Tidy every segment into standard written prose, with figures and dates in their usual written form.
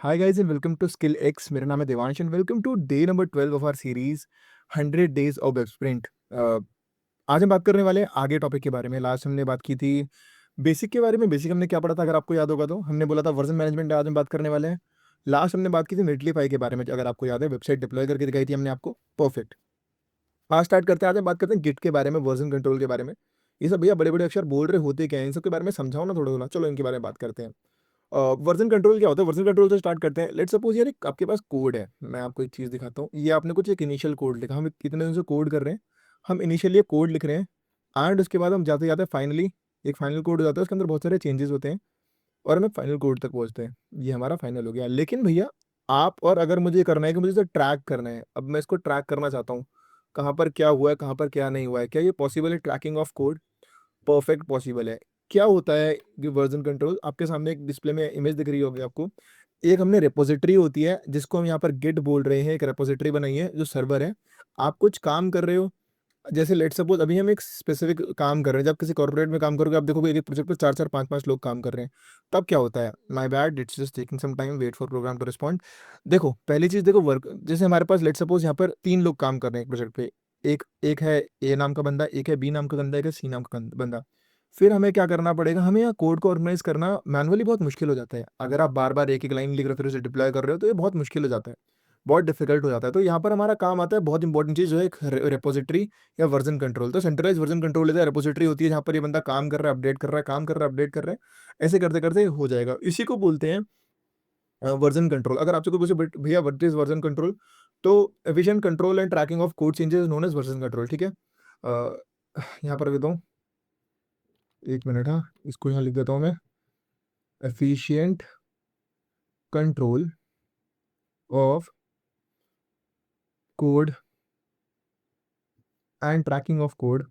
Hi guys and welcome to skill X. मेरा नाम है Devansh and welcome to day number 12 of our series 100 days of web sprint. आज हम बात करने वाले हैं आगे टॉपिक के बारे में। लास्ट हमने बात की थी बेसिक के बारे में। बेसिक हमने क्या पढ़ा था, अगर आपको याद होगा तो हमने बोला था वर्जन मैनेजमेंट। आज हम बात करने वाले हैं। लास्ट हमने बात की थी नेटलीफाई के बारे में, अगर आपको याद है, वेबसाइट डिप्लॉय करके दिखाई थी हमने आपको। परफेक्ट। आज स्टार्ट करते हैं। आज हम बात करते हैं गिट के बारे में, वर्जन कंट्रोल के बारे में। ये सब भैया बड़े बड़े अक्षर बोल रहे होते क्या हैं, इन सब के बारे में समझाओ ना थोड़ा थोड़ा। चलो इनके बारे में बात करते हैं। वर्जन कंट्रोल क्या होता है? वर्जन कंट्रोल से स्टार्ट करते हैं। लेट्स सपोज यार एक आपके पास कोड है। मैं आपको एक चीज़ दिखाता हूँ। ये आपने कुछ एक इनिशियल कोड लिखा, हम कितने दिन से कोड कर रहे हैं। हम इनिशियली एक कोड लिख रहे हैं एंड उसके बाद हम जाते जाते फाइनली एक फाइनल कोड हो जाता है। उसके अंदर बहुत सारे चेंजेस होते हैं और हमें फाइनल कोड तक पहुंचते हैं। ये हमारा फाइनल हो गया। लेकिन भैया आप और अगर मुझे करना है कि मुझे इसे ट्रैक करना है, अब मैं इसको ट्रैक करना चाहता हूँ कहाँ पर क्या हुआ है, कहाँ पर क्या नहीं हुआ है, क्या ये पॉसिबल है trekking of code? Perfect possible है। क्या होता है कि वर्जन कंट्रोल आपके सामने एक डिस्प्ले में इमेज दिख रही होगी आपको। एक हमने रिपोजिटरी होती है जिसको हम यहाँ पर गिट बोल रहे हैं। एक रिपोजिटरी बनाई है जो सर्वर है। आप कुछ काम कर रहे हो, जैसे लेट सपोज अभी हम एक स्पेसिफिक काम कर रहे हैं। जब किसी कॉर्पोरेट में काम करोगे आप देखोगे एक एक प्रोजेक्ट पे चार चार पांच पांच लोग काम कर रहे हैं। तब क्या होता है, my bad, it's just taking some time, wait for program to respond. देखो पहली चीज, देखो वर्क जैसे हमारे पास लेट सपोज यहाँ पर तीन लोग काम कर रहे हैं एक प्रोजेक्ट पे। एक एक है ए नाम का बंदा, एक है बी नाम का बंदा, एक है सी नाम का बंदा। फिर हमें क्या करना पड़ेगा, हमें यहाँ कोड को ऑर्गेनाइज करना मैनुअली बहुत मुश्किल हो जाता है। अगर आप बार बार एक एक लाइन लिख रहे हो फिर उसे डिप्लॉय कर रहे हो तो ये बहुत मुश्किल हो जाता है, बहुत डिफिकल्ट हो जाता है। तो यहाँ पर हमारा काम आता है बहुत इंपॉर्टेंट चीज़ जो है एक रेपोजिटरी या वर्जन कंट्रोल। तो सेंट्रलाइज वर्जन कंट्रोल है, रेपोजिटरी होती है जहाँ पर ये बंदा काम कर रहा है, अपडेट कर रहा है, काम कर रहा है, अपडेट कर रहा है। ऐसे करते करते हो जाएगा। इसी को बोलते हैं वर्जन कंट्रोल। अगर आपसे कोई पूछे भैया व्हाट इज वर्जन कंट्रोल, तो efficient control and tracking of code changes known as version control. ठीक है। यहाँ पर भी दो, एक मिनट। हाँ, इसको यहाँ लिख देता हूँ मैं। Efficient control of code and tracking of code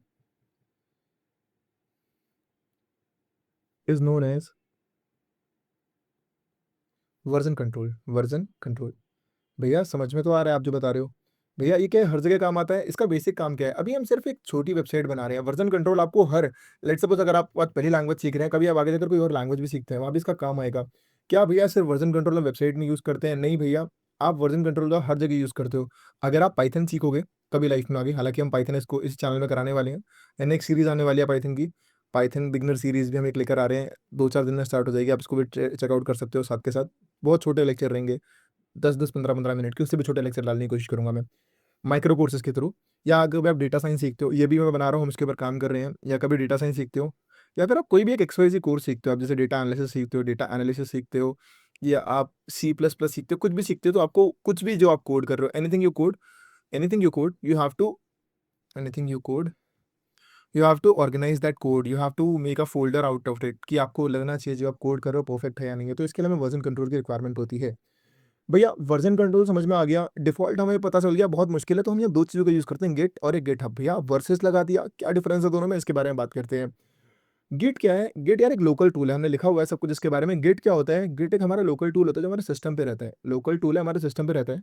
is known as version control. Version control. भैया समझ में तो आ रहा है आप जो बता रहे हो? भैया ये क्या है, हर जगह काम आता है? इसका बेसिक काम क्या है? अभी हम सिर्फ एक छोटी वेबसाइट बना रहे हैं। वर्जन कंट्रोल आपको हर, लेट्स सपोज अगर आप आज पहली लैंग्वेज सीख रहे हैं, कभी आप आगे जाकर कोई और लैंग्वेज भी सीखते हैं वहाँ भी इसका काम आएगा। क्या भैया सिर्फ वर्जन कंट्रोल हम वेबसाइट में यूज़ करते हैं? नहीं भैया, आप वर्जन कंट्रोल का हर जगह यूज़ करते हो। अगर आप पाइथन सीखोगे कभी लाइफ में आगे, हालांकि हम पाइथन इसको इस चैनल में कराने वाले हैं, यानी एक सीरीज आने वाली है पाइथन की। पाइथन बिगनर सीरीज भी हम एक लेकर आ रहे हैं, 2-4 दिन में स्टार्ट हो जाएगी। आप इसको भी चेकआउट कर सकते हो साथ के साथ। बहुत छोटे लेक्चर रहेंगे, 10-10, 15-15 मिनट के, उससे भी छोटे लेक्चर डालने की कोशिश करूंगा मैं माइक्रो कोर्सेज के थ्रू। या अगर आप डेटा साइंस सीखते हो, ये भी मैं बना रहा हूँ, हम इसके ऊपर काम कर रहे हैं। या कभी डेटा साइंस सीखते हो, या फिर आप कोई भी एक एक्सवाइजी कोर्स सीखते हो, आप जैसे डेटा एनालिसिस सीखते हो, डेटा एनालिसिस सीखते हो, या आप C++ सीखते हो, कुछ भी सीखते हो, तो आपको कुछ भी जो आप कोड कर रहे हो, anything you code, anything you code, you have to, anything you code, you have to organise that code, you have to make a folder out of it, कि आपको लगना चाहिए जो आप कोड कर रहे हो परफेक्ट है या नहीं है। तो इसके लिए हमें वर्जन कंट्रोल की रिक्वायरमेंट होती है। भैया वर्जन कंट्रोल समझ में आ गया, डिफ़ॉल्ट हमें पता चल गया, बहुत मुश्किल है तो हम ये 2 चीज़ों का यूज़ करते हैं, गिट और एक गिटहब। भैया वर्सेस लगा दिया, क्या डिफरेंस है दोनों में, इसके बारे में बात करते हैं। गिट क्या है? गिट यार एक लोकल टूल है, हमने लिखा हुआ है सब कुछ इसके बारे में। गिट क्या होता है? गिट एक हमारा लोकल टूल होता है जो हमारे सिस्टम पे रहता है। लोकल टूल है, हमारे सिस्टम पे रहता है।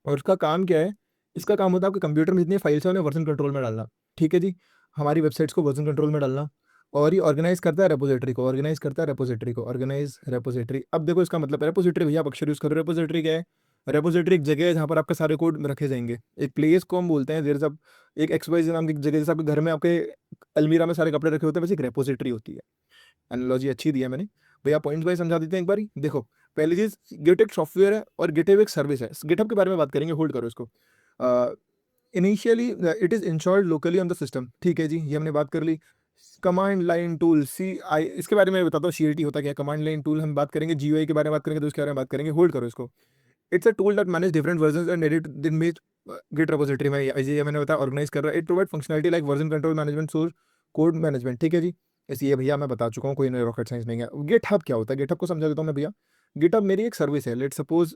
और उसका काम क्या है? इसका काम होता है आपके कंप्यूटर में जितनी फाइल्स हैं उन्हें वर्जन कंट्रोल में डालना। ठीक है जी? हमारी वेबसाइट्स को वर्जन कंट्रोल में डालना। और ये ऑर्गेनाइज़ करता है रेपॉज़िटरी को, ऑर्गेनाइज़ करता है रेपॉज़िटरी को, ऑर्गेनाइज़ रेपॉज़िटरी। अब देखो इसका मतलब रेपॉज़िटरी, भैया आप अक्षर यूज़ करो। रेपॉज़िटरी क्या है? रेपॉज़िटरी एक जगह है जहाँ पर आपके सारे कोड रखे जाएँगे। एक प्लेस को हम बोलते हैं, देयर इज़ अ एक XYZ नाम की जगह, जैसे आपके घर में आपके अलमीरा में सारे कपड़े रखे होते हैं, वैसे एक रेपॉज़िटरी होती है। एनालॉजी अच्छी दी है मैंने। भैया पॉइंट्स वाइज़ समझा देते हैं एक बारी। देखो, पहली चीज़, गिट एक सॉफ्टवेयर है और गिटहब एक सर्विस है। गिटहब के बारे में बात करेंगे, होल्ड करो इसको। Initially it is installed locally on the system. ठीक है जी, ये हमने बात कर ली। कमांड लाइन टूल, CI, इसके बारे में बताता हूँ CLT होता क्या है। कमांड लाइन टूल हम बात करेंगे, GUI के बारे में बात करेंगे, तो उसके बारे में बात करेंगे। होल्ड करो इसको। It's a tool that manage different versions and edit दिन में गिट रिपॉजिटरी में, ये मैंने बताया, ऑर्गेनाइज कर रहा है। It provide functionality like version control management, source code management. ठीक है जी? इसलिए भैया मैं बता चुका हूँ, कोई रॉकेट साइंस नहीं है। गिटहब क्या होता है? गिटहब को समझा देता हूँ मैं भैया। गिटहब मेरी एक सर्विस है। लेट सपोज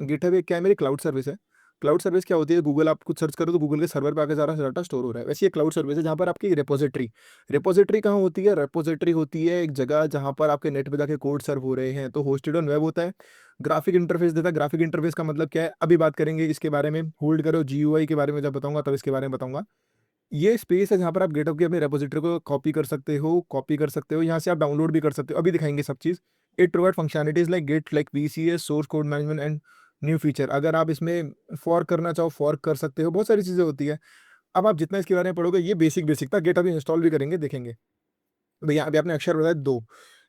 गिटहब एक क्या है, मेरी क्लाउड सर्विस है। क्लाउड सर्विस क्या होती है? गूगल, आप कुछ सर्च करो तो गूगल के सर्वर पे आके सारा डाटा स्टोर हो रहा है। वैसे ये क्लाउड सर्विस है जहाँ पर आपकी रिपोजिटरी, रिपोजिटरी कहाँ होती है? रिपोजिटरी होती है एक जगह जहाँ पर आपके नेट पे जाके कोड सर्व हो रहे हैं। तो होस्टेड ऑन वेब होता है। ग्राफिक इंटरफेस देता है। ग्राफिक इंटरफेस का मतलब क्या है, अभी बात करेंगे इसके बारे में। होल्ड करो, GUI के बारे में जब बताऊंगा तब इसके बारे में बताऊंगा। ये स्पेस है जहाँ पर आप गिटहब की अपनी रेपोजिटरी को कॉपी कर सकते हो, कॉपी कर सकते हो, यहाँ से आप डाउनलोड भी कर सकते हो। अभी दिखाएंगे सब चीज़। It provide functionalities like git, like VCS, source code management and new feature. अगर आप इसमें फॉर्क करना चाहो, फॉर्क कर सकते हो, बहुत सारी चीज़ें होती है। अब आप जितना इसके बारे में पढ़ोगे, ये बेसिक था, गिट अभी इंस्टॉल भी करेंगे, देखेंगे। भैया अभी आपने अक्षर बताया 2,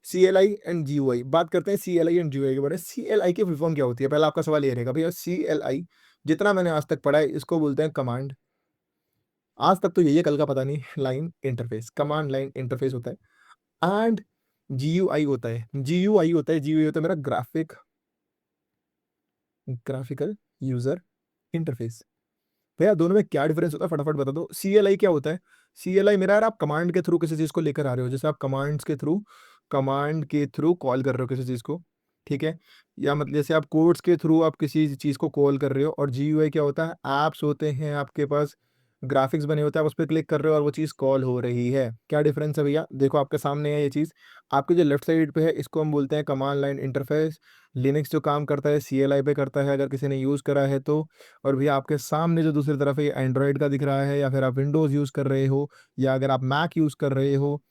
सीएलआई एंड जीयूआई। बात करते हैं सीएलआई एंड जीयूआई के बारे में। सीएलआई की फुल फॉर्म क्या होती है? पहला आपका सवाल ये रहेगा भैया, सीएलआई जितना मैंने आज तक पढ़ा है, इसको बोलते हैं कमांड। आज तक तो यही है, कल का पता नहीं। Line interface, command line interface होता है। एंड जीयूआई होता है, जीयूआई होता है, जीयूआई होता है मेरा ग्राफिकल यूजर इंटरफेस। भैया दोनों में क्या डिफरेंस होता है, फटाफट बता दो। सीएलआई क्या होता है? सीएलआई मेरा यार, आप कमांड के थ्रू किसी चीज़ को लेकर आ रहे हो, जैसे आप कमांड के थ्रू कॉल कर रहे हो किसी चीज़ को, ठीक है? या मतलब जैसे आप कोड्स के थ्रू आप किसी चीज़ को कॉल कर रहे हो। और जीयूआई क्या होता है? ऐप्स होते हैं आपके पास, ग्राफिक्स बने होते हैं, आप उस पे क्लिक कर रहे हो और वो चीज़ कॉल हो रही है। क्या डिफरेंस है भैया? देखो आपके सामने है ये चीज़, आपके जो लेफ्ट साइड पे है, इसको हम बोलते हैं कमांड लाइन इंटरफेस। लिनक्स जो काम करता है सीएलआई पे करता है, अगर किसी ने यूज़ करा है तो। और भैया आपके सामने जो दूसरी तरफ है, ये एंड्रॉयड का दिख रहा है, या फिर आप विंडोज़ यूज़ कर रहे हो, या अगर आप मैक यूज़ कर रहे हो,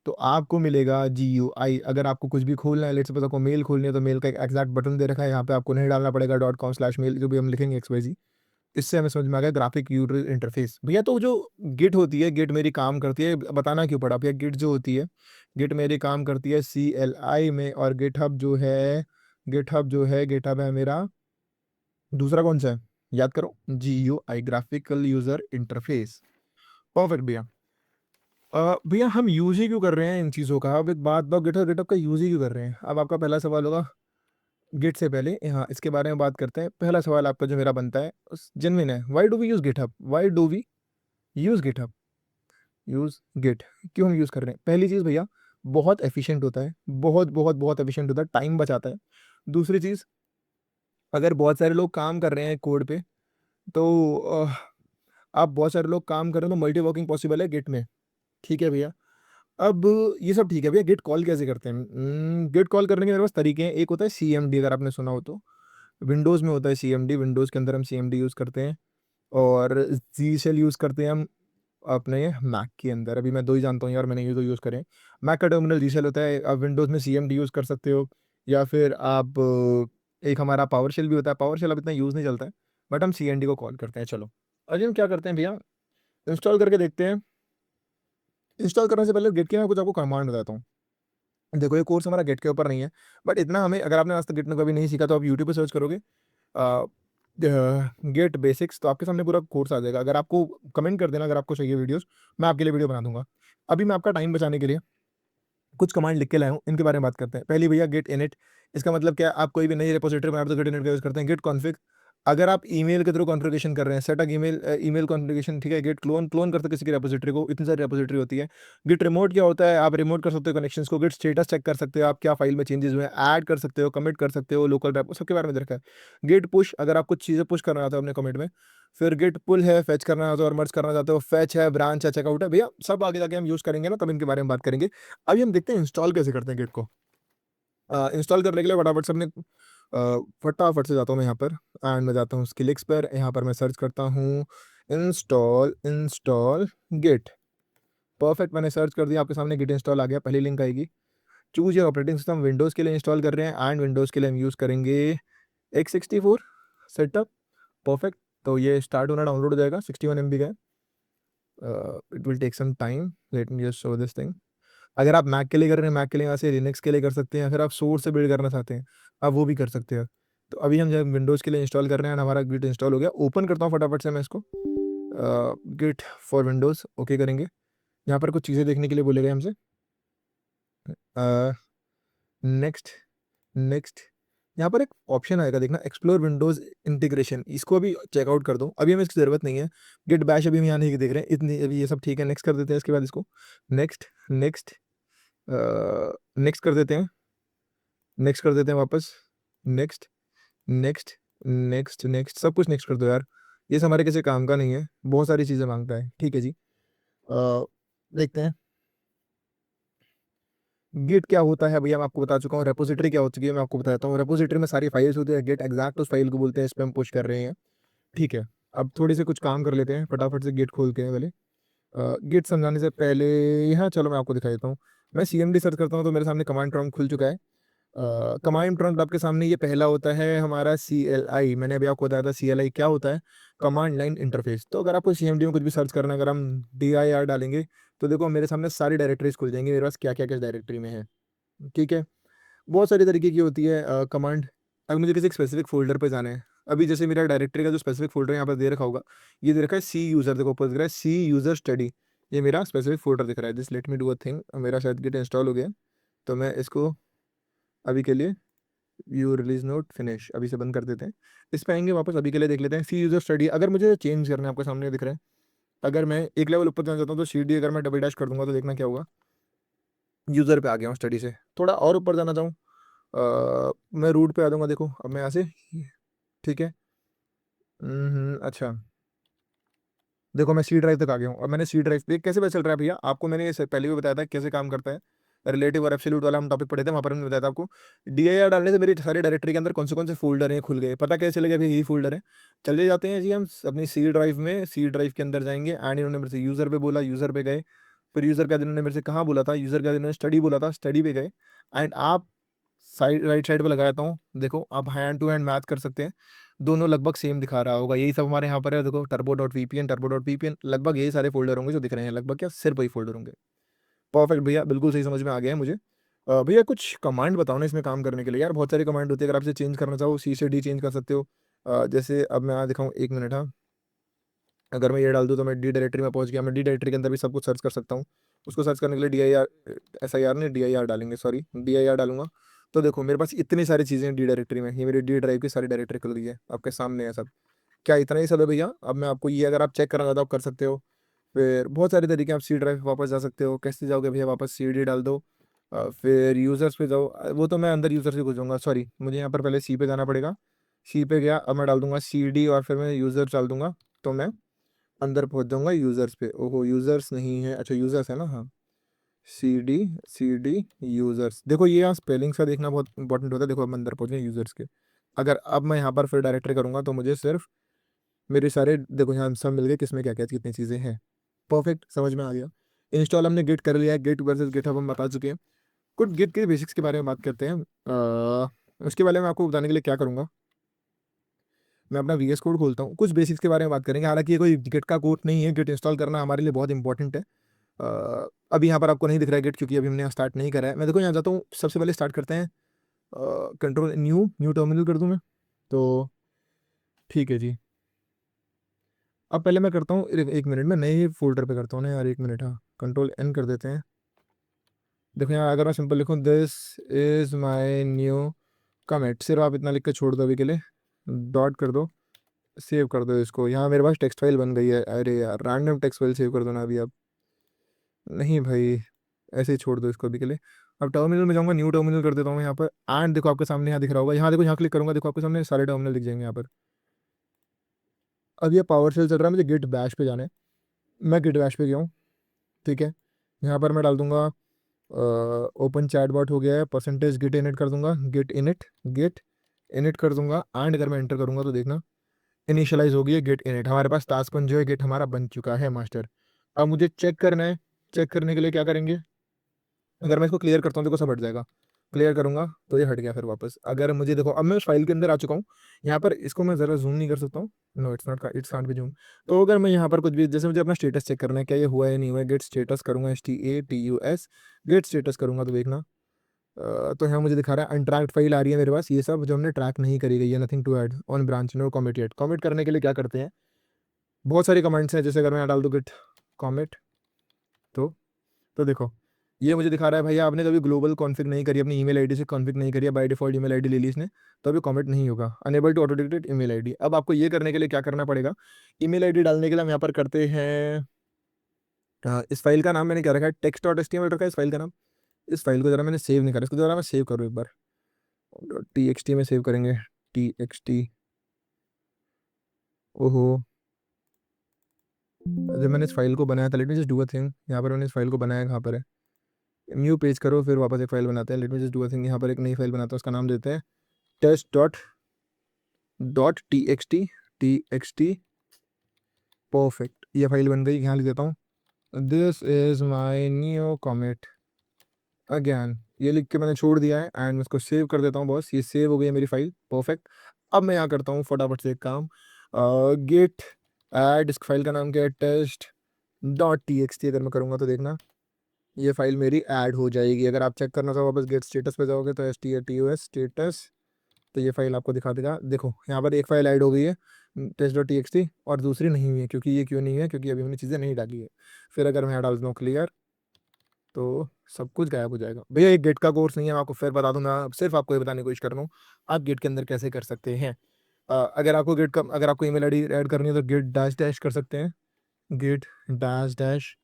तो आपको मिलेगा जीयूआई। अगर आपको कुछ भी खोलना है, लेट्स सपोज़ आपको मेल खोलनी है, तो मेल का एक एग्जैक्ट बटन दे रखा है, यहाँ पे आपको नहीं डालना पड़ेगा .com/mail, जो भी हम लिखेंगे XYZ। इससे हमें समझ में आ गया ग्राफिक यूजर इंटरफेस। भैया तो जो गिट होती है, गिट मेरी काम करती है, बताना क्यों पड़ा भैया? गिट जो होती है, गिट मेरी काम करती है सीएलआई में, और गिटहब है मेरा दूसरा कौन सा है? याद करो, GUI, graphical user interface. Perfect भैया। भैया हम यूज ही क्यों कर रहे हैं इन चीज़ों का? अब एक बात बताओ, गिटहब गिटहब का यूज ही क्यों कर रहे हैं? अब आपका पहला सवाल होगा, गिट से पहले हाँ इसके बारे में बात करते हैं। पहला सवाल आपका जो मेरा बनता है, जेन्युइन है, why do we use GitHub? Why do we use GitHub? Use git क्यों हम यूज कर रहे हैं? पहली चीज़ भैया, बहुत एफिशिएंट होता है, बहुत बहुत बहुत एफिशिएंट होता है, टाइम बचाता है। दूसरी चीज़, अगर बहुत सारे लोग काम कर रहे हैं कोड पे, तो आप बहुत सारे लोग काम कर रहे हो, तो मल्टीवर्किंग पॉसिबल है गिट में, ठीक है भैया? अब ये सब ठीक है भैया, गिट कॉल कैसे करते हैं? गिट कॉल करने के मेरे पास तरीके हैं। एक होता है सीएमडी, अगर आपने सुना हो तो। विंडोज़ में होता है सीएमडी, विंडोज़ के अंदर हम सीएमडी यूज़ करते हैं। और जी शेल यूज़ करते हैं हम अपने मैक के अंदर। अभी मैं 2 ही जानता हूँ यार, मैंने ये 2 यूज़ करे हैं। मैक का टर्मिनल जी शेल होता है, आप विंडोज़ में सीएमडी यूज़ कर सकते हो, या फिर आप एक हमारा पावर शेल भी होता है। पावर शेल अब इतना यूज़ नहीं चलता है, बट हम सीएमडी को कॉल करते हैं। चलो, अभी हम क्या करते हैं भैया, इंस्टॉल करके देखते हैं। इंस्टॉल करने से पहले गिट की मैं कुछ आपको कमांड बताता हूँ। देखो ये कोर्स हमारा गिट के ऊपर नहीं है, बट इतना हमें, अगर आपने आज तक गिट में कभी नहीं सीखा, तो आप यूट्यूब पे सर्च करोगे गिट बेसिक्स, तो आपके सामने पूरा कोर्स आ जाएगा। अगर आपको कमेंट कर देना, अगर आपको चाहिए वीडियोस, मैं आपके लिए वीडियो बना दूंगा। अभी मैं आपका टाइम बचाने के लिए कुछ कमांड लिख के लाया हूँ, इनके बारे में बात करते हैं। पहली भैया, गेट इनिट। इसका मतलब क्या है? आप कोई भी नई रिपोजिटरी बना रहे हो तो गेट इनिट का यूज़ करते हैं। गेट कॉन्फिग, अगर आप ईमेल के थ्रू कॉन्फ़िगरेशन कर रहे हैं, सेट अ ईमेल कॉन्फ़िगरेशन, ठीक है? गेट क्लोन करते हैं किसी की रिपोजिटरी को, इतनी सारी रिपोजिटरी होती है। गेट रिमोट क्या होता है? आप रिमोट कर सकते हो कनेक्शंस को। गेट स्टेटस चेक कर सकते हो, आप क्या फाइल में चेंजेस हुए हैं, ऐड कर सकते हो, कमिट कर सकते हो, लोकल बैक, सबके बारे में दे रखा है। गेट पुश, अगर आप कुछ चीज़ें पुश करना चाहते हो अपने कमिट में। फिर गेट पुल है, फेच करना चाहते हो और मर्ज करना चाहते हो। फेच है, ब्रांच है, चेकआउट है, भैया सब आगे जाके हम यूज़ करेंगे ना, तब इनके बारे में बात करेंगे। अभी हम देखते हैं इंस्टॉल कैसे करते हैं गिट को। इंस्टॉल करने के लिए फटाफट से अपने फटाफट से जाता हूँ मैं यहाँ पर, एंड मैं जाता हूँ स्किलिक्स पर। यहाँ पर मैं सर्च करता हूँ इंस्टॉल इंस्टॉल गिट। परफेक्ट, मैंने सर्च कर दिया, आपके सामने गिट इंस्टॉल आ गया। पहली लिंक आएगी, choose your operating system. Windows के लिए इंस्टॉल कर रहे हैं, एंड विंडोज़ के लिए हम यूज़ करेंगे x64 सेटअप। परफेक्ट, तो ये स्टार्ट होना, डाउनलोड हो जाएगा। 61 MB का है। It will take some time, let me just show this thing. अगर आप मैक के लिए कर रहे हैं, मैक के लिए यहाँ से लिनक्स के लिए कर सकते हैं। अगर आप सोर्स से बिल्ड करना चाहते हैं, आप वो भी कर सकते हैं। तो अभी हम जब विंडोज़ के लिए इंस्टॉल कर रहे हैं, हमारा गिट इंस्टॉल हो गया। ओपन करता हूँ फटाफट से मैं इसको, गिट फॉर विंडोज़, ओके करेंगे। यहाँ पर कुछ चीज़ें देखने के लिए बोलेगा हमसे। नेक्स्ट नेक्स्ट, यहाँ पर एक ऑप्शन आएगा, देखना, एक्सप्लोर विंडोज़ इंटीग्रेशन। इसको अभी चेकआउट कर दो, अभी हमें इसकी ज़रूरत नहीं है। गिट बैश अभी हम यहाँ नहीं देख रहे हैं, इतनी अभी ये सब ठीक है। नेक्स्ट कर देते हैं, इसके बाद इसको नेक्स्ट नेक्स्ट नेक्स्ट कर देते हैं, नेक्स्ट कर देते हैं वापस। नेक्स्ट नेक्स्ट नेक्स्ट नेक्स्ट, सब कुछ नेक्स्ट कर दो यार, ये हमारे किसी काम का नहीं है, बहुत सारी चीज़ें मांगता है। ठीक है जी, देखते हैं गिट क्या होता है। भैया मैं आपको बता चुका हूँ। रेपोजिटरी क्या होती है मैं आपको बताता हूँ। रेपोजिटरी में सारी फाइल्स होती है, गिट एग्जैक्ट उस फाइल को बोलते हैं, इस पर हम पुश कर रहे हैं। ठीक है, अब थोड़ी से कुछ काम कर लेते हैं फटाफट से, गिट खोल के पहले। गिट समझाने से पहले, हाँ चलो मैं आपको दिखा देता हूँ। मैं सीएमडी सर्च करता हूँ तो मेरे सामने कमांड प्रॉम्प्ट खुल चुका है। कमांड प्रॉम्प्ट आपके सामने ये पहला होता है हमारा CLI। मैंने अभी आपको बताया था CLI क्या होता है, कमांड लाइन इंटरफेस। तो अगर आपको CMD में कुछ भी सर्च करना है, अगर हम DIR डालेंगे तो देखो मेरे सामने सारी डायरेक्टरीज खुल जाएंगी, मेरे पास क्या क्या किस डायरेक्टरी में है। ठीक है, बहुत सारी तरीके की होती है कमांड। अगर मुझे किसी स्पेसिफिक फोल्डर पे जाना है, अभी जैसे मेरा डायरेक्टरी का जो स्पेसिफिक फोल्डर यहाँ पर दे रखा होगा, ये दे रखा है सी यूज़र, देखो ऊपर दिख रहा है सी यूज़र स्टडी, ये मेरा स्पेसिफिक फोल्डर दिख रहा है। This let me do a thing, मेरा शायद गिट इंस्टॉल हो गया, तो मैं इसको अभी के लिए व्यू रिलीज नोट फिनिश अभी से बंद कर देते हैं। इस पे आएंगे वापस, अभी के लिए देख लेते हैं सी यूज़र स्टडी। अगर मुझे चेंज करना है, आपके सामने दिख रहा है, अगर मैं एक लेवल ऊपर जाना चाहता हूँ तो CD अगर मैं डबल डैश कर दूंगा तो देखना क्या होगा, यूज़र पे आ गया हूँ स्टडी से। थोड़ा और ऊपर जाना चाहूँ, मैं रूट पे आ दूंगा, देखो अब मैं यहाँ से, ठीक है। अच्छा, देखो मैं सी ड्राइव तक आ गया हूँ। और मैंने सी ड्राइव पे कैसे पता चल रहा है भैया, आपको मैंने ये पहले भी बताया था कैसे काम करता है। रिलेटिव और एब्सोल्यूट वाला हम टॉपिक पढ़े थे, वहाँ पर हमने बताया था आपको DIR डालने से मेरी सारी डायरेक्टरी के अंदर कौन से फोल्डर हैं खुल गए, पता कैसे चलेगा भाई यही फोल्डर है। चले जाते हैं जी हम अपनी सी ड्राइव में, सी ड्राइव के अंदर जाएंगे एंड इन्होंने मेरे से यूज़र पे बोला, यूज़र पे गए। फिर यूज़र का इन्होंने मेरे से कहाँ बोला था, यूज़र का इन्होंने स्टडी बोला था, स्टडी पे गए। एंड आप साइड राइट साइड पे लगाता हूँ, देखो आप हैंड टू हैंड मैच कर सकते हैं, दोनों लगभग सेम दिखा रहा होगा। यही सब हमारे यहाँ पर है, देखो turbo.vpn लगभग यही सारे फोल्डर होंगे जो दिख रहे हैं, लगभग क्या सिर्फ वही फोल्डर होंगे। परफेक्ट भैया, बिल्कुल सही समझ में आ गया है मुझे। भैया कुछ कमांड बताओ ना इसमें काम करने के लिए, यार बहुत सारी कमांड होती है, अगर आप इसे चेंज करना चाहो C से D चेंज कर सकते हो। जैसे अब मैं यहाँ दिखाऊँ, एक मिनट, हाँ। अगर मैं ये डाल दूँ तो मैं डी डायरेक्टरी में पहुँच गया, मैं डी डायरेक्टरी के अंदर भी सब कुछ सर्च कर सकता हूँ। उसको सर्च करने के लिए SIR नहीं DIR डालेंगे, सॉरी DIR डालूंगा। तो देखो मेरे पास इतनी सारी चीज़ें डी डायरेक्टरी में, ये मेरी डी ड्राइव की सारी डायरेक्टरी खुल गई है, आपके सामने है सब। क्या इतना ही सब है भैया? अब मैं आपको ये, अगर आप चेक करना चाहते हो आप कर सकते हो। फिर बहुत सारे तरीके, आप सी ड्राइव पे वापस जा सकते हो। कैसे जाओगे भैया वापस, CD डाल दो, फिर यूज़र्स पे जाओ। वो तो मैं अंदर यूज़र से घुसूंगा, सॉरी मुझे यहाँ पर पहले C पे जाना पड़ेगा। C पे गया, अब मैं डाल दूंगा CD और फिर मैं यूज़र डाल दूंगा, तो मैं अंदर पहुंच जाऊंगा यूज़र्स पे। ओहो यूज़र्स नहीं है, अच्छा यूज़र्स है ना, हाँ। CD यूज़र्स, देखो ये यहाँ स्पेलिंग का देखना बहुत इंपॉर्टेंट होता है। देखो अब मैं अंदर पहुंच गया यूज़र्स के। अगर अब मैं यहाँ पर फिर डायरेक्टरी करूँगा तो मुझे सिर्फ मेरे सारे, देखो यहाँ सब मिल गए किसमें क्या क्या कितनी चीज़ें हैं। परफेक्ट, समझ में आ गया। इंस्टॉल हमने गिट कर लिया है, गिट वर्सेस गिटहब हम बता चुके हैं। कुछ गिट के बेसिक्स के बारे में बात करते हैं। उसके बारे में आपको बताने के लिए क्या करूँगा, मैं अपना VS कोड खोलता हूँ, कुछ बेसिक्स के बारे में बात करेंगे। हालांकि ये कोई गिट का कोड नहीं है, गिट इंस्टॉल करना हमारे लिए बहुत इंपॉर्टेंट है। अभी यहाँ पर आपको नहीं दिख रहा है गिट, क्योंकि अभी हमने स्टार्ट नहीं करा है। मैं देखो यहाँ जाता हूँ, सबसे पहले स्टार्ट करते हैं, कंट्रोल न्यू न्यू टर्मिनल कर दूँ मैं, तो ठीक है जी। अब पहले मैं करता हूँ, एक मिनट में नए फोल्डर पे करता हूँ ना यार, एक मिनट, हाँ कंट्रोल N कर देते हैं। देखो यहाँ अगर मैं सिंपल लिखूँ, this is my new commit, सिर्फ आप इतना लिख के छोड़ दो अभी के लिए, डॉट कर दो, सेव कर दो इसको। यहाँ मेरे पास टेक्स्ट फाइल बन गई है, अरे यार रैंडम टेक्स्ट फाइल सेव कर दो ना अभी आप, नहीं भाई ऐसे ही छोड़ दो इसको अभी के लिए। अब टर्मिनल में जाऊँगा, न्यू टर्मिनल कर देता हूँ यहाँ पर, एंड देखो आपके सामने यहाँ दिख रहा होगा, यहाँ देखो, यहाँ क्लिक करूँगा, देखो आपके सामने सारे टर्मिनल दिख जाएंगे यहाँ पर। अब ये पावर शेल चल रहा है, मुझे गिट बैश पे जाना है, मैं गिट बैश पे गया हूँ, ठीक है। यहाँ पर मैं डाल दूंगा, ओपन चैटबॉट हो गया है, परसेंटेज गिट इनिट कर दूंगा, गिट इनिट कर दूंगा, एंड अगर मैं एंटर करूंगा तो देखना इनिशियलाइज हो गई है गिट इनिट। हमारे पास टास्क बन जो है, गिट हमारा बन चुका है मास्टर। अब मुझे चेक करना है, चेक करने के लिए क्या करेंगे, अगर मैं इसको क्लियर करता हूँ देखो सब हट जाएगा, क्लियर करूंगा तो ये हट गया। फिर वापस अगर मुझे देखो, अब मैं उस फाइल के अंदर आ चुका हूँ। यहाँ पर इसको मैं ज़रा जूम नहीं कर सकता हूँ, no it's not be zoom. तो अगर मैं यहाँ पर कुछ भी, जैसे मुझे अपना स्टेटस चेक करना है, क्या ये हुआ है नहीं हुआ है, गेट स्टेटस करूँगा, STATUS गेट स्टेटस करूँगा तो देखना, तो यहाँ मुझे दिखा रहा है अनट्रैक्ड फाइल आ रही है मेरे पास, ये सब जो हमने ट्रैक नहीं करी गई है, nothing to add on branch, no commit yet. Commit करने के लिए क्या करते हैं, बहुत सारी कमेंट्स हैं, जैसे अगर मैं यहाँ डाल दूँ गिट कमिट, तो देखो ये मुझे दिखा रहा है भैया आपने कभी ग्लोबल कॉन्फ़िग नहीं करी, अपनी ईमेल आईडी से कॉन्फ़िग नहीं करी है, बाय डिफ़ॉल्ट ईमेल आईडी ले ली इसने, तो अभी कमेंट नहीं होगा। Unable to auto detect email ID. अब आपको ये करने के लिए क्या करना पड़ेगा, ईमेल आईडी डालने के लिए हम यहाँ पर करते हैं, इस फाइल का नाम मैंने क्या रखा है, text.html रखा है इस फाइल का नाम। इस फाइल को जरा मैंने सेव नहीं करा, इसको जरा मैं सेव करूँ एक बार, TXT में सेव करेंगे, TXT। ओहो, जब मैंने इस फाइल को बनाया था, late me just do a thing, यहाँ पर मैंने इस फाइल को बनाया कहाँ पर है, न्यू पेज करो, फिर वापस एक फाइल बनाते हैं। Late me just do a thing, यहाँ पर एक नई फाइल बनाता हूँ, उसका नाम देते हैं test dot T X T. Perfect, ये फाइल बन गई, यहाँ लिख देता हूँ, this is my new commit, again ये लिख के मैंने छोड़ दिया है एंड मैं इसको सेव कर देता हूँ बॉस। ये सेव हो गई है मेरी फाइल, परफेक्ट। अब मैं यहाँ करता हूँ फटाफट से एक काम, गेट ऐड, इस फाइल का नाम क्या है, test dot T X T. अगर मैं करूँगा तो देखना ये फाइल मेरी ऐड हो जाएगी। अगर आप चेक करना चाहो वापस गेट स्टेटस पे जाओगे तो S T A T O S status, तो ये फाइल आपको दिखा देगा। देखो यहाँ पर एक फाइल ऐड हो गई है test dot T X T, और दूसरी नहीं हुई है। क्योंकि ये क्यों नहीं है, क्योंकि अभी हमने चीज़ें नहीं डाली है। फिर अगर मैं यहाँ डाल दूँ क्लियर, तो सब कुछ गायब हो जाएगा। भैया ये गेट का कोर्स नहीं है, मैं आपको फिर बता दूंगा, सिर्फ आपको ये बताने की कोशिश कर रहा हूँ आप गेट के अंदर कैसे कर सकते हैं। अगर आपको गेट का, अगर आपको ईमेल आईडी ऐड करनी है तो गेट डैश डैश कर सकते हैं, गेट डैश डैश,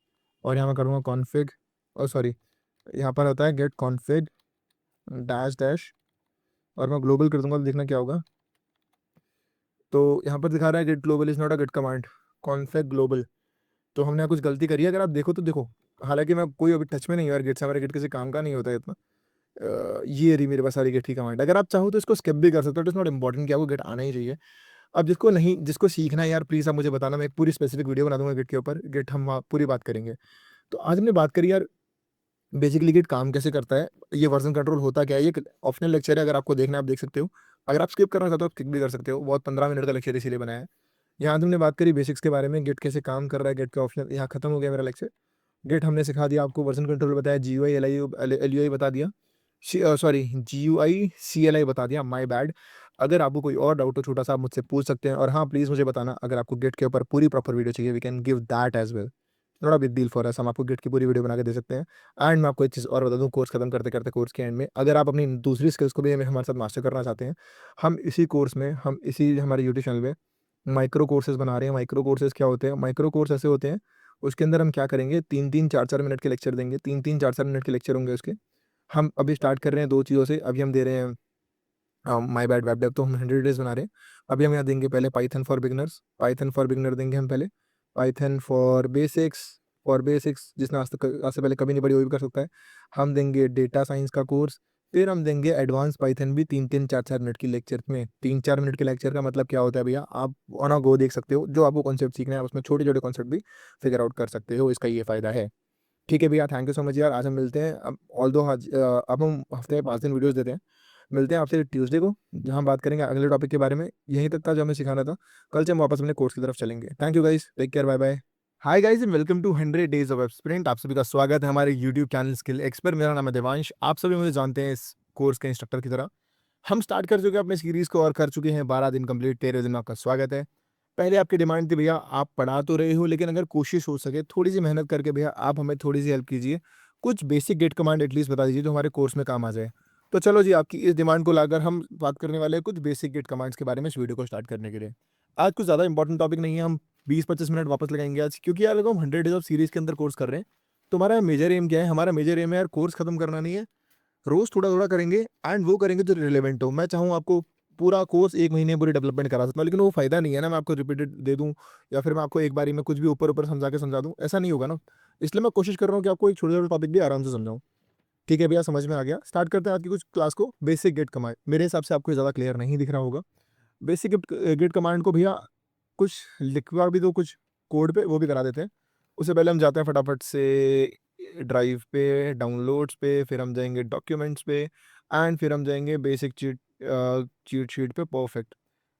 और यहाँ मैं करूँगा कॉन्फ़िग, और सॉरी यहाँ पर होता है गेट कॉन्फ़िग डैश डैश, और मैं ग्लोबल कर दूंगा तो देखना क्या होगा। तो यहाँ पर दिखा रहा है git global is not a git command, config global. तो हमने यहाँ कुछ गलती करी है, अगर आप देखो तो देखो, हालांकि मैं कोई अभी टच में नहीं हूँ यार गेट से, हमारे गेट किसी काम का नहीं होता है इतना। ये रही मेरे पास सारी गेट की कमांड। अगर आप चाहो तो इसको स्किप भी कर सकते हो, इट्स नॉट इंपॉर्टेंट कि आपको गेट आना ही चाहिए। अब जिसको नहीं, जिसको सीखना है यार प्लीज़ आप मुझे बताना, मैं एक पूरी स्पेसिफिक वीडियो बना दूंगा गेट के ऊपर, गेट हम वहाँ पूरी बात करेंगे। तो आज हमने बात करी यार बेसिकली गेट काम कैसे करता है, ये वर्जन कंट्रोल होता क्या है। ये एक ऑप्शनल लेक्चर है, अगर आपको देखना है आप देख सकते हो। अगर आप स्किप करना चाहते हो स्किप भी कर सकते हो, बहुत 15 मिनट का लेक्चर इसीलिए बनाया है। यहाँ हमने बात करी बेसिक्स के बारे में, गेट कैसे काम कर रहा है, गेट का ऑप्शनल यहाँ खत्म हो गया मेरा लेक्चर। गेट हमने सिखा दिया आपको, वर्जन कंट्रोल बताया, G U I L U I बता दिया, sorry G U I C L I बता दिया, माई बैड। अगर आपको कोई और डाउट हो छोटा सा आप मुझसे पूछ सकते हैं, और हाँ प्लीज़ मुझे बताना अगर आपको गेट के ऊपर पूरी प्रॉपर वीडियो चाहिए, we can give that as well, not a big deal for us, हम आपको गेट की पूरी वीडियो बना के दे सकते हैं। एंड मैं आपको एक चीज़ और बता दूं, कोर्स खत्म करते करते कोर्स के एंड में अगर आप अपनी दूसरी स्किल्स को भी हमारे साथ मास्टर करना चाहते हैं, हम इसी कोर्स में, हम इसी हमारे यूट्यूब चैनल पे माइक्रो कोर्सेज बना रहे हैं। माइक्रो कोर्सेज क्या होते हैं, माइक्रो कोर्स ऐसे होते हैं उसके अंदर हम क्या करेंगे, 3-3 4-4 मिनट के लेक्चर देंगे, 3-3 4-4 मिनट के लेक्चर होंगे उसके। हम अभी स्टार्ट कर रहे हैं 2 चीज़ों से, अभी हम दे रहे हैं माय बैड वेब डेव, तो हम 100 डेज बना रहे हैं। अभी हम यहाँ देंगे पहले Python for beginners, Python for beginner देंगे हम पहले, पाइथन फॉर बेसिक्स जिसने आज से पहले कभी नहीं पढ़ी वो भी कर सकता है। हम देंगे डेटा साइंस का कोर्स, फिर हम देंगे एडवांस पाइथन भी 3-3 4-4 मिनट की लेक्चर में। 3-4 मिनट के लेक्चर का मतलब क्या होता है भैया, आप ऑन अ गो देख सकते हो, जो आपको कॉन्सेप्ट सीखना है आप उसमें छोटे छोटे कॉन्सेप्ट भी फिगर आउट कर सकते हो, इसका ये फ़ायदा है। ठीक है भैया, थैंक यू सो मच यार, आज हम मिलते हैं। अब ऑल दो आज अब हम हफ्ते में 5 दिन वीडियोस देते हैं। मिलते हैं आपसे ट्यूसडे को, जहाँ बात करेंगे अगले टॉपिक के बारे में। यहीं तक था जो हमें सिखाना था, कल से हम वापस अपने कोर्स की तरफ चलेंगे। Thank you guys, take care, bye bye. Hi guys and welcome to 100 days of sprint. आप सभी का स्वागत है हमारे यूट्यूब चैनल स्किल एक्सपर्ट। मेरा नाम है देवांश, आप सभी मुझे जानते हैं इस कोर्स के इंस्ट्रक्टर की तरह। हम स्टार्ट कर चुके हैं अपने सीरीज को और कर चुके हैं 12 दिन कंप्लीट, 13 दिन में आपका स्वागत है। पहले आपकी डिमांड थी भैया आप पढ़ा तो रहे हो, लेकिन अगर कोशिश हो सके थोड़ी सी मेहनत करके भैया आप हमें थोड़ी सी हेल्प कीजिए, कुछ बेसिक गेट कमांड एटलीस्ट बता दीजिए जो हमारे कोर्स में काम आ जाए। तो चलो जी, आपकी इस डिमांड को लाकर हम बात करने वाले हैं कुछ बेसिक गेट कमांड्स के बारे में इस वीडियो को स्टार्ट करने के लिए। आज कुछ ज़्यादा इंपॉर्टेंट टॉपिक नहीं है, हम 20-25 मिनट वापस लगाएंगे आज, क्योंकि यार देखो हम 100 डेज ऑफ सीरीज के अंदर कोर्स कर रहे हैं। तो हमारा मेजर एम क्या है, हमारा मेजर एम है यार कोर्स खत्म करना नहीं है, रोज थोड़ा-थोड़ा करेंगे एंड वो करेंगे जो रिलेवेंट हो। मैं चाहूँ आपको पूरा कोर्स 1 महीने पूरी डेवलपमेंट करा सकता हूँ, लेकिन वो फ़ायदा नहीं है ना, मैं आपको रिपीटेड दे दूँ या फिर मैं आपको एक बारी में कुछ भी ऊपर-ऊपर समझा दूँ, ऐसा नहीं होगा ना। इसलिए मैं कोशिश कर रहा हूँ कि आपको एक छोटे-छोटे टॉपिक भी आराम से समझाऊँ। ठीक है भैया, समझ में आ गया। स्टार्ट करते हैं आज की कुछ क्लास को। बेसिक गेट कमांड, मेरे हिसाब से आपको ज़्यादा क्लियर नहीं दिख रहा होगा। बेसिक गेट कमांड को भैया कुछ लिखवा भी दो कुछ कोड पे, वो भी करा देते हैं। उससे पहले हम जाते हैं फटाफट से ड्राइव पे, डाउनलोड्स पे, फिर हम जाएँगे डॉक्यूमेंट्स पे एंड फिर हम जाएँगे बेसिक चीट शीट पे, परफेक्ट।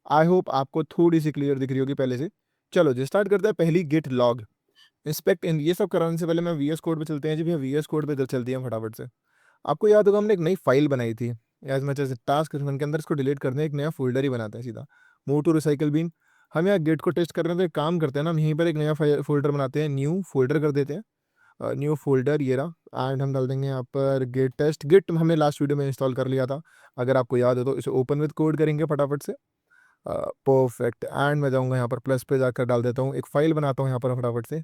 आई होप आपको थोड़ी-सी क्लियर दिख रही होगी पहले से। चलो जी, स्टार्ट करते हैं। पहली गिट लॉग, इंस्पेक्ट इन, ये सब कराने से पहले मैं वीएस कोड पे चलते हैं जी भैया, वीएस कोड पे चलते हैं फटाफट से। आपको याद होगा हमने एक नई फाइल बनाई थी, एज मच एज टास्क के अंदर इसको डिलीट करने एक नया फ़ोल्डर ही बनाते हैं सीधा। मूव टू रिसाइकिल बिन, हम यहाँ गेट को टेस्ट कर रहे हैं तो एक काम करते हैं ना, हम यहीं पर एक नया फ़ोल्डर बनाते हैं, न्यू फ़ोल्डर कर देते हैं। न्यू फ़ोल्डर ये रहा एंड हम डाल देंगे यहाँ पर गेट टेस्ट। गिट हमने लास्ट वीडियो में इंस्टॉल कर लिया था, अगर आपको याद हो तो इसे ओपन विद कोड करेंगे फटाफट से। परफेक्ट एंड मैं जाऊँगा यहाँ पर प्लस पे जाकर डाल देता हूँ, एक फ़ाइल बनाता हूँ यहाँ पर फटाफट से,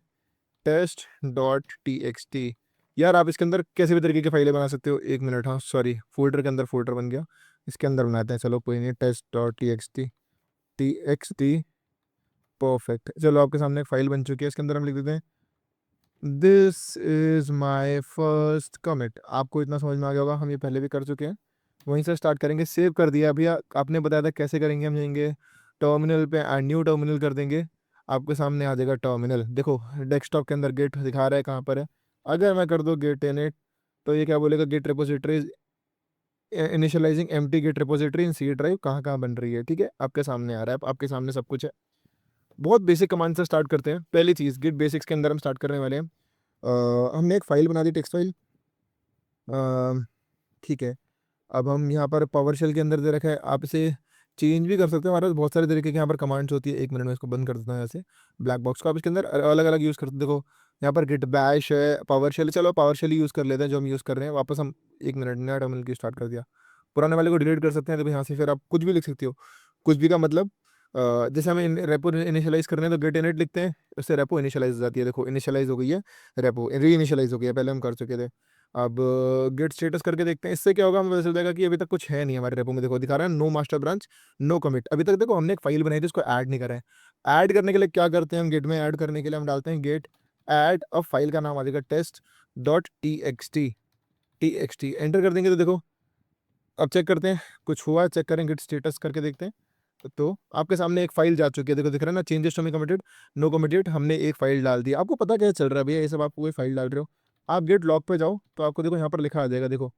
test dot T X T. यार आप इसके अंदर कैसे भी तरीके की फाइलें बना सकते हो, एक मिनट, हाँ सॉरी, फोल्डर के अंदर फोल्डर बन गया, इसके अंदर बनाते हैं, चलो कोई नहीं, test dot T X T. Perfect, चलो आपके सामने एक फाइल बन चुकी है, इसके अंदर हम लिख देते हैं this is my first commit. आपको इतना समझ में आ गया होगा, हम ये पहले भी कर चुके हैं। वहीं से स्टार्ट करेंगे, सेव कर दिया अभी, आपने बताया था कैसे करेंगे, हम जाएंगे टर्मिनल पे एंड न्यू टर्मिनल कर देंगे, आपके सामने आ जाएगा टर्मिनल। देखो डेस्कटॉप के अंदर गेट दिखा रहा है कहाँ पर है, अगर मैं कर दूँ गेट इनिट तो ये क्या बोलेगा, git repository initializing empty git repository in C drive, कहाँ कहाँ बन रही है। ठीक है, आपके सामने आ रहा है, आपके सामने सब कुछ है। बहुत बेसिक कमांड से स्टार्ट करते हैं। पहली चीज़ गिट बेसिक्स के अंदर हम स्टार्ट करने वाले हैं। हमने एक फाइल बना दी, टेक्स्ट फाइल। ठीक है, अब हम यहाँ पर पावर शेल के अंदर दे रखा है, आप इसे चेंज भी कर सकते हैं। हमारे पास बहुत सारे तरीके की यहाँ पर कमांड्स होती है। 1 मिनट में इसको बंद कर देता हूँ ऐसे ब्लैक बॉक्स को। आप इसके अंदर अलग अलग यूज़ करते, देखो यहाँ पर गिट बैश है, पावर शेल। चलो पावर शेल ही यूज़ कर लेते हैं जो हम यूज़ कर रहे हैं। वापस हम 1 मिनट नया टर्मिनल की स्टार्ट कर दिया, पुराने वाले को डिलीट कर सकते हैं। तो यहाँ से फिर आप कुछ भी लिख सकते हो। कुछ भी का मतलब जैसे हमें रेपो इनिशियलाइज करने हैं तो गेट इनिट लिखते हैं, उससे रेपो इनिशियलाइज हो जाती है। देखो इनिशियलाइज हो गई है, रेपो री इनिशियलाइज हो गई है, पहले हम कर चुके थे। अब गेट स्टेटस करके देखते हैं, इससे क्या होगा, हमें पता चल जाएगा कि अभी तक कुछ है नहीं हमारे रेपो में। देखो दिखा रहा है no master branch no commit. अभी तक देखो हमने एक फाइल बनाई थी, उसको ऐड नहीं करा है। ऐड करने के लिए क्या करते हैं हम, गेट में ऐड करने के लिए हम डालते हैं गेट ऐड। अब फाइल का नाम आ जाएगा test dot T X T enter कर देंगे तो देखो अब चेक करते हैं कुछ हुआ है, चेक करें गेट स्टेटस करके देखते हैं। तो आपके सामने एक फाइल जा चुकी है, देखो दिख रहा है ना, changes to me committed no committed. हमने एक फाइल डाल दी। आपको पता क्या चल रहा है भैया, ये सब आप कोई फाइल डाल रहे हो। आप गेट लॉग पे जाओ तो आपको देखो यहाँ पर लिखा आ जाएगा, देखो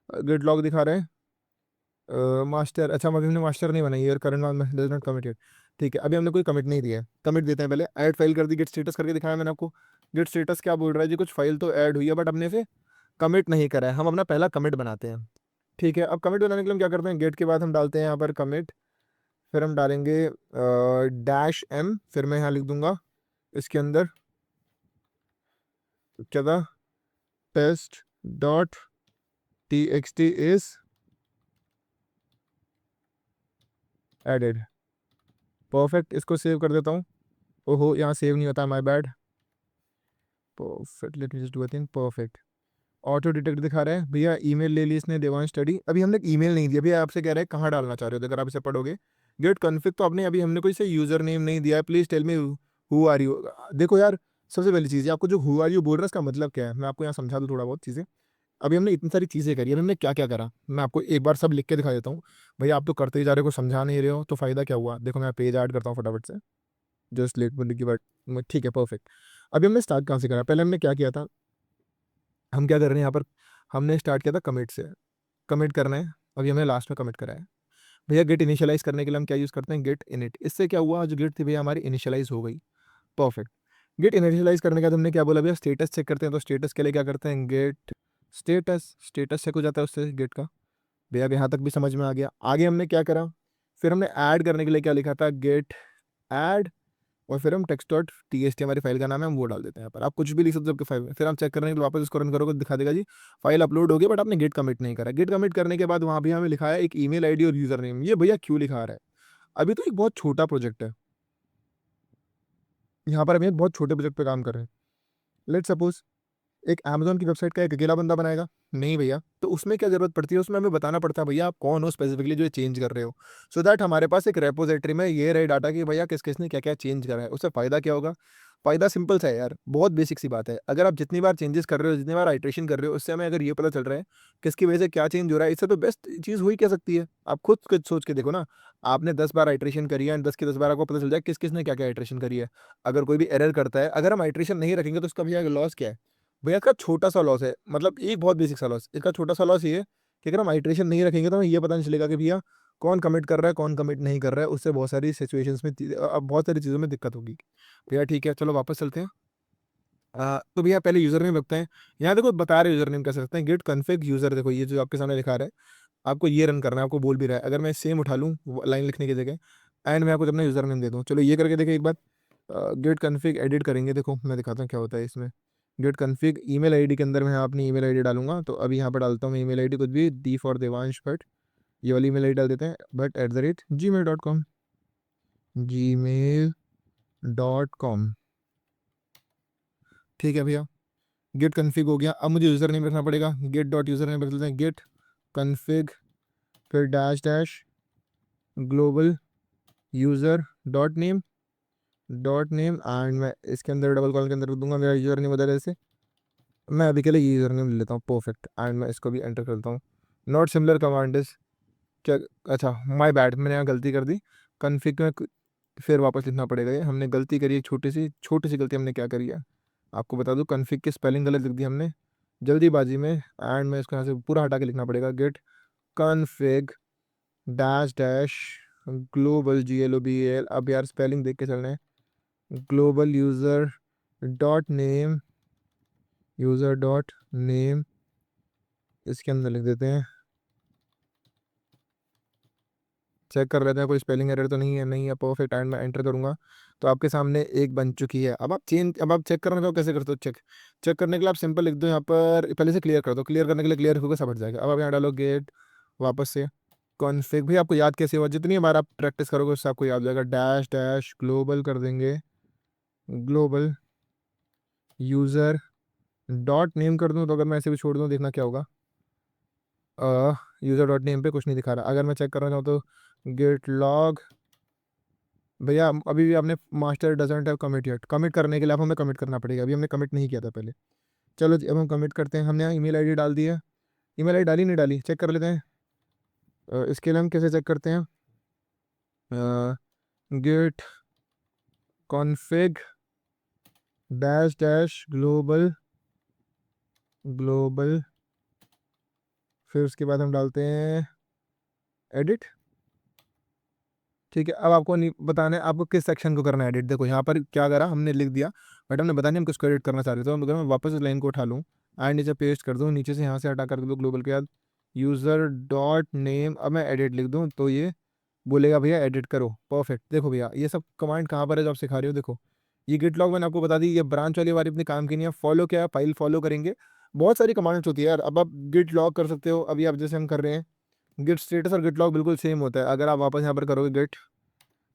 गेट लॉग दिखा रहे हैं मास्टर। अच्छा अभी हमने मास्टर नहीं बनाई है, करंट डज नॉट कमिटेड। ठीक है, अभी हमने कोई कमिट नहीं दिया है, कमिट देते हैं पहले। ऐड फाइल कर दी, गेट स्टेटस करके दिखाया मैंने आपको। गेट स्टेटस क्या बोल रहा है जी, कुछ फाइल तो ऐड हुई है बट हमने इसे कमिट नहीं करा है। हम अपना पहला कमिट बनाते हैं। ठीक है, अब कमिट बनाने के लिए हम क्या करते हैं, गेट के बाद हम डालते हैं यहाँ पर कमिट, फिर हम डालेंगे डैश एम, फिर मैं यहाँ लिख दूंगा इसके अंदर क्या था, test dot T X T is added. Perfect, इसको सेव कर देता हूँ। ओहो यहाँ सेव नहीं होता, my bad. Perfect, let me just do a thing. Perfect, auto detect दिखा रहा है भैया। ईमेल ले ली इसने, देवांश स्टडी। अभी हमने ईमेल नहीं दिया भैया, आपसे कह रहा है कहाँ डालना चाह रहे हो। अगर आप इसे पढ़ोगे गेट कॉन्फ़िग, तो आपने अभी हमने कोई से यूजर नेम नहीं दिया है। Please tell me who are you. देखो यार, सबसे पहली चीज़ आपको जो हु आर यू बोल रहा है इसका मतलब क्या है, मैं आपको यहाँ समझा दूँ थोड़ा बहुत चीज़ें। अभी हमने इतनी सारी चीज़ें करी, अभी हमने क्या क्या करा, मैं आपको एक बार सब लिख के दिखा देता हूँ। भैया आप तो करते ही जा रहे हो, कुछ समझा नहीं रहे हो, तो फ़ायदा क्या हुआ। देखो मैं पेज ऐड करता हूँ फटाफट से, जस्ट लेट बोलने की बात। ठीक है परफेक्ट। अभी हमने स्टार्ट कहाँ से करा, पहले हमने क्या किया था, हम क्या कर रहे हैं यहाँ पर, हमने स्टार्ट किया था कमिट से। कमिट करना है, अभी हमने लास्ट में कमिट करा है। भैया गेट इनिशियलाइज करने के लिए हम क्या यूज़ करते हैं, गेट इनिट। इससे क्या हुआ, जो गेट थी भैया हमारी इनिशियलाइज हो गई। परफेक्ट। गेट इनिशियलाइज करने के बाद हमने क्या बोला भैया, स्टेटस चेक करते हैं। तो स्टेटस के लिए क्या करते हैं, गेट स्टेटस। स्टेटस चेक हो जाता है उससे गेट का। भैया अब यहाँ तक भी समझ में आ गया। आगे हमने क्या करा, फिर हमने ऐड करने के लिए क्या लिखा था, गेट ऐड। और फिर हम text dot T S T हमारी फाइल का नाम है, हम वो डाल देते हैं यहाँ पर। आप कुछ भी लिख सकते हो आपकी फाइल में। फिर हम चेक करने के लिए वापस इसको रन करोगे, दिखा देगा जी फाइल अपलोड हो गई, बट आपने गेट कमिट नहीं करा। गेट कमिट करने के बाद वहाँ भी हमें लिखा है एक ईमेल आईडी और यूजर नेम। ये भैया क्यों लिखा रहा है, अभी तो एक बहुत छोटा प्रोजेक्ट है। यहाँ पर हम एक बहुत छोटे प्रोजेक्ट पे काम कर रहे हैं। लेट सपोज एक अमेजोन की वेबसाइट का एक अकेला बंदा बनाएगा, नहीं भैया, तो उसमें क्या जरूरत पड़ती है, उसमें हमें बताना पड़ता है भैया आप कौन हो स्पेसिफिकली जो ये चेंज कर रहे हो। सो दैट हमारे पास एक रेपोजिटरी में ये रहे डाटा कि भैया किस किसने क्या क्या चेंज करा है। उससे फायदा क्या होगा, फायदा सिंपल सा है यार, बहुत बेसिक सी बात है। अगर आप जितनी बार चेंजेस कर रहे हो, जितनी बार आइट्रेशन कर रहे हो, उससे हमें अगर ये पता चल रहा है किसकी वजह से क्या चेंज हो रहा है, इससे तो बेस्ट चीज़ हुई क्या सकती है। आप खुद कुछ सोच के देखो ना, आपने 10 बार आइट्रेशन करी है एंड 10 की 10 बार आपको पता चल जाए किस किसने क्या क्या आइट्रेशन करी है। अगर कोई भी एरर करता है, अगर हम आइट्रेशन नहीं रखेंगे तो उसका भैया लॉस क्या है। भैया इसका छोटा सा लॉस है, मतलब एक बहुत बेसिक सा लॉस। इसका छोटा सा लॉस ये है कि अगर हम आइट्रेशन नहीं रखेंगे तो हमें ये पता नहीं चलेगा कि भैया कौन कमिट कर रहा है कौन कमिट नहीं कर रहा है। उससे बहुत सारी सिचुएशंस में बहुत सारी चीज़ों में दिक्कत होगी। भैया ठीक है, चलो वापस चलते हैं। तो भैया पहले यूजर नेम रखते हैं। यहाँ देखो बता रहे यूजर नेम कैसे रखते हैं, गेट कन्फिग यूजर। देखो ये जो आपके सामने लिखा रहा है, आपको ये रन करना है, आपको बोल भी रहा है। अगर मैं सेम उठा लूँ लाइन लिखने की जगह एंड मैं आपको अपना यूजर नेम दे दूँ, चलो ये करके देखिए एक बार। गेट कन्फिग एडिट करेंगे, देखो मैं दिखाता हूँ क्या होता है इसमें। गेट कन्फिग ईमेल आईडी के अंदर मैं अपनी ईमेल आईडी डालूंगा, तो अभी यहाँ पर डालता हूँ ईमेल आईडी कुछ भी, डी फॉर देवांश भट्ट। ये वाली ईमेल आईडी डाल देते हैं, bhat@gmail.com, gmail.com। ठीक है भैया, गेट कन्फिग हो गया। अब मुझे यूज़र नेम रखना पड़ेगा, गेट डॉट यूज़र नेम रख देते हैं, गेट कन्फिग, फिर dash dash global user dot name and मैं इसके अंदर डबल कॉल के अंदर रख दूंगा मेरा यूज़र नेम उधर ऐसे। मैं अभी के लिए यूज़र नेम ले लेता हूँ, परफेक्ट। एंड मैं इसको भी एंटर करता हूँ। नॉट सिमिलर कमांड इज क्या, अच्छा माय बैड, मैंने यहाँ गलती कर दी। कन्फिग में फिर वापस लिखना पड़ेगा, ये हमने गलती करी है, छोटी सी गलती हमने क्या करी है आपको बता दूँ। कन्फिग की स्पेलिंग गलत लिख दी हमने, जल्दीबाजी में एंड में इसको यहाँ से पूरा हटा के लिखना पड़ेगा। Git config dash dash global GLOBAL। अब यार स्पेलिंग देख के चलना है। ग्लोबल यूज़र डॉट नेम इसके अंदर लिख देते हैं। चेक कर लेते हैं कोई स्पेलिंग एरर तो नहीं है। नहीं है, परफेक्ट। एंड मैं एंटर करूंगा तो आपके सामने एक बन चुकी है। अब आप चेक करना चाहो कैसे करते हो चेक। चेक करने के लिए आप सिंपल लिख दो यहाँ पर, पहले से क्लियर कर दो। क्लियर करने के लिए क्लियर होकर सब हट जाएगा। अब आप यहाँ डालो गेट वापस से कॉन्फ़िग। भाई आपको याद कैसे हुआ, जितनी बार आप प्रैक्टिस करोगे उससे आपको याद हो जाएगा। डैश डैश ग्लोबल कर देंगे, ग्लोबल यूज़र डॉट नेम कर दूँ। तो अगर मैं ऐसे भी छोड़ दूँ देखना क्या होगा। यूज़र डॉट नेम पे कुछ नहीं दिखा रहा। अगर मैं चेक करना चाहूँ तो गेट लॉग। भैया अभी भी आपने master doesn't have commit yet, commit करने के लिए आप हमें कमिट करना पड़ेगा। अभी हमने कमिट नहीं किया था पहले। चलो जी अब हम कमिट करते हैं। हमने यहाँ ईमेल आईडी डाल दी है। ईमेल आईडी डाली नहीं डाली चेक कर लेते हैं। इसके लिए हम कैसे चेक करते हैं। Git config dash dash global global, फिर उसके बाद हम डालते हैं एडिट। ठीक है, अब आपको नहीं बताना है आपको किस सेक्शन को करना है एडिट। देखो यहाँ पर क्या करा हमने, लिख दिया बट हमने बताया नहीं हम किसको एडिट करना चाह रहे थे। तो अगर मैं वापस इस लाइन को उठा लूँ एंड नीचे पेस्ट कर दूँ, नीचे से यहाँ से हटा कर दूँ ग्लोबल के बाद यूज़र डॉट नेम। अब मैं एडिट लिख दूँ तो ये बोलेगा भैया एडिट करो। परफेक्ट। देखो भैया ये सब कमांड कहाँ पर है जो आप सिखा रहे हो। देखो ये गिट लॉग मैंने आपको बता दी, ये ब्रांच वाली वाली अपनी काम की नहीं है। फॉलो क्या है, फाइल फॉलो करेंगे। बहुत सारी कमांड्स होती है यार। अब आप गिट लॉग कर सकते हो, अभी आप जैसे हम कर रहे हैं। गिट स्टेटस और गिट लॉग बिल्कुल सेम होता है। अगर आप वापस यहाँ पर करोगे गेट,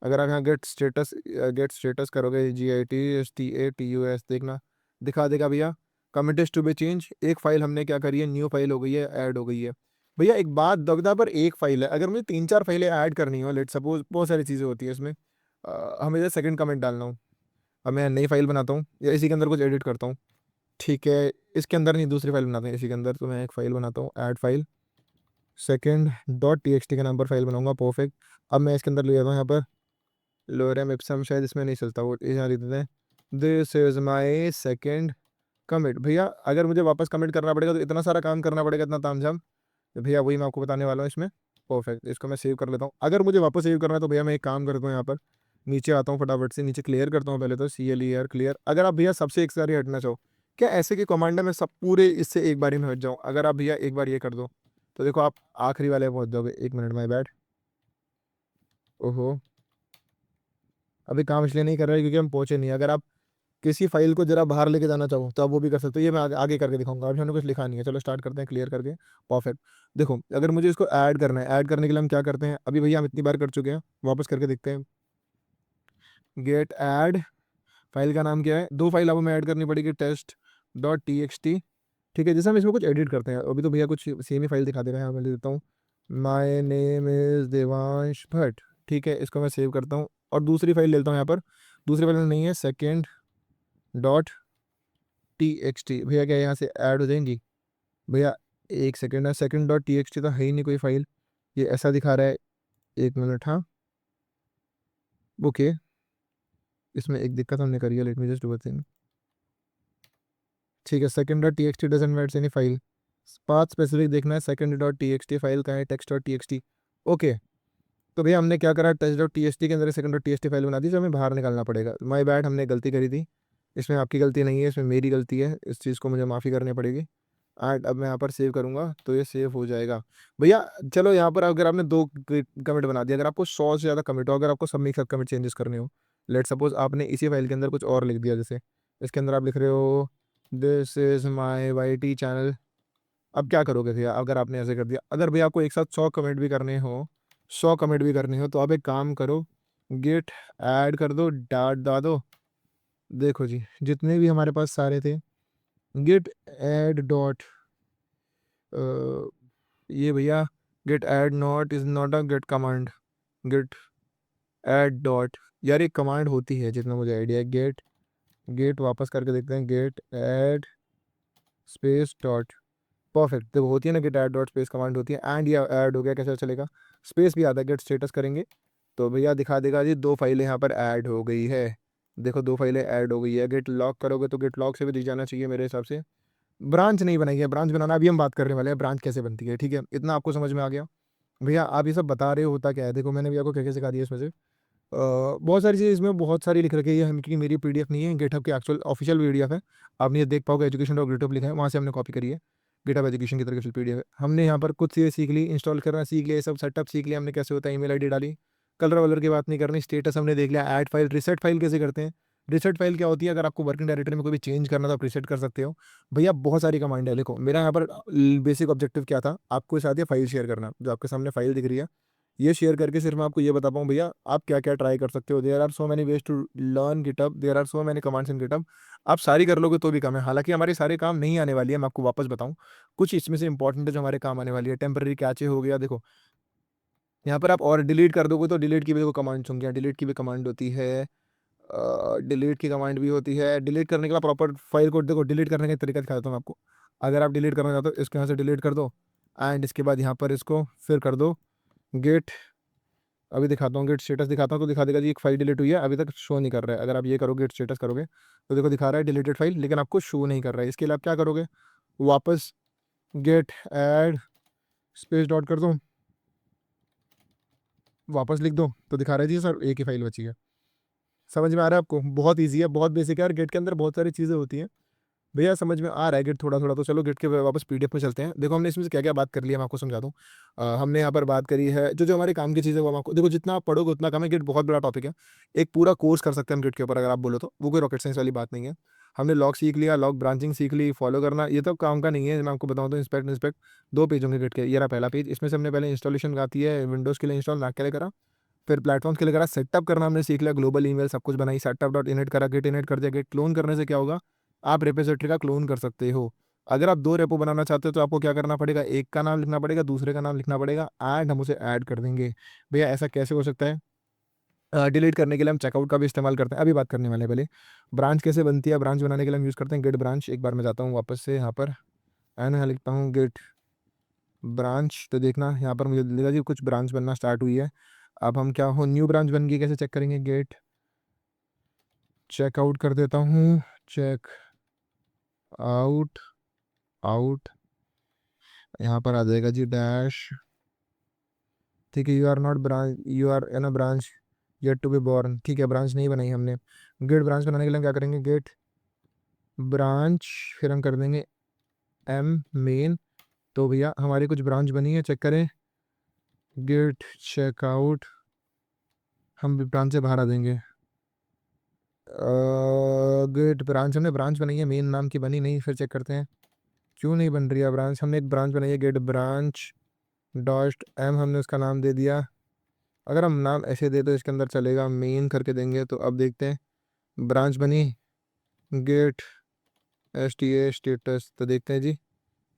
अगर आप यहाँ गेट स्टेटस करोगे GITSTATUS, देखना दिखा देगा भैया कमिटेड टू बी चेंज। एक फाइल हमने क्या करी है, न्यू फाइल हो गई है, ऐड हो गई है। भैया एक बात दबदा पर एक फाइल है, अगर मुझे 3-4 फाइलें ऐड करनी हो, लेट सपोज बहुत सारी चीज़ें होती है इसमें। हमें जैसे सेकंड कमेंट डालना हो, अब मैं नई फाइल बनाता हूँ या इसी के अंदर कुछ एडिट करता हूँ। ठीक है, इसके अंदर नहीं दूसरी फाइल बनाते हैं इसी के अंदर। तो मैं एक फाइल बनाता हूँ, ऐड फाइल second.txt के नाम पर फाइल बनाऊंगा। परफेक्ट। अब मैं इसके अंदर ले जाता हूँ यहाँ पर लोरेम इप्सम, शायद इसमें नहीं चलता वो, यहाँ लिख देते हैं this is my second commit. भैया अगर मुझे वापस कमिट करना पड़ेगा तो इतना सारा काम करना पड़ेगा, इतना तामझाम। तो भैया वही मैं आपको बताने वाला हूँ इसमें। परफेक्ट, इसको मैं सेव कर लेता हूँ। अगर मुझे वापस सेव करना है तो भैया मैं एक काम करता हूँ, यहाँ पर नीचे आता हूँ, फटाफट से नीचे क्लियर करता हूँ पहले तो CLER क्लियर। अगर आप भैया सबसे एक सारी हटना चाहो, क्या ऐसे की कमांड है मैं सब पूरे इससे एक बारी में हट जाऊँ। अगर आप भैया एक बार ये कर दो तो देखो आप आखिरी वाले पहुँच जाओगे। 1 मिनट, माय बैड। ओहो, अभी काम इसलिए नहीं कर रहा है क्योंकि हम पहुंचे नहीं। अगर आप किसी फाइल को जरा बाहर लेके जाना चाहो तो आप वो भी कर सकते हो। ये मैं आगे करके दिखाऊंगा, अभी हमने कुछ लिखा नहीं है। चलो स्टार्ट करते हैं क्लियर करके। परफेक्ट। देखो अगर मुझे इसको ऐड करना है, ऐड करने के लिए हम क्या करते हैं, अभी भैया हम इतनी बार कर चुके हैं, वापस करके देखते हैं। गेट ऐड, फाइल का नाम क्या है, 2 फाइल अब हमें ऐड करनी पड़ेगी, test.txt। ठीक है, जैसे हम इसमें कुछ एडिट करते हैं, अभी तो भैया कुछ सेम ही फाइल दिखा देगा। यहाँ मैं ले देता हूँ my name is Devansh Bhatt. ठीक है, इसको मैं सेव करता हूँ और दूसरी फाइल लेता हूँ यहाँ पर। दूसरी फाइल नहीं है, second.txt। भैया क्या यहाँ से ऐड हो जाएंगी। भैया एक सेकेंड है, second.txt तो है ही नहीं कोई फाइल, ये ऐसा दिखा रहा है। 1 मिनट, हाँ ओके। इसमें एक दिक्कत हमने करी है, let me just do a thing. ठीक है, second.txt doesn't match any file, path specific देखना है। second.txt फाइल का है, text.txt। ओके, तो भैया हमने क्या करा, टेस्ट.txt के अंदर second.txt फाइल बना दी जो हमें बाहर निकालना पड़ेगा। माय बैड, हमने गलती करी थी। इसमें आपकी गलती नहीं है, इसमें मेरी गलती है। इस चीज़ को मुझे माफ़ी करनी पड़ेगी। एंड अब मैं यहाँ पर सेव करूँगा तो ये सेव हो जाएगा। भैया चलो यहाँ पर अगर आपने 2 कमिट बना दिया, अगर आपको 100 से ज़्यादा कमिट हो, अगर आपको सब में सब कमिट चेंजेस करने हो, लेट सपोज आपने इसी फाइल के अंदर कुछ और लिख दिया, जैसे इसके अंदर आप लिख रहे हो this is my YT channel. अब क्या करोगे भैया अगर आपने ऐसे कर दिया। अगर भैया आपको एक साथ 100 कमेंट भी करने हो, 100 कमेंट भी करने हो, तो आप एक काम करो, गिट ऐड कर दो, डाट दा दो। देखो जी जितने भी हमारे पास सारे थे, गिट ऐड डॉट, ये भैया git add not is not a git command. Git add dot, यार एक कमांड होती है जितना मुझे आइडिया है। गेट गेट वापस करके देखते हैं, git add space dot. Perfect, देखो होती है ना git add dot space command होती है। एंड ये ऐड हो गया, कैसे चलेगा, स्पेस भी आता है। गेट स्टेटस करेंगे तो भैया दिखा देगा जी 2 फाइलें यहाँ पर ऐड हो गई है। देखो 2 फाइलें ऐड हो गई है। गेट लॉक करोगे तो गेट लॉक से भी दिख जाना चाहिए मेरे हिसाब से। ब्रांच नहीं बनाई है, ब्रांच बनाना अभी हम बात करने वाले हैं, ब्रांच कैसे बनती है, ठीक है, इतना आपको समझ में आ गया। भैया आप ये सब बता रहे हो होता क्या है, देखो मैंने भैया को क्या क्या सिखा दिया इसमें से। बहुत सारी चीज़ इसमें बहुत सारी लिख रखी है, हम क्योंकि मेरी पीडीएफ नहीं है, गिटहब की एक्चुअल ऑफिशियल पीडीएफ है। आप ये देख पाओगे, एजुकेशन डॉट गिटहब लिखा है, वहाँ से हमने कॉपी करी है। गिटहब एजुकेशन की तरफ पीडीएफ है। हमने यहाँ पर कुछ चीज़ें सीख ली, इंस्टॉल करना सीख लिया, ये सब सेटअप सीख लिया हमने, कैसे होता है, ईमेल आईडी डाली, कलर वलर की बात नहीं करनी, स्टेटस हमने देख लिया, ऐड फाइल, रिसेट फाइल कैसे करते हैं। रिसेट फाइल क्या होती है, अगर आपको वर्किंग डायरेक्टरी में कोई भी चेंज करना तो आप रिसेट कर सकते हो। भैया बहुत सारी कमांड है, देखो मेरा यहाँ पर बेसिक ऑब्जेक्टिव क्या था, आपको साथ ये फाइल शेयर करना, जो आपके सामने फाइल दिख रही है, ये शेयर करके सिर्फ मैं आपको ये बता पाऊँ भैया आप क्या क्या ट्राई कर सकते हो। There are so many ways to learn GitHub, there are so many commands in GitHub. आप सारी कर लोगे तो भी कम है, हालांकि हमारे सारे काम नहीं आने वाली है, मैं आपको वापस बताऊं कुछ इसमें से इंपॉर्टेंट है जो हमारे काम आने वाली है। टेम्पररी कैचे हो गया, देखो यहाँ पर आप और डिलीट कर दोगे तो डिलीट की भी देखो कमांड्स होंगी, डिलीट की भी कमांड होती है, डिलीट की कमांड भी होती है। डिलीट करने के बाद प्रॉपर फाइल को देखो, डिलीट करने का तरीका दिखा देता हूँ मैं आपको। अगर आप डिलीट करना चाहते हो इसको यहाँ से डिलीट कर दो, एंड इसके बाद यहाँ पर इसको फिर कर दो गेट, अभी दिखाता हूँ गेट स्टेटस दिखाता हूँ तो दिखा देगा जी एक फाइल डिलीट हुई है, अभी तक शो नहीं कर रहा है। अगर आप ये करोगे गेट स्टेटस करोगे तो देखो दिखा रहा है डिलीटेड फाइल, लेकिन आपको शो नहीं कर रहा है। इसके लिए आप क्या करोगे, वापस गेट ऐड स्पेस डॉट कर दो, वापस लिख दो तो दिखा रहा है जी सर एक ही फाइल बची है। समझ में आ रहा है आपको, बहुत ईजी है, बहुत बेसिक है, और गेट के अंदर बहुत सारी चीज़ें होती हैं। भैया समझ में आ रहा है गेट थोड़ा थोड़ा, तो चलो गेट के वापस पीडीएफ में चलते हैं। देखो हमने इसमें से क्या क्या बात कर लिया, मैं आपको समझा दूँ। हमने यहाँ पर बात करी है जो जो हमारे काम की चीज़ें, वो हम आपको देखो जितना आप पढ़ोगे उतना कम है। गेट बहुत बड़ा टॉपिक है, एक पूरा कोर्स कर सकते हैं हम गेट के ऊपर अगर आप बोलो तो, वो कोई रॉकेट साइंस वाली बात नहीं है। हमने लॉग सीख लिया, लॉग ब्रांचिंग सीख ली, फॉलो करना ये तो काम का नहीं है। मैं आपको बताऊँ तो इंस्पेक्ट इंस्पेक्ट दो पेज होंगे गेट के, ये रहा पहला पेज, इसमें से हमने पहले इंस्टॉलेशन आती है विंडोज़ के लिए, इंस्टॉल मैक के लिए करा, फिर प्लेटफॉर्म्स के लिए करा, सेटअप करना हमने सीख लिया, ग्लोबल ईमेल सब कुछ बनाई, सेटअप डॉट इनिट करा, गेट इनिट कर दिया। गेट क्लोन करने से क्या होगा, आप रेपोजिटरी का क्लोन कर सकते हो। अगर आप दो रेपो बनाना चाहते हो तो आपको क्या करना पड़ेगा, एक का नाम लिखना पड़ेगा, दूसरे का नाम लिखना पड़ेगा, एंड हम उसे ऐड कर देंगे। भैया ऐसा कैसे हो सकता है, डिलीट करने के लिए हम चेकआउट का भी इस्तेमाल करते हैं, अभी बात करने वाले हैं। पहले ब्रांच कैसे बनती है, ब्रांच बनाने के लिए हम यूज़ करते हैं गेट ब्रांच। एक बार मैं जाता हूँ वापस से यहाँ पर, एंड यहाँ लिखता हूँ गेट ब्रांच, तो देखना यहाँ पर मुझे लगेगा जी कुछ ब्रांच बनना स्टार्ट हुई है। अब हम क्या हो, न्यू ब्रांच बन गई, कैसे चेक करेंगे, गेट चेकआउट कर देता हूँ, चेक आउट आउट, यहाँ पर आ जाएगा जी डैश, ठीक है, you are not branch, you are an a branch yet to be born, ठीक है, ब्रांच नहीं बनाई हमने। गेट ब्रांच बनाने के लिए हम क्या करेंगे, गेट ब्रांच, फिर हम कर देंगे एम मेन। तो भैया हमारी कुछ ब्रांच बनी है, चेक करें, गेट चेकआउट, हम ब्रांच से बाहर आ देंगे। गेट ब्रांच, हमने ब्रांच बनाई है, मेन नाम की बनी नहीं, फिर चेक करते हैं क्यों नहीं बन रही है ब्रांच। हमने एक ब्रांच बनाई है, गेट ब्रांच डॉट एम, हमने उसका नाम दे दिया। अगर हम नाम ऐसे दे तो इसके अंदर चलेगा, मेन करके देंगे तो अब देखते हैं ब्रांच बनी, git S T A status, तो देखते हैं जी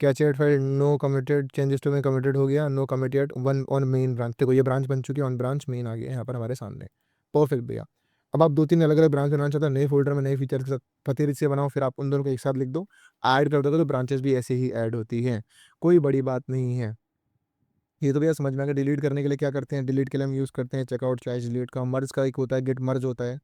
क्या chat file no committed changes to में कमिटेड हो गया, no committed one on main branch, देखो ये ब्रांच बन चुकी है, ऑन ब्रांच मेन आ गया यहाँ पर हमारे सामने। परफेक्ट भैया। अब आप दो तीन अलग अलग ब्रांच बनाना चाहते हो, नए फोल्डर में नए फीचर के साथ पतेरी से बनाओ, फिर आप उन दोनों को एक साथ लिख दो, ऐड कर दोगे तो ब्रांचेस भी ऐसे ही ऐड होती हैं, कोई बड़ी बात नहीं है। ये तो भैया समझ में आ गया। डिलीट करने के लिए क्या करते हैं, डिलीट के लिए हम यूज़ करते हैं चेकआउट स्लैश डिलीट का, मर्ज का एक होता है गेट मर्ज होता है।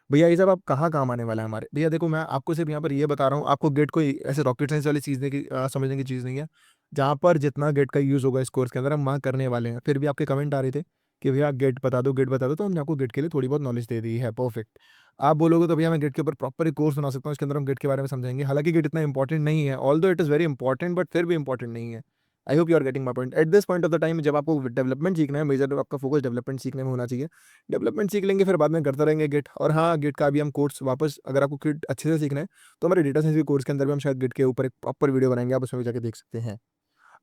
भैया ये सब आप कहाँ काम आने वाला है हमारे, भैया देखो मैं आपको सिर्फ यहाँ पर ये बता रहा हूँ, आपको गेट कोई ऐसे रॉकेट साइंस वाली चीज़ नहीं की समझने की चीज़ नहीं है। जहाँ पर जितना गेट का यूज़ होगा इस कोर्स के अंदर हम वहाँ करने वाले हैं। फिर भी आपके कमेंट आ रहे थे कि भैया गेट बता दो, गेट बता दो, तो हमने आपको गेट के लिए थोड़ी बहुत नॉलेज दे दी है। परफेक्ट। आप बोलोगे तो भैया मैं गेट के ऊपर प्रॉपर एक कोर्स बना सकता हूँ, इसके अंदर हम गेट के बारे में समझेंगे। हालांकि गेट इतना इंपॉर्टेंट नहीं है, although it is very important, but फिर भी इंपॉर्टेंट नहीं है। I hope you are getting my point. At this point of the time जब आपको डेवलपमेंट सीखना है, मेजर आपका फोकस डेवलपमेंट सीखने में होना चाहिए। डेवलपमेंट सीख लेंगे फिर बाद में करते रहेंगे गेट। और हाँ, गेट का भी हम कोर्स वापस, अगर आपको गेट अच्छे से सीखना है तो हमारे डेटा साइंस के कोर्स के अंदर भी हम शायद गेट के ऊपर एक प्रॉपर वीडियो बनाएंगे, आप उसमें भी जाके देख सकते हैं।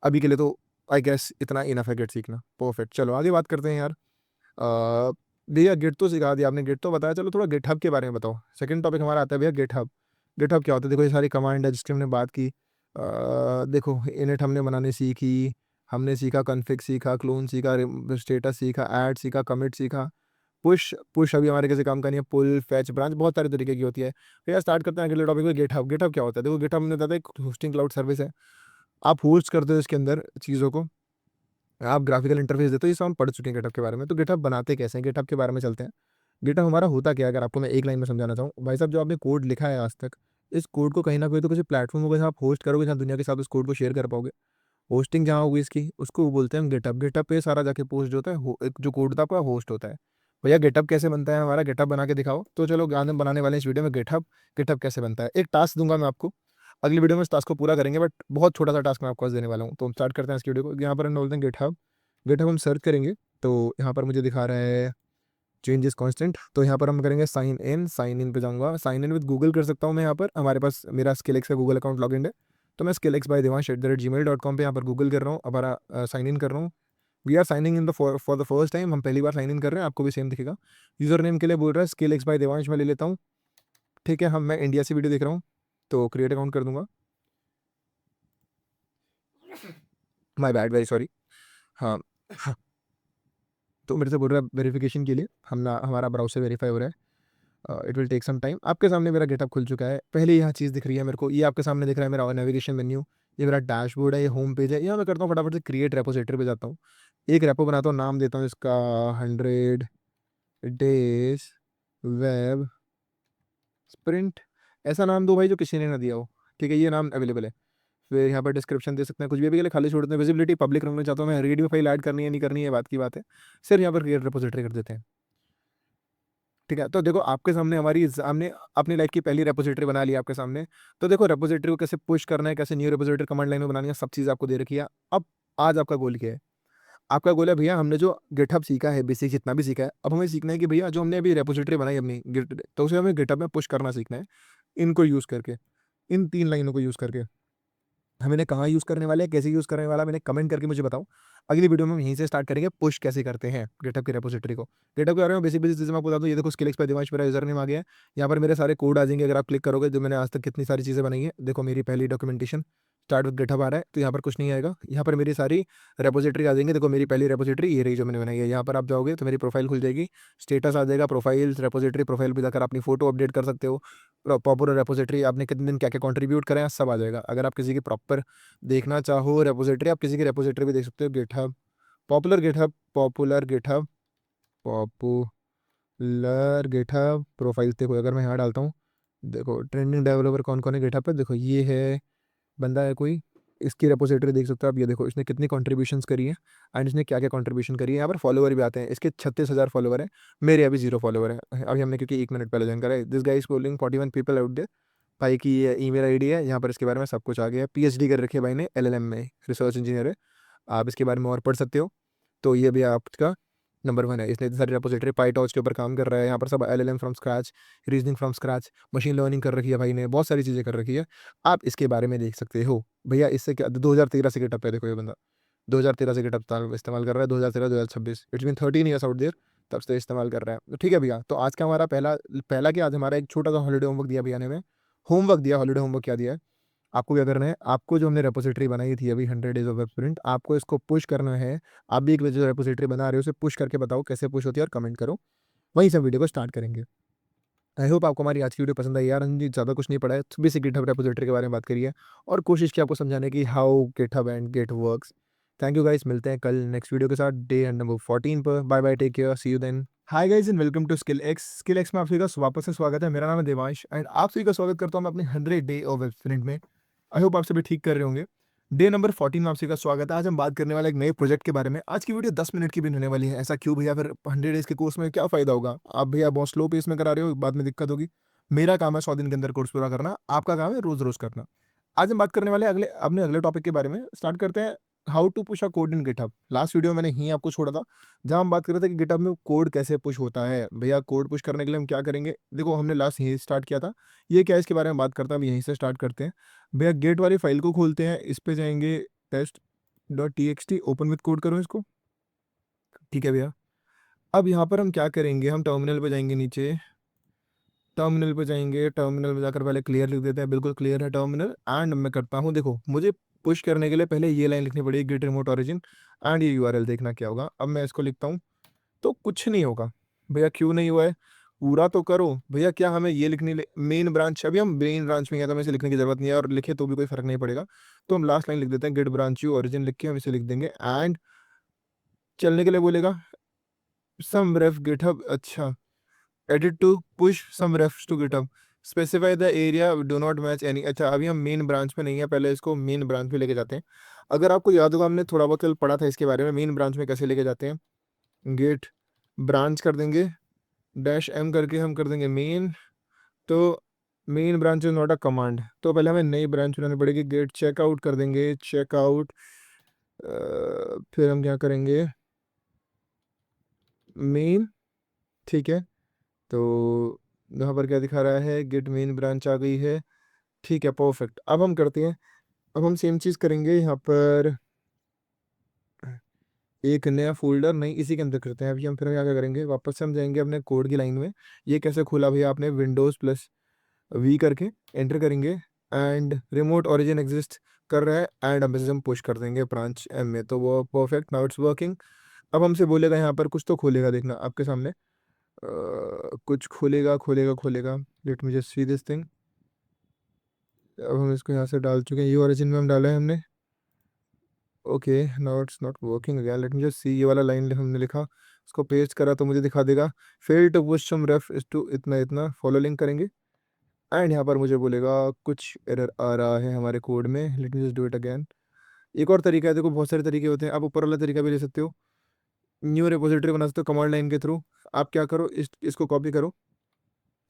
अभी के लिए तो आई गेस इतना इनफ है गेट सीखना। परफेक्ट, चलो आगे बात करते हैं यार। भैया गेट तो सिखा दिया आपने, गेट तो बताया, चलो थोड़ा गेट हब के बारे में बताओ। सेकंड टॉपिक हमारा आता है भैया गेट हब। गेट हब क्या होता है, देखो ये सारी कमांड है जिसकी हमने बात की। देखो इनिट हमने बनाने सीखी, हमने सीखा कॉन्फ़िग सीखा, क्लोन सीखा, स्टेटस सीखा, ऐड सीखा, कमिट सीखा, पुश पुश अभी हमारे किसी काम का नहीं है, पुल फैच ब्रांच बहुत सारे तरीके की होती है। भैया स्टार्ट करते हैं अगले टॉपिक में, गेट हब। गेट हब क्या होता है, देखो गेट हब हमने बताया एक होस्टिंग क्लाउड सर्विस है, आप होस्ट करते हो इसके अंदर चीज़ों को, आप ग्राफिकल इंटरफेस देते हो, ये सब हम पढ़ चुके हैं गिटहब के बारे में। तो गिटहब बनाते कैसे हैं, गिटहब के बारे में चलते हैं। गिटहब हमारा होता क्या है, अगर आपको मैं एक लाइन में समझाना चाहूँ, भाई साहब जो आपने कोड लिखा है आज तक, इस कोड को कहीं न कहीं तो किसी प्लेटफ़ॉर्म पे आप होस्ट करोगे जहाँ दुनिया के साथ उस कोड को शेयर कर पाओगे। होस्टिंग जहाँ होगी इसकी, उसको बोलते हैं हम गिटहब। गिटहब पे सारा जाके पोस्ट जो होता है, हो एक जो कोड था आपका होस्ट होता है। भैया गिटहब कैसे बनता है हमारा, गिटहब बना के दिखाओ। तो चलो गाने बनाने वाले हैं इस वीडियो में गिटहब, गिटहब कैसे बनता है। एक टास्क दूँगा मैं आपको, अगली वीडियो में इस टास्क को पूरा करेंगे, बट बहुत छोटा-सा टास्क मैं आपको आज देने वाला हूँ। तो हम स्टार्ट करते हैं इस वीडियो को। यहाँ पर हम बोलते हैं गिटहब, गिटहब हम सर्च करेंगे, तो यहाँ पर मुझे दिखा रहा है चेंज इज़ कांस्टेंट। तो यहाँ पर हम करेंगे साइन इन पे जाऊँगा, साइन इन विद गूगल कर सकता हूँ मैं यहाँ पर। हमारे पास मेरा स्किलएक्स का गूगल अकाउंट लॉगिन है, तो मैं skillxbydevansh@gmail.com पे यहाँ पर गूगल कर रहा हूँ, हमारा साइन इन कर रहा हूँ। We are signing in the for the first time, हम पहली बार साइन इन कर रहे हैं, आपको भी सेम दिखेगा। यूज़र नेम के लिए बोल रहा है skillxbydevansh मैं ले लेता हूँ, ठीक है। हम मैं इंडिया से वीडियो देख रहा हूँ, तो क्रिएट अकाउंट कर दूँगा। My bad, very sorry. हाँ, हाँ, तो मेरे से बोल रहा है वेरिफिकेशन के लिए हम ना हमारा ब्राउज़र वेरीफाई हो रहा है। It will take some time. आपके सामने मेरा गेटअप खुल चुका है। पहले यहाँ चीज़ दिख रही है मेरे को, ये आपके सामने दिख रहा है मेरा नेविगेशन मेन्यू, ये मेरा डैशबोर्ड है, ये होम पेज है। यहाँ मैं करता हूँ फटाफट से क्रिएट रेपोजिटरी पे जाता हूँ। एक रेपो बनाता हूँ, नाम देता हूँ इसका 100 डेज वेब स्प्रिंट। ऐसा नाम दो भाई जो किसी ने ना दिया हो, ठीक है, ये नाम अवेलेबल है। फिर यहाँ पर डिस्क्रिप्शन दे सकते हैं, कुछ भी अभी के लिए खाली छोड़ देते हैं। विजिबिलिटी पब्लिक रखना चाहता हूँ मैं, रेडियो फाइल ऐड करनी है नहीं करनी है बात की बात है। सिर्फ यहाँ पर क्रिएट रेपोजिटरी कर देते हैं, ठीक है। तो देखो आपके सामने हमारी हमने अपनी लाइफ की पहली रेपोजिटरी बना ली आपके सामने। तो देखो रेपोजिटरी को कैसे पुश करना है, कैसे न्यू रेपोजिटरी कमांड लाइन में बनानी है, सब चीज़ आपको दे रखी है। अब आज आपका गोल क्या है? आपका गोल है भैया हमने जो गिटहब सीखा है, बेसिक जितना भी सीखा है, अब हमें सीखना है कि भैया जो हमने अभी रेपोजिटरी बनाई अपनी गिट, तो उसे हमें गिटहब में पुश करना सीखना है। इनको यूज़ करके, इन 3 लाइनों को यूज़ करके। हम इन्हें कहाँ यूज़ करने वाले हैं, कैसे यूज़ करने वाला है, मैंने कमेंट करके मुझे बताओ। अगली वीडियो में हम यहीं से स्टार्ट करेंगे, पुश कैसे करते हैं गिटहब की रेपोजिटरी को। गिटहब के बारे में बेसिक बेसिक चीज़ें मैं आपको बता दूँ। ये देखो स्किल एक्स बाय देवांश मेरा यूज़र नेम आ गया है। यहाँ पर मेरे सारे कोड आ जाएंगे अगर आप क्लिक करोगे, जो मैंने आज तक कितनी सारी चीज़ें बनाई है। देखो मेरी पहली डॉक्यूमेंटेशन स्टार्ट विद गिटहब आ रहा है, तो यहाँ पर कुछ नहीं आएगा। यहाँ पर मेरी सारी रेपोजिटरी आ जाएंगी। देखो मेरी पहली रेपोजिटरी ये रही जो मैंने बनाई है। यहाँ पर आप जाओगे तो मेरी प्रोफाइल खुल जाएगी, स्टेटस आ जाएगा, प्रोफाइल्स रेपोजिटरी, प्रोफाइल पे जाकर अपनी फोटो अपडेट कर सकते हो। पॉपुलर रेपोजिटरी आपने कितने दिन क्या क्या कंट्रीब्यूट करें सब आ जाएगा। अगर आप किसी की प्रॉपर देखना चाहो रेपोजिटरी, आप किसी की रेपोजिटरी भी देख सकते हो। GitHub popular, GitHub popular, GitHub popular, GitHub profiles देखो। अगर मैं यहाँ डालता हूँ, देखो ट्रेंडिंग डेवलपर कौन कौन है गिटहब पे, देखो ये है बंदा है कोई, इसकी रेपोजिटरी देख सकते हो आप। ये देखो इसने कितनी कंट्रीब्यूशंस करी है एंड इसने क्या क्या कंट्रीब्यूशन करी है। यहाँ पर फॉलोवर भी आते हैं, इसके 36,000 फॉलोवर है, मेरे अभी 0 फॉलोवर है। अभी हमने क्योंकि 1 मिनट पहले ज्वाइन करा है। This guys following 41 people out there. भाई की ये ईमेल आईडी है, यहाँ पर इसके बारे में सब कुछ आ गया है। पीएचडी कर रखी है भाई ने एलएलएम में, रिसर्च इंजीनियर है। आप इसके बारे में और पढ़ सकते हो। तो ये भी आपका नंबर 1 है। इसने इतनी सारी रेपोजिटरी पाइटॉर्च के ऊपर काम कर रहा है। यहाँ पर सब LLM from scratch, reasoning from scratch, machine learning कर रखी है भाई ने, बहुत सारी चीज़ें कर रखी है। आप इसके बारे में देख सकते हो। भैया इससे क्या 2013 से गिटहब पे, देखो ये बंदा 2013 से गिटहब इस्तेमाल कर रहा है, 2013-2026, it's been 13 years out there, तब से इस्तेमाल कर रहा है। तो ठीक है भैया, तो आज का हमारा पहला पहला क्या, आज हमारा एक छोटा सा हॉलीडे होमवर्क दिया भैया ने हमें। होमवर्क दिया, हॉलीडे होमवर्क क्या दिया है आपको, क्या करना है, आपको जो हमने रेपोजिटरी बनाई थी अभी 100 डेज ऑफ वेब स्प्रिंट, आपको इसको पुश करना है। आप भी एक जो रेपोजिटरी बना रहे हो उसे पुश करके बताओ कैसे पुश होती है और कमेंट करो, वहीं से वीडियो को स्टार्ट करेंगे। आई होप आपको हमारी आज की वीडियो पसंद आई यार। रंजीत ज़्यादा कुछ नहीं पड़ा है, बेसिक गिटहब रेपोजिटरी के बारे में बात करी है और कोशिश की आपको समझाने की how GitHub and git works. Thank you guys, मिलते हैं कल नेक्स्ट वीडियो के साथ डे एंड नंबर 14 पर। Bye bye, take care, see you then. Hi guys and welcome to skill X. Skill X में आप सभी का वापस से स्वागत है। मेरा नाम है देवांश एंड आप सभी का स्वागत करता हूँ मैं अपने 100 डे ऑफ वेब स्प्रिंट में। आई होप आप सभी ठीक कर रहे होंगे। डे नंबर 14 में आप सभी का स्वागत है। आज हम बात करने वाले एक नए प्रोजेक्ट के बारे में। आज की वीडियो 10 मिनट की भी होने वाली है। ऐसा क्यों भैया, फिर 100 डेज के कोर्स में क्या फ़ायदा होगा? आप भैया बहुत स्लो पेस में करा रहे हो, बाद में दिक्कत होगी। मेरा काम है 100 दिन के अंदर कोर्स पूरा करना, आपका काम है रोज़-रोज़ करना। आज हम बात करने वाले हैं अपने अगले टॉपिक के बारे में। स्टार्ट करते हैं, how to push a code in GitHub. Last video मैंने यहीं आपको छोड़ा था, जहाँ हम बात कर रहे थे कि गिटहब में कोड कैसे पुश होता है। भैया कोड पुश करने के लिए हम क्या करेंगे, देखो हमने लास्ट यहीं स्टार्ट किया था। ये क्या है इसके बारे में बात करते हैं, अब यहीं से स्टार्ट करते हैं। भैया गेट वाली फाइल को खोलते हैं, इस पे जाएँगे, test.txt ओपन विद कोड करो इसको। ठीक है भैया। अब यहाँ पर हम क्या करेंगे, हम टर्मिनल पे जाएँगे, नीचे टर्मिनल पे जाएँगे, टर्मिनल में जाकर पहले क्लियर लिख देते हैं, बिल्कुल क्लियर है टर्मिनल। एंड मैं करता हूँ, देखो मुझे पुश करने के लिए पहले ये लाइन लिखनी पड़ेगी, गेट रिमोट ओरिजिन एंड ये यूआरएल, देखना क्या होगा। अब मैं इसको लिखता हूँ तो कुछ नहीं होगा। भैया क्यों नहीं हुआ है? पूरा तो करो भैया। क्या हमें ये लिखनी मेन ब्रांच, अभी हम मेन ब्रांच में हैं तो हमें इसे लिखने की ज़रूरत नहीं है, और लिखे तो भी कोई फ़र्क नहीं पड़ेगा। तो हम लास्ट लाइन लिख देते हैं, गेट ब्रांच यू ओरिजिन लिख के हम इसे लिख देंगे। एंड चलने के लिए बोलेगा सम रेफ गिटहब, अच्छा edit to push some refs to GitHub. Specify the area do not match any. अच्छा, अभी हम मेन ब्रांच में नहीं है, पहले इसको मेन ब्रांच में लेके जाते हैं। अगर आपको याद होगा, हमने थोड़ा बहुत कल पढ़ा था इसके बारे में, मेन ब्रांच में कैसे लेके जाते हैं। गेट ब्रांच कर देंगे, डैश एम करके हम कर देंगे मेन। तो main branch is not a command, तो पहले हमें नई ब्रांच बनानी पड़ेगी। गेट चेकआउट कर देंगे, चेकआउट। फिर हम क्या करेंगे, मेन। ठीक है, तो यहाँ पर क्या दिखा रहा है, गेट मेन ब्रांच आ गई है। ठीक है, परफेक्ट। अब हम करते हैं, अब हम सेम चीज़ करेंगे यहाँ पर, एक नया फोल्डर नहीं, इसी के अंदर करते हैं। अभी हम फिर क्या करेंगे, वापस से हम जाएंगे अपने कोड की लाइन में। ये कैसे खोला भैया आपने, विंडोज़ प्लस वी करके एंटर करेंगे, एंड रिमोट ओरिजिन एग्जिस्ट कर रहा है, एंड हम पुश कर देंगे ब्रांच एम में, तो वो परफेक्ट, नाउ इट्स वर्किंग। अब हमसे बोलेगा यहाँ पर कुछ तो खोलेगा, देखना आपके सामने कुछ खोलेगा खोलेगा खोलेगा। Late me just see this thing. अब हम इसको यहाँ से डाल चुके हैं, ये ओरिजिन में हम डाला है हमने। Okay, now it's not working again, late me just सी। ये वाला लाइन हमने लिखा, उसको पेस्ट करा तो मुझे दिखा देगा, fail to push some ref is to इतना इतना, फॉलो लिंक करेंगे, एंड यहाँ पर मुझे बोलेगा कुछ एरर आ रहा है हमारे कोड में। Late me just do it again. एक और तरीका है, देखो बहुत सारे तरीके होते हैं, आप ऊपर वाला तरीका भी ले सकते हो, न्यू रिपोजिटरी बना सकते हो कमांड लाइन के थ्रू। आप क्या करो, इसको कॉपी करो,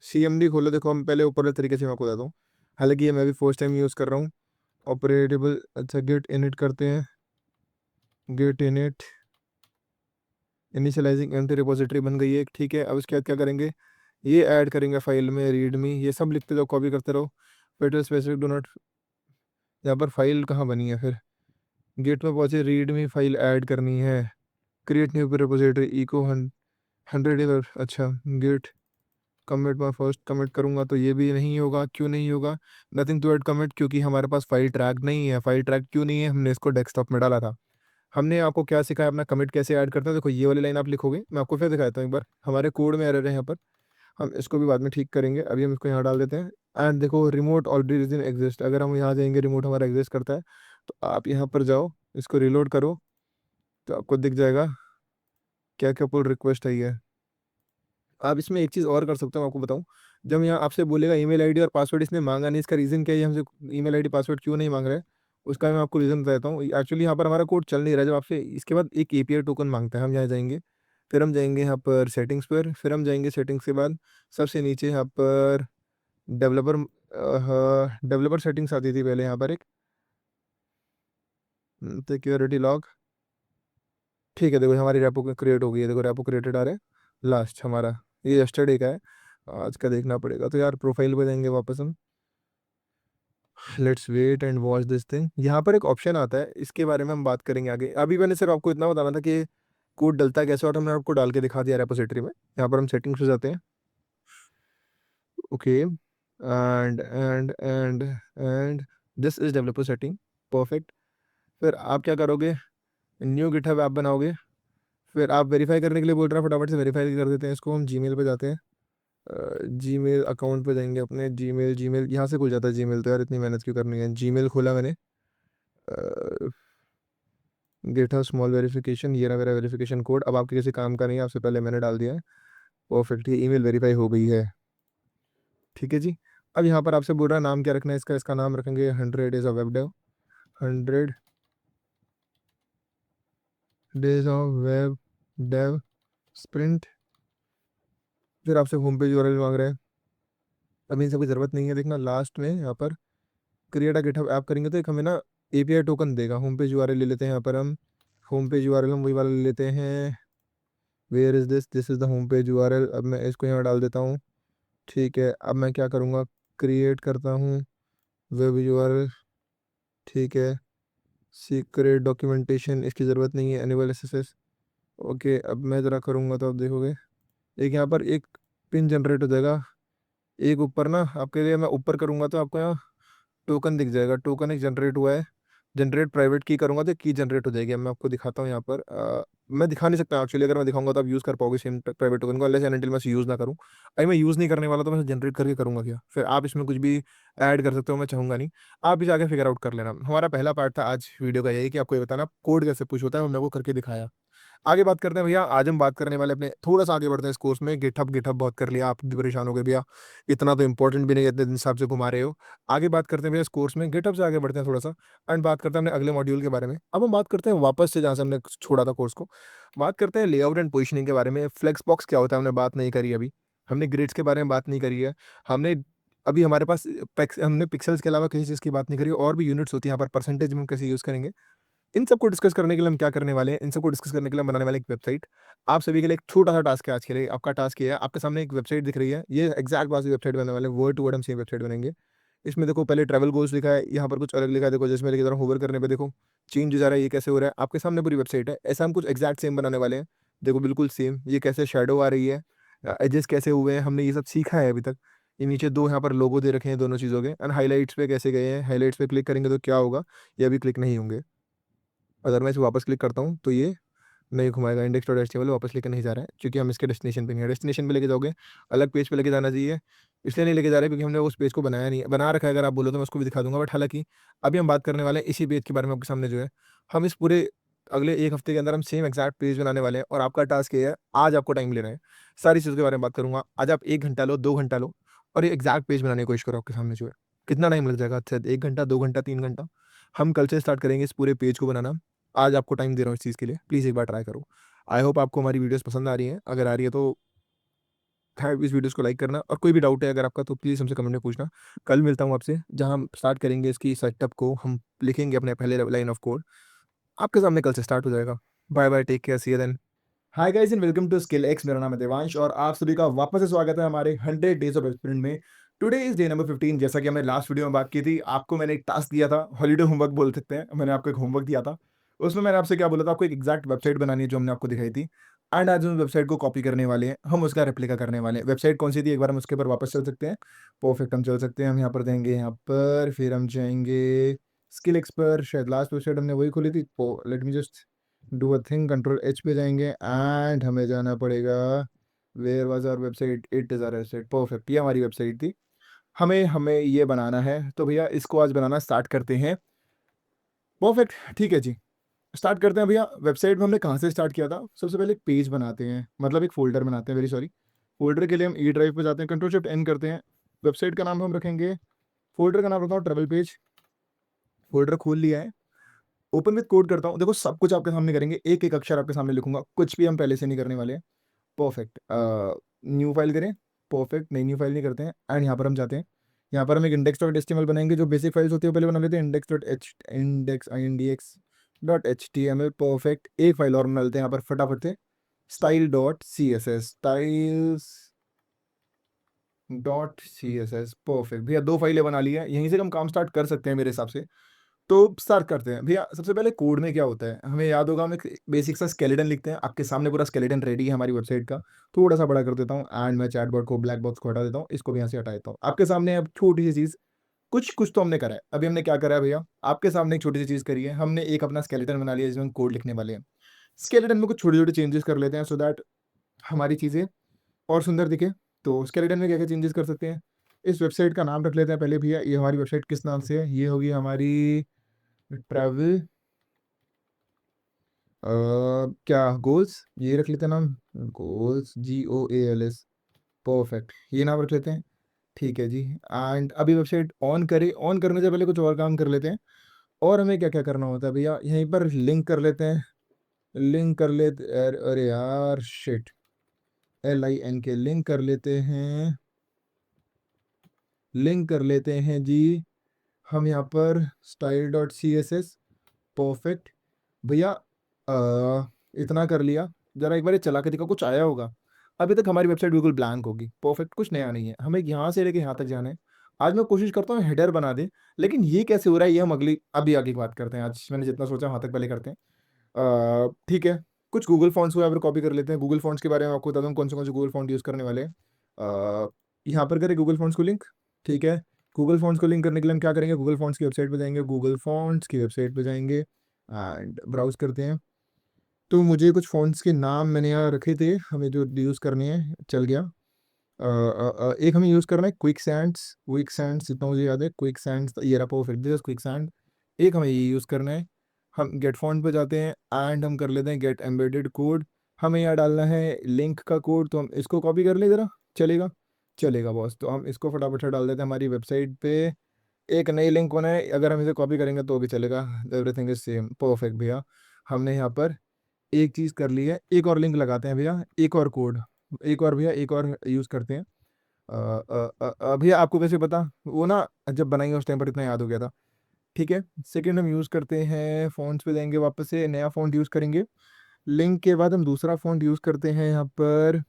CMD खोलो। देखो हम पहले ऊपर वाले तरीके से मैं आपको बताता हूँ, हालांकि ये मैं भी फर्स्ट टाइम यूज़ कर रहा हूँ। ऑपरेटेबल, अच्छा गेट इनिट करते हैं, git init initialising empty repository बन गई है। ठीक है, अब इसके बाद क्या करेंगे, ये ऐड करेंगे फाइल में, रीडमी, ये सब लिखते जाओ, कॉपी करते रहो। फिर स्पेसिफिक डो नॉट, यहाँ पर फाइल कहाँ बनी है, फिर गेट में पहुँचे, रीडमी फाइल ऐड करनी है, क्रिएट न्यू रिपोजिटरी इको 100 अच्छा गेट कमिट, मैं फर्स्ट कमिट करूंगा तो ये भी नहीं होगा, क्यों नहीं होगा, नथिंग टू ऐड कमिट, क्योंकि हमारे पास फाइल ट्रैक नहीं है। फाइल ट्रैक क्यों नहीं है, हमने इसको डेस्कटॉप में डाला था। हमने आपको क्या सिखाया, अपना कमिट कैसे ऐड करते हैं, देखो ये वाली लाइन आप लिखोगे, मैं आपको फिर दिखाता हूँ एक बार, हमारे कोड में एरर है यहाँ पर, हम इसको भी बाद में ठीक करेंगे, अभी हम इसको यहाँ डाल देते हैं। एंड देखो रिमोट ऑलरेडी एग्जिस्ट, अगर हम यहाँ जाएंगे, रिमोट हमारा एग्जिस्ट करता है, तो आप यहाँ पर जाओ, इसको रिलोड करो, तो आपको दिख जाएगा क्या क्या पुल रिक्वेस्ट आई है। आप इसमें एक चीज़ और कर सकते हो, मैं आपको बताऊं, जब यहाँ आपसे बोलेगा ईमेल आईडी और पासवर्ड इसने मांगा नहीं, इसका रीज़न क्या है, ये हमसे ईमेल आईडी पासवर्ड क्यों नहीं मांग रहा है, उसका मैं आपको रीज़न बताता हूँ। एक्चुअली यहाँ पर हमारा कोड चल नहीं रहा है, जब आपसे इसके बाद एक API टोकन मांगता है, हम यहाँ जाएंगे, फिर हम जाएंगे यहाँ पर सेटिंग्स पर, फिर हम जाएंगे सेटिंग्स के बाद सबसे नीचे यहाँ पर डेवलपर, डेवलपर सेटिंग्स आती थी पहले यहाँ पर एक, सिक्योरिटी लॉग। ठीक है, देखो हमारी रेपो क्रिएट हो गई है, देखो रेपो क्रिएटेड आ रहा है, लास्ट हमारा ये यस्टरडे का है, आज का देखना पड़ेगा। तो यार प्रोफाइल पे जाएंगे वापस हम, let's wait and watch this thing. यहाँ पर एक ऑप्शन आता है, इसके बारे में हम बात करेंगे आगे, अभी मैंने सिर्फ आपको इतना बताना था कि कोड डलता है कैसे, और हमने आपको डाल के दिखा दिया रेपोजिटरी में। यहाँ पर हम सेटिंग्स पे जाते हैं, okay, and this is developer setting, perfect. फिर आप क्या करोगे, न्यू गिटहब ऐप बनाओगे, फिर आप वेरीफाई करने के लिए बोल रहे हैं, फटाफट से वेरीफाई कर देते हैं इसको। हम जीमेल पे जाते हैं, जीमेल अकाउंट पे जाएंगे अपने, जीमेल, जीमेल यहाँ से खुल जाता है जीमेल, तो यार इतनी मेहनत क्यों करनी है। जीमेल खोला मैंने, गेट है स्मॉल वेरिफिकेशन, ये रहा मेरा वेरिफिकेशन कोड, अब आपके किसी काम का नहीं है, आपसे पहले मैंने डाल दिया है, परफेक्ट, ये ईमेल वेरीफाई हो गई है। ठीक है जी, अब यहाँ पर आपसे बोल रहा है नाम क्या रखना है इसका, इसका नाम रखेंगे 100 days of web dev, 100 days of web dev sprint. फिर आपसे होम पेज यूआरएल मांग रहे हैं, अभी इन सब की जरूरत नहीं है, देखना लास्ट में यहाँ पर क्रिएट अ गिटहब ऐप करेंगे तो एक हमें ना API टोकन देगा। होम पेज यूआरएल ले लेते हैं, यहाँ पर हम होम पेज यूआरएल हम वही वाला ले लेते हैं, where is this is the home page URL. अब मैं इसको यहाँ डाल देता हूँ। ठीक है, अब मैं क्या करूँगा, क्रिएट करता हूँ वेब यूआरएल। ठीक है, सीक्रेट डॉक्यूमेंटेशन इसकी ज़रूरत नहीं है, एनिमल एसएसएस। ओके, अब मैं ज़रा करूँगा तो आप देखोगे एक यहाँ पर एक पिन जनरेट हो जाएगा, एक ऊपर ना आपके लिए, मैं ऊपर करूँगा तो आपको यहाँ टोकन दिख जाएगा, टोकन एक जनरेट हुआ है, जनरेट प्राइवेट की करूँगा तो की जनरेट हो जाएगी। अब मैं आपको दिखाता हूँ यहाँ पर, मैं दिखा नहीं सकता एक्चुअली, अगर मैं दिखाऊंगा तो आप यूज़ कर पाओगे सेम प्राइवेट टोकन को, अनलेस एंड अनटिल मैं यूज़ ना करूँ। अभी मैं यूज़ नहीं करने वाला, तो मैं जनरेट करके करूँगा क्या, फिर आप इसमें कुछ भी ऐड कर सकते हो, मैं चाहूँगा नहीं, आप इसे आगे फिगर आउट कर लेना। हमारा पहला पार्ट था आज वीडियो का यही कि आपको ये बताना कोड कैसे पुश होता है, और मेरे को करके दिखाया। आगे बात करते हैं भैया, आज हम बात करने वाले अपने थोड़ा-सा आगे बढ़ते हैं इस कोर्स में। गिटहब बहुत कर लिया, आप भी परेशान हो गए भैया, इतना तो इम्पोर्टेंट भी नहीं है, इतने दिन से आपसे घुमा रहे हो। आगे बात करते हैं भैया इस कोर्स में, गिटहब से आगे बढ़ते हैं थोड़ा-सा एंड बात करते हैं अपने अगले मॉड्यूल के बारे में। अब हम बात करते हैं वापस से जहाँ से हमने छोड़ा था कोर्स को। बात करते हैं लेआउट एंड पोज़ीशनिंग के बारे में। फ्लेक्स बॉक्स क्या होता है हमने बात नहीं करी अभी। हमने ग्रिड्स के बारे में बात नहीं करी है। हमने अभी हमारे पास हमने पिक्सेल्स के अलावा किसी चीज़ की बात नहीं करी, और भी यूनिट्स होती हैं यहाँ पर, परसेंटेज में हम कैसे यूज़ करेंगे। इन सबको डिस्कस करने के लिए हम क्या करने वाले हैं, इन सबको डिस्कस करने के लिए हम बनाने वाले एक वेबसाइट। आप सभी के लिए एक छोटा-सा टास्क है आज के लिए। आपका टास्क ये है, आपके सामने एक वेबसाइट दिख रही है, ये एग्ज़ैक्ट वाली वेबसाइट बनने वाले हैं, वर्ड टू वर्ड हम सेम वेबसाइट बनेंगे। इसमें देखो पहले ट्रैवल गोल्स लिखा है, यहाँ पर कुछ अलग लिखा है, देखो जिसमें लिखा है होवर करने पे देखो चेंज हो जा रहा है, ये कैसे हो रहा है, आपके सामने पूरी वेबसाइट है। ऐसा हम कुछ एग्ज़ैक्ट सेम बनाने वाले हैं। देखो बिल्कुल सेम, ये कैसे शैडो आ रही है, एजेस कैसे हुए हैं, हमने ये सब सीखा है अभी तक। ये नीचे 2 यहाँ पर लोगो दे रखे हैं दोनों चीज़ों के, एंड हाइलाइट्स पे कैसे गए हैं, हाइलाइट्स पे क्लिक करेंगे तो क्या होगा, ये अभी क्लिक नहीं होंगे। अगर मैं इसे वापस क्लिक करता हूँ तो ये नहीं घुमाएगा, index.html वापस लेके नहीं जा रहा है, क्योंकि हम इसके डेस्टिनेशन पे नहीं है। डेस्टिनेशन पे लेके जाओगे, अलग पेज पे लेके जाना चाहिए। इसलिए नहीं लेके जा रहे क्योंकि हमने उस पेज को बनाया नहीं है। बना रखा है, अगर आप बोलो तो मैं उसको भी दिखा दूँगा, बट हालाँकि अभी हम बात करने वाले हैं इसी पेज के बारे में आपके सामने जो है। हम इस पूरे अगले 1 हफ्ते के अंदर हम सेम एग्ज़ैक्ट पेज बनाने वाले हैं, और आपका टास्क ये है, आज आपको टाइम लेना है। सारी चीज़ों के बारे में बात करूँगा। आज आप 1 घंटा लो, 2 घंटा लो, और ये एग्ज़ैक्ट पेज बनाने की कोशिश करो आपके सामने जो है। कितना टाइम लग जाएगा? अच्छा 1 घंटा, 2 घंटा, 3 घंटा। हम कल से स्टार्ट करेंगे इस पूरे पेज को बनाना। आज आपको टाइम दे रहा हूँ इस चीज़ के लिए, प्लीज़ एक बार ट्राई करो। आई होप आपको हमारी वीडियोज़ पसंद आ रही हैं। अगर आ रही है तो खैर इस वीडियोज़ को लाइक करना, और कोई भी डाउट है अगर आपका तो प्लीज़ हमसे कमेंट में पूछना। कल मिलता हूँ आपसे, जहाँ हम स्टार्ट करेंगे इसकी सेटअप को, हम लिखेंगे अपने पहले लाइन ऑफ कोड। आपके सामने कल से स्टार्ट हो जाएगा। Bye bye, take care, see you then. Hi guys and welcome to skill X. मेरा नाम है देवांश और आप सभी का वापस से स्वागत है हमारे 100 डेज ऑफ एक्सपेरिमेंट में। Today is day number 15। जैसा कि हमने लास्ट वीडियो में बात की थी, आपको मैंने एक टास्क दिया था, हॉलीडे होमवर्क बोल सकते हैं। मैंने आपको एक होमवर्क दिया था, उसमें मैंने आपसे क्या बोला था, आपको एक एग्जैक्ट वेबसाइट बनानी है जो हमने आपको दिखाई थी, एंड आज हम वेबसाइट को कॉपी करने वाले हैं, हम उसका रेप्लिका करने वाले हैं। वेबसाइट कौन सी थी, एक बार हम उसके ऊपर वापस चल सकते हैं। परफेक्ट, हम चल सकते हैं। हम यहाँ पर देंगे, यहाँ पर फिर हम जाएंगे स्किल एक्स पर। शायद लास्ट वेबसाइट हमने वही खोली थी। Let me just do a thing, control H पे जाएंगे एंड हमें जाना पड़ेगा, where was our website, it is our website. Perfect, ये हमारी वेबसाइट थी। हमें हमें ये बनाना है, तो भैया इसको आज बनाना स्टार्ट करते हैं। परफेक्ट, ठीक है जी, स्टार्ट करते हैं भैया। वेबसाइट में हमने कहाँ से स्टार्ट किया था, सबसे पहले एक पेज बनाते हैं, मतलब एक फोल्डर बनाते हैं, वेरी सॉरी। फोल्डर के लिए हम ई ड्राइव पे जाते हैं, कंट्रोल शिफ्ट एन करते हैं। वेबसाइट का नाम हम रखेंगे, फोल्डर का नाम रखता हूँ ट्रेवल पेज। फोल्डर खोल लिया है, ओपन विद कोड करता हूँ। देखो सब कुछ आपके सामने करेंगे, एक एक अक्षर आपके सामने लिखूंगा, कुछ भी हम पहले से नहीं करने वाले हैं। परफेक्ट, न्यू फाइल करें। परफेक्ट, नई न्यू फाइल नहीं करते हैं, एंड यहाँ पर हम जाते हैं। यहाँ पर हम एक इंडेक्स डॉट एच बनाएंगे, जो बेसिक फाइल्स होती है वो पहले बना लेते हैं। index.html। परफेक्ट, एक फाइल और बना लेते हैं यहाँ पर फटाफट से, style.css। परफेक्ट भैया, 2 फाइलें बना ली है, यहीं से हम काम स्टार्ट कर सकते हैं मेरे हिसाब से। तो स्टार्ट करते हैं भैया। सबसे पहले कोड में क्या होता है हमें याद होगा, हम एक बेसिक सा स्केलेटन लिखते हैं। आपके सामने पूरा स्केलेटन रेडी है हमारी वेबसाइट का। थोड़ा सा बड़ा कर देता हूँ, एंड मैं चैटबॉट को, ब्लैक बॉक्स को हटा देता हूँ, इसको भी यहाँ से हटा देता हूँ। आपके सामने अब छोटी सी चीज़, कुछ कुछ तो हमने करा है। अभी हमने क्या करा है भैया, आपके सामने एक छोटी सी चीज़ करी है, हमने एक अपना स्केलेटन बना लिया जिसमें हम कोड लिखने वाले हैं। स्केलेटन में कुछ छोटे छोटे चेंजेस कर लेते हैं, सो दैट हमारी चीज़ें और सुंदर दिखे। तो स्केलेटन में क्या क्या चेंजेस कर सकते हैं, इस वेबसाइट का नाम रख लेते हैं पहले भैया। ये हमारी वेबसाइट किस नाम से है, ये होगी हमारी ट्रैवल, क्या गोल्स, ये रख लेते हैं नाम, गोल्स, GOALS। परफेक्ट, ये नाम रख लेते हैं। ठीक है जी, एंड अभी वेबसाइट ऑन करें, ऑन करने से पहले कुछ और काम कर लेते हैं। और हमें क्या क्या करना होता है भैया, यहीं पर लिंक कर लेते हैं। लिंक कर लेते, अरे यार शिट, LINK लिंक कर लेते हैं, लिंक कर लेते हैं जी। हम यहाँ पर style.css। परफेक्ट भैया, इतना कर लिया। जरा एक बार ये चला के दिखा, कुछ आया होगा। अभी तक हमारी वेबसाइट बिल्कुल ब्लैंक होगी। परफेक्ट, कुछ नया नहीं है, हमें यहाँ से लेके यहाँ तक जाना है। आज मैं कोशिश करता हूँ हेडर बना दे, लेकिन ये कैसे हो रहा है ये हम अगली अभी आगे की बात करते हैं। आज मैंने जितना सोचा वहाँ तक पहले करते हैं। ठीक है, कुछ गूगल फॉन्ट्स को यहाँ पर कॉपी कर लेते हैं। गूगल फॉन्ट्स के बारे में आपको बता दूँ कौन से गूगल फॉन्ट यूज़ करने वाले हैं। यहाँ पर करें गूगल फॉन्ट्स को लिंक। ठीक है, गूगल फॉन्ट्स को लिंक करने के लिए हम क्या करेंगे, गूगल फॉन्ट्स की वेबसाइट पे जाएंगे, गूगल फॉन्ट्स की वेबसाइट पे जाएंगे एंड ब्राउज करते हैं। तो मुझे कुछ फ़ॉन्ट्स के नाम मैंने यहाँ रखे थे, हमें जो यूज़ करने हैं, चल गया। एक हमें यूज़ करना है क्विक सैंड्स, जितना मुझे याद है क्विक सैंड्स, ये रहा। Perfect, this is quick sand. एक हमें ये यूज़ करना है, हम गेट फॉन्ट पे जाते हैं एंड हम कर लेते हैं गेट एम्बेडेड कोड। हमें यहाँ डालना है लिंक का कोड, तो हम इसको कॉपी कर लें ज़रा, चलेगा? चलेगा बॉस, तो हम इसको फटाफट से डाल देते हैं हमारी वेबसाइट पे। एक नई लिंक बनाए, अगर हम इसे कॉपी करेंगे तो भी चलेगा, एवरीथिंग इज सेम, परफेक्ट भैया। हमने यहाँ पर एक चीज़ कर ली है, एक और लिंक लगाते हैं भैया, एक और कोड, एक और भैया, एक और यूज़ करते हैं। भैया आपको कैसे पता? वो ना जब बनाई उस टाइम पर इतना याद हो गया था। ठीक है, सेकंड हम यूज़ करते हैं, फ़ॉन्ट्स पे जाएंगे, वापस से नया फ़ॉन्ट यूज़ करेंगे। लिंक के बाद हम दूसरा फ़ॉन्ट यूज़ करते हैं यहाँ पर।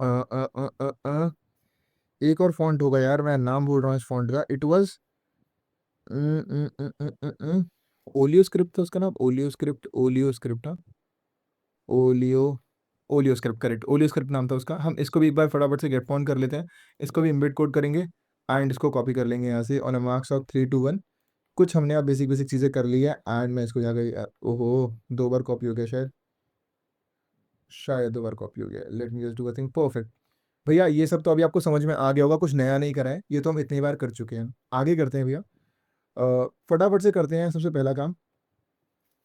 अ, अ, अ, अ, अ, एक और फ़ॉन्ट होगा यार, मैं नाम भूल रहा हूँ इस फ़ॉन्ट का। इट वाज ओलियो स्क्रिप्ट था उसका नाम, ओलियो स्क्रिप्ट, ओलियो स्क्रिप्ट, हाँ, oleo, oleo script, correct, oleo script नाम था उसका। हम इसको भी एक बार फटाफट से गेट फोन कर लेते हैं, इसको भी इम्बिट कोड करेंगे एंड इसको कॉपी कर लेंगे यहाँ से on a marks of 3 to 1। कुछ हमने अब बेसिक बेसिक चीज़ें कर ली है एंड मैं इसको जाकर, ओहो, 2 बार कॉपी हो गया शायद, शायद 2 बार कॉपी हो गया। Late me just do a thing, perfect. भैया ये सब तो अभी आपको समझ में आ गया होगा, कुछ नया नहीं करा है, ये तो हम इतनी बार कर चुके हैं। आगे करते हैं भैया, फटाफट से करते हैं। सबसे पहला काम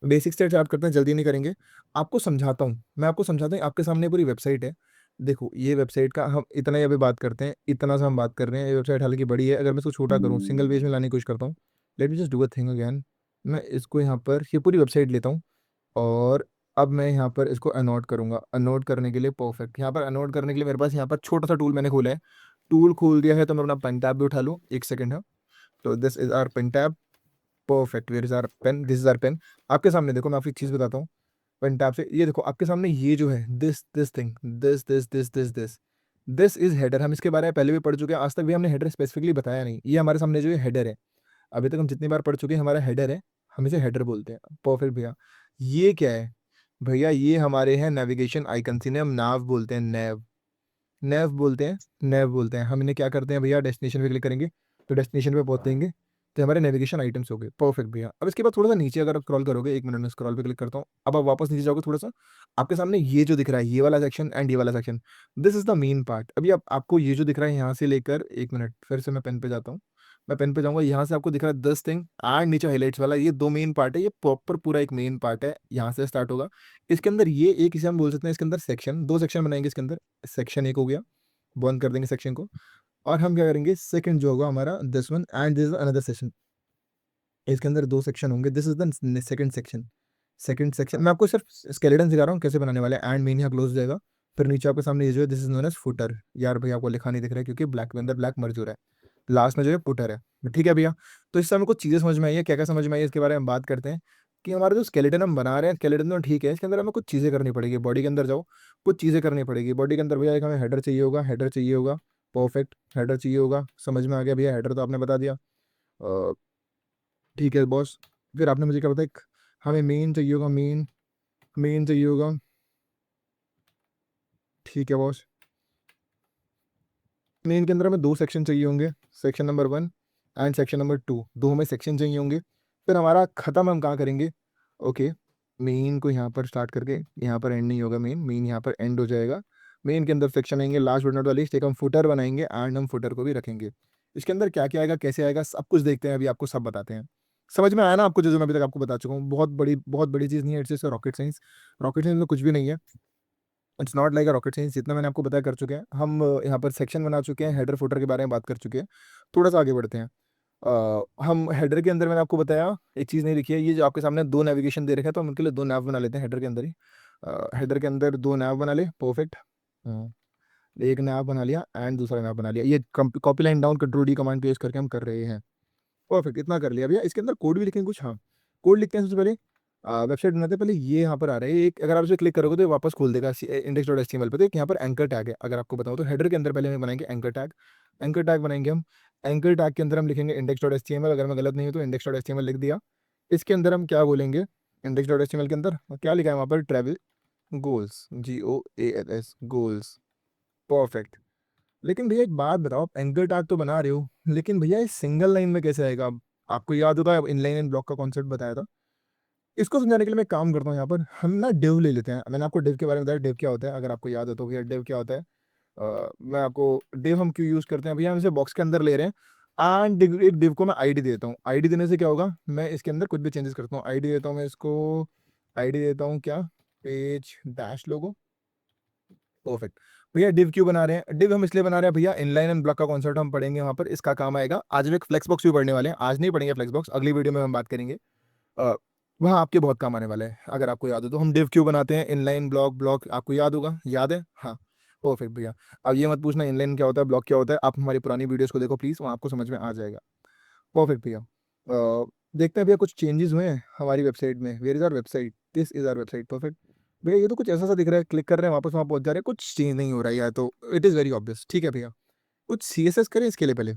बेसिक स्टेप आप करते हैं, जल्दी नहीं करेंगे, आपको समझाता हूँ, मैं आपको समझाता हूँ। आपके सामने पूरी वेबसाइट है, देखो ये वेबसाइट का हम इतना ही अभी बात करते हैं, इतना सा हम बात कर रहे हैं। ये वेबसाइट हालांकि बड़ी है, अगर मैं इसको छोटा करूँ, सिंगल पेज में लाने की कोशिश करता हूँ। Late me just do a thing again, मैं इसको यहाँ पर ये पूरी वेबसाइट लेता हूँ और अब मैं यहाँ पर इसको अनोट करूँगा। अनोट करने के लिए परफेक्ट, यहाँ पर अनोट करने के लिए मेरे पास यहाँ पर छोटा सा टूल मैंने खोला है। टूल खोल दिया है तो मैं अपना पेन टैब भी उठा लूँ, एक सेकेंड है। तो this is our pen tab, perfect, where is our pen, this is our pen. आपके सामने देखो, मैं आपको एक चीज़ बताता हूँ। पेन टैब से ये देखो आपके सामने, ये जो है this thing, this is header. हम इसके बारे में पहले भी पढ़ चुके हैं, आज तक भी हमने हेडर स्पेसिफिकली बताया नहीं। ये हमारे सामने जो है हेडर है, अभी तक हम जितनी बार पढ़ चुके हैं, हमारा हेडर है, हम इसे हेडर बोलते हैं। परफेक्ट भैया, ये क्या है? भैया ये हमारे हैं नेविगेशन आइकन, इन्हें हम नाव बोलते हैं, नेव, नेव बोलते हैं, नेव बोलते हैं। हम इन्हें क्या करते हैं भैया, डेस्टिनेशन पे क्लिक करेंगे तो डेस्टिनेशन पे पहुंचेंगे, तो हमारे नेविगेशन आइटम्स हो गए। परफेक्ट भैया, अब इसके बाद थोड़ा सा नीचे अगर आप स्क्रॉल करोगे, 1 मिनट में स्क्रॉल पे क्लिक करता हूँ, अब आप वापस नीचे जाओगे थोड़ा सा, आपके सामने ये जो दिख रहा है, ये वाला सेक्शन एंड ये वाला section, this is the main part. अभी आपको ये जो दिख रहा है यहाँ से लेकर, 1 मिनट फिर से मैं पेन पे जाता हूँ, मैं पेन पे जाऊंगा, यहाँ से आपको दिख रहा है 10 थिंग एंड नीचे हाईलाइट्स वाला, ये 2 मेन पार्ट है, ये प्रॉपर पूरा एक मेन पार्ट है, यहाँ से स्टार्ट होगा। इसके अंदर ये एक, इसे हम बोल सकते हैं इसके अंदर सेक्शन, 2 सेक्शन बनाएंगे इसके अंदर। सेक्शन 1 हो गया, बंद कर देंगे सेक्शन को, और हम क्या करेंगे, सेकंड जो होगा हमारा, this one and this another section. इसके अंदर 2 सेक्शन होंगे, this is the second section. Second section मैं आपको सिर्फ स्केलेटन सिखा रहा हूँ कैसे बनाने वाले हैं, एंड मेन यहाँ क्लोज हो जाएगा। फिर नीचे आपके सामने ये जो है, this is known as footer. यार भैया आपको लिखा नहीं दिख रहा है क्योंकि ब्लैक के अंदर ब्लैक मर्ज हो रहा है, लास्ट में जो है पुटर है। ठीक है भैया, तो इससे हमें कुछ चीज़ें समझ में आई है, क्या क्या समझ में आई है इसके बारे में हम बात करते हैं। कि हमारा जो स्केलेटन हम बना रहे हैं, स्केलेटन तो ठीक है, इसके अंदर हमें कुछ चीज़ें करनी पड़ेगी। बॉडी के अंदर जाओ, कुछ चीज़ें करनी पड़ेगी बॉडी के अंदर। भैया एक हमें हेडर चाहिए होगा, हेडर चाहिए होगा, परफेक्ट, हेडर चाहिए होगा, समझ में आ गया भैया, हेडर तो आपने बता दिया। ठीक है बॉस, फिर आपने मुझे क्या बताया, हमें मेन चाहिए होगा, मेन, मेन चाहिए होगा। ठीक है बॉस, मेन के अंदर हमें 2 सेक्शन चाहिए होंगे, section number 1 and section number 2, दो हमें सेक्शन चाहिए होंगे। फिर हमारा ख़त्म हम कहाँ करेंगे, ओके, मेन को यहाँ पर स्टार्ट करके यहाँ पर एंड नहीं होगा, मेन, मेन यहाँ पर एंड हो जाएगा। मेन के अंदर सेक्शन आएंगे, last but not the least एक हम फुटर बनाएंगे एंड हम फुटर को भी रखेंगे। इसके अंदर क्या क्या आएगा, कैसे आएगा, सब कुछ देखते हैं, अभी आपको सब बताते हैं। समझ में आया ना आपको, जो मैं अभी तक आपको बता चुका हूँ? बहुत बड़ी चीज़ नहीं है, it's rocket science. Rocket science में कुछ भी नहीं है, it's not like a rocket science. जितना मैंने आपको बताया कर चुके हैं हम, यहाँ पर सेक्शन बना चुके हैं, हेडर फुटर के बारे में बात कर चुके हैं। थोड़ा सा आगे बढ़ते हैं। हम हेडर के अंदर मैंने आपको बताया एक चीज़ नहीं लिखी है, ये जो आपके सामने 2 नेविगेशन दे रखे हैं, तो हम उनके लिए 2 नैव बना लेते हैं हेडर के अंदर ही। हेडर के अंदर 2 नैव बना ले, परफेक्ट। एक नैव बना लिया एंड दूसरा नैव बना लिया, ये copy line down control D command को यूज करके हम कर रहे हैं। परफेक्ट, इतना कर लिया भैया। इसके अंदर कोड भी लिखेंगे कुछ, हाँ, कोड लिखते हैं सबसे पहले। वेबसाइट बनाते हैं पहले, ये यहाँ पर आ रहा है एक, अगर आप इसे क्लिक करोगे तो ये वापस खोल देगा इंडेक्स डॉट एचटीएमएल पे। तो एक यहाँ पर एंकर टैग है, अगर आपको बताऊँ तो हेडर के अंदर पहले हम बनाएंगे एंकर टैग। एंकर टैग बनाएंगे हम, एंकर टैग के अंदर हम लिखेंगे इंडेक्स डॉट एचटीएमएल, अगर मैं गलत नहीं हूँ तो इंडेक्स डॉट एचटीएमएल लिख दिया। इसके अंदर हम क्या बोलेंगे, इंडेक्स डॉट एचटीएमएल के अंदर क्या लिखा है वहाँ पर, travel goals, GOALS, goals, perfect. लेकिन भैया एक बात बताओ, आप एंकर टैग तो बना रहे हो, लेकिन भैया ये सिंगल लाइन में कैसे आएगा? आपको याद होता है इनलाइन एंड ब्लॉक का कॉन्सेप्ट बताया था। इसको समझाने के लिए मैं काम करता हूँ, यहाँ पर हम ना डिव ले लेते हैं। मैंने आपको डिव के बारे में बताया, डिव क्या होता है, अगर आपको याद हो तो भैया डिव क्या होता है। मैं आपको, डिव हम क्यों यूज़ करते हैं भैया, हम इसे बॉक्स के अंदर ले रहे हैं। एंड एक div को मैं आईडी देता हूँ। आईडी देने से क्या होगा, मैं इसके अंदर कुछ भी चेंजेस करता हूँ। आईडी देता हूँ मैं इसको, आईडी देता हूँ क्या, पेज डैश लोगो। परफेक्ट। भैया डिव क्यों बना रहे हैं, डिव हम इसलिए बना रहे हैं भैया, इनलाइन एंड ब्लॉक का कॉन्सेप्ट हम पढ़ेंगे वहाँ पर, इसका काम आएगा। आज हम एक फ्लेक्स बॉक्स भी पढ़ने वाले हैं, आज नहीं पढ़ेंगे फ्लेक्स बॉक्स, अगली वीडियो में हम बात करेंगे। वहाँ आपके बहुत काम आने वाला है, अगर आपको याद हो तो। हम डिव क्यों बनाते हैं, इनलाइन ब्लॉक, ब्लॉक आपको याद होगा, याद है, हाँ। परफेक्ट भैया। अब ये मत पूछना इनलाइन क्या होता है, ब्लॉक क्या होता है, आप हमारी पुरानी वीडियोस को देखो प्लीज़, वहाँ आपको समझ में आ जाएगा। परफेक्ट भैया। देखते हैं भैया कुछ चेंजेस हुए हैं हमारी वेबसाइट में। Where is our website, this is our website. Perfect भैया, ये तो कुछ ऐसा सा दिख रहा है, क्लिक कर रहे हैं वापस वहाँ पहुँच जा रहे हैं, कुछ चेंज नहीं हो रहा है यार, तो इट इज़ वेरी ऑब्वियस। ठीक है भैया, कुछ CSS करें इसके लिए पहले।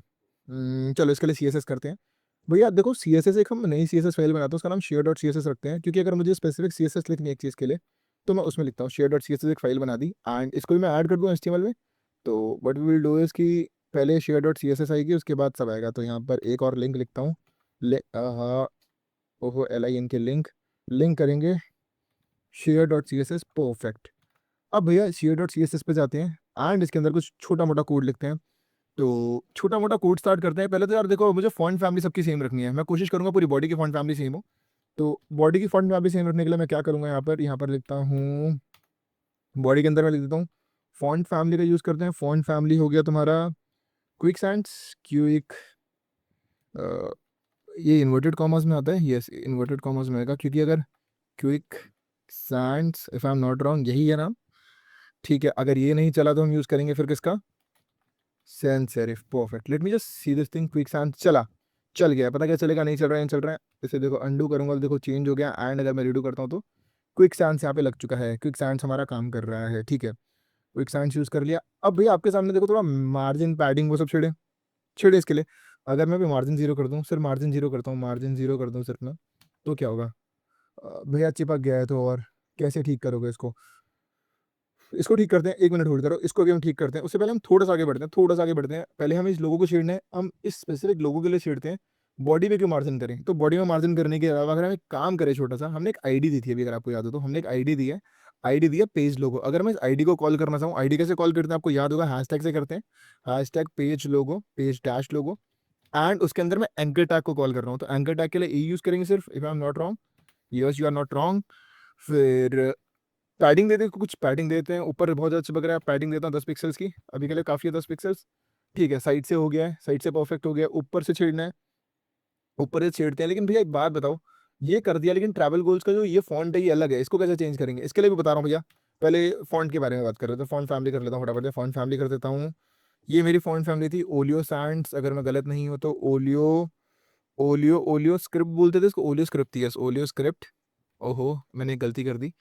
चलो इसके लिए CSS करते हैं। भैया देखो, CSS एक हम नई CSS फाइल बनाते हैं, उसका नाम share.css रखते हैं, क्योंकि अगर मुझे स्पेसिफिक CSS लिखनी है एक चीज़ के लिए, तो मैं उसमें लिखता हूँ share.css, एक फाइल बना दी, एंड इसको भी मैं ऐड कर दूँ HTML में। तो what we will do is कि पहले share.css आएगी, उसके बाद सब आएगा। तो यहाँ पर एक और लिंक लिखता हूँ, हाँ, ओहो, LIN के लिंक, लिंक करेंगे share.css। परफेक्ट। अब भैया share.css पे जाते हैं, एंड इसके अंदर कुछ छोटा मोटा कोड लिखते हैं। तो छोटा मोटा कोड स्टार्ट करते हैं। पहले तो यार देखो, मुझे फॉन्ट फैमिली सबकी सेम रखनी है, मैं कोशिश करूंगा पूरी बॉडी की फॉन्ट फैमिली सेम हो। तो बॉडी की फॉन्ट फैमिली सेम रखने के लिए मैं क्या करूंगा, यहाँ पर लिखता हूँ, बॉडी के अंदर मैं लिख देता हूँ फॉन्ट फैमिली का यूज़ करते हैं। फॉन्ट फैमिली हो गया तुम्हारा क्विक सैंड्स, क्विक, ये इन्वर्टेड कॉमर्स में आता है, यस इन्वर्टेड कॉमर्स में आएगा, क्योंकि अगर quick Sands, if I am not wrong, यही है नाम। ठीक है, अगर ये नहीं चला तो हम यूज़ करेंगे फिर किसका, sans serif. Perfect, let me just see this thing, quick sand चला, चल गया, पता क्या चलेगा, नहीं चल रहा है, नहीं चल रहा है। इसे देखो अंडू करूंगा तो देखो चेंज हो गया, एंड अगर मैं रीडू करता हूँ तो क्विक सैंस यहाँ पे लग चुका है, क्विक सैंस हमारा काम कर रहा है। ठीक है, क्विक सैंस यूज़ कर लिया। अब भैया आपके सामने देखो, थोड़ा मार्जिन पैडिंग वो सब छेड़े, छेड़े इसके लिए। अगर मैं भी मार्जिन जीरो कर दूँ, सिर्फ मार्जिन जीरो करता हूँ, मार्जिन जीरो कर दूँ सिर्फ मैं, तो क्या होगा, भैया चिपक गया है तो, और कैसे ठीक करोगे इसको, इसको ठीक करते हैं, 1 मिनट होल्ड करो, इसको भी हम ठीक करते हैं। उससे पहले हम थोड़ा सा आगे बढ़ते हैं, थोड़ा सा आगे बढ़ते हैं। पहले हम इस लोगों को छेड़ना है, हम इस स्पेसिफिक लोगों के लिए छेड़ते हैं। बॉडी में क्यों मार्जिन करें, तो बॉडी में मार्जिन करने के अलावा अगर हम एक काम करें छोटा सा, हमने एक आईडी दी थी अभी, अगर आपको याद हो तो, हमने एक आईडी दी है, आईडी दिया पेज लोगो। अगर मैं इस आईडी को कॉल करना चाहूँ, आईडी कैसे कॉल करते हैं आपको याद होगा, हैशटैग से करते हैं, hashtag page logo, page dash logo, and उसके अंदर मैं एंकर टैग को कॉल कर रहा हूँ। तो एंकर टैग के लिए ई यूज करेंगे सिर्फ, if I am not wrong, yes you are not wrong. फिर पैडिंग देते हैं, कुछ पैडिंग देते हैं, ऊपर बहुत ज़्यादा चिपक रहा है, पैडिंग देता हूँ 10 पिक्सल्स की, अभी के लिए काफ़ी है 10 पिक्सल्स। ठीक है, साइड से हो गया है, साइड से परफेक्ट हो गया, ऊपर से छेड़ना है, ऊपर से छेड़ते हैं। लेकिन भैया एक बात बताओ, ये कर दिया, लेकिन ट्रैवल गोल्स का जो ये फॉन्ट है ये अलग है, इसको कैसे चेंज करेंगे, इसके लिए भी बता रहा हूँ भैया। पहले फॉन्ट के बारे में बात कर रहे थे, फॉन्ट फैमिली कर लेता हूँ फटाफट से, फॉन्ट फैमिली कर देता हूँ। ये मेरी फॉन्ट फैमिली थी ओलियो सैंड्स, अगर मैं गलत नहीं हूँ तो, ओलियो, ओलियो, ओलियो स्क्रिप्ट बोलते थे इसको, ओलियो स्क्रिप्ट थी, यस ओलियो स्क्रिप्ट। ओहो, मैंने एक गलती कर दी,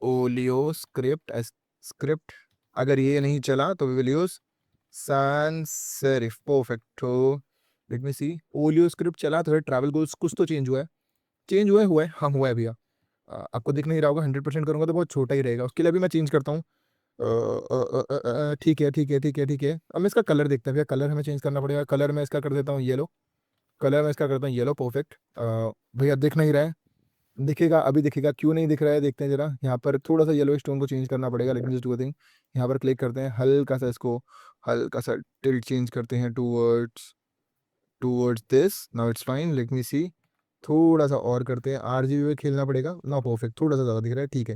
ओलियो स्क्रिप्ट, स्क्रिप्ट। अगर ये नहीं चला तो we will use sans serif। Perfect. तो let me see, oleo script चला तो ट्रैवल गोल्स कुछ तो चेंज हुआ है, चेंज हुआ है, हाँ हुआ है भैया। आपको दिख नहीं रहा होगा, 100% करूंगा तो बहुत छोटा ही रहेगा, उसके लिए भी मैं चेंज करता हूँ। ठीक है, ठीक है, ठीक है, ठीक है। अब मैं इसका कलर देखते हैं भैया, कलर हमें चेंज करना पड़ेगा। कलर मैं इसका कर देता हूँ येलो, कलर मैं इसका करता हूँ येलो। परफेक्ट। भैया दिख नहीं रहा है, दिखेगा अभी, दिखेगा, क्यों नहीं दिख रहा है, देखते हैं जरा। यहाँ पर थोड़ा सा येलो स्टोन को चेंज करना पड़ेगा, लेकिन जस्ट डू थिंग, यहाँ पर क्लिक करते हैं, हल्का सा इसको, हल्का सा टिल्ट चेंज करते हैं towards, towards this, now it's fine. Let me see, थोड़ा सा और करते हैं, RGB में खेलना पड़ेगा ना। परफेक्ट, थोड़ा सा ज़्यादा दिख रहा है, ठीक है।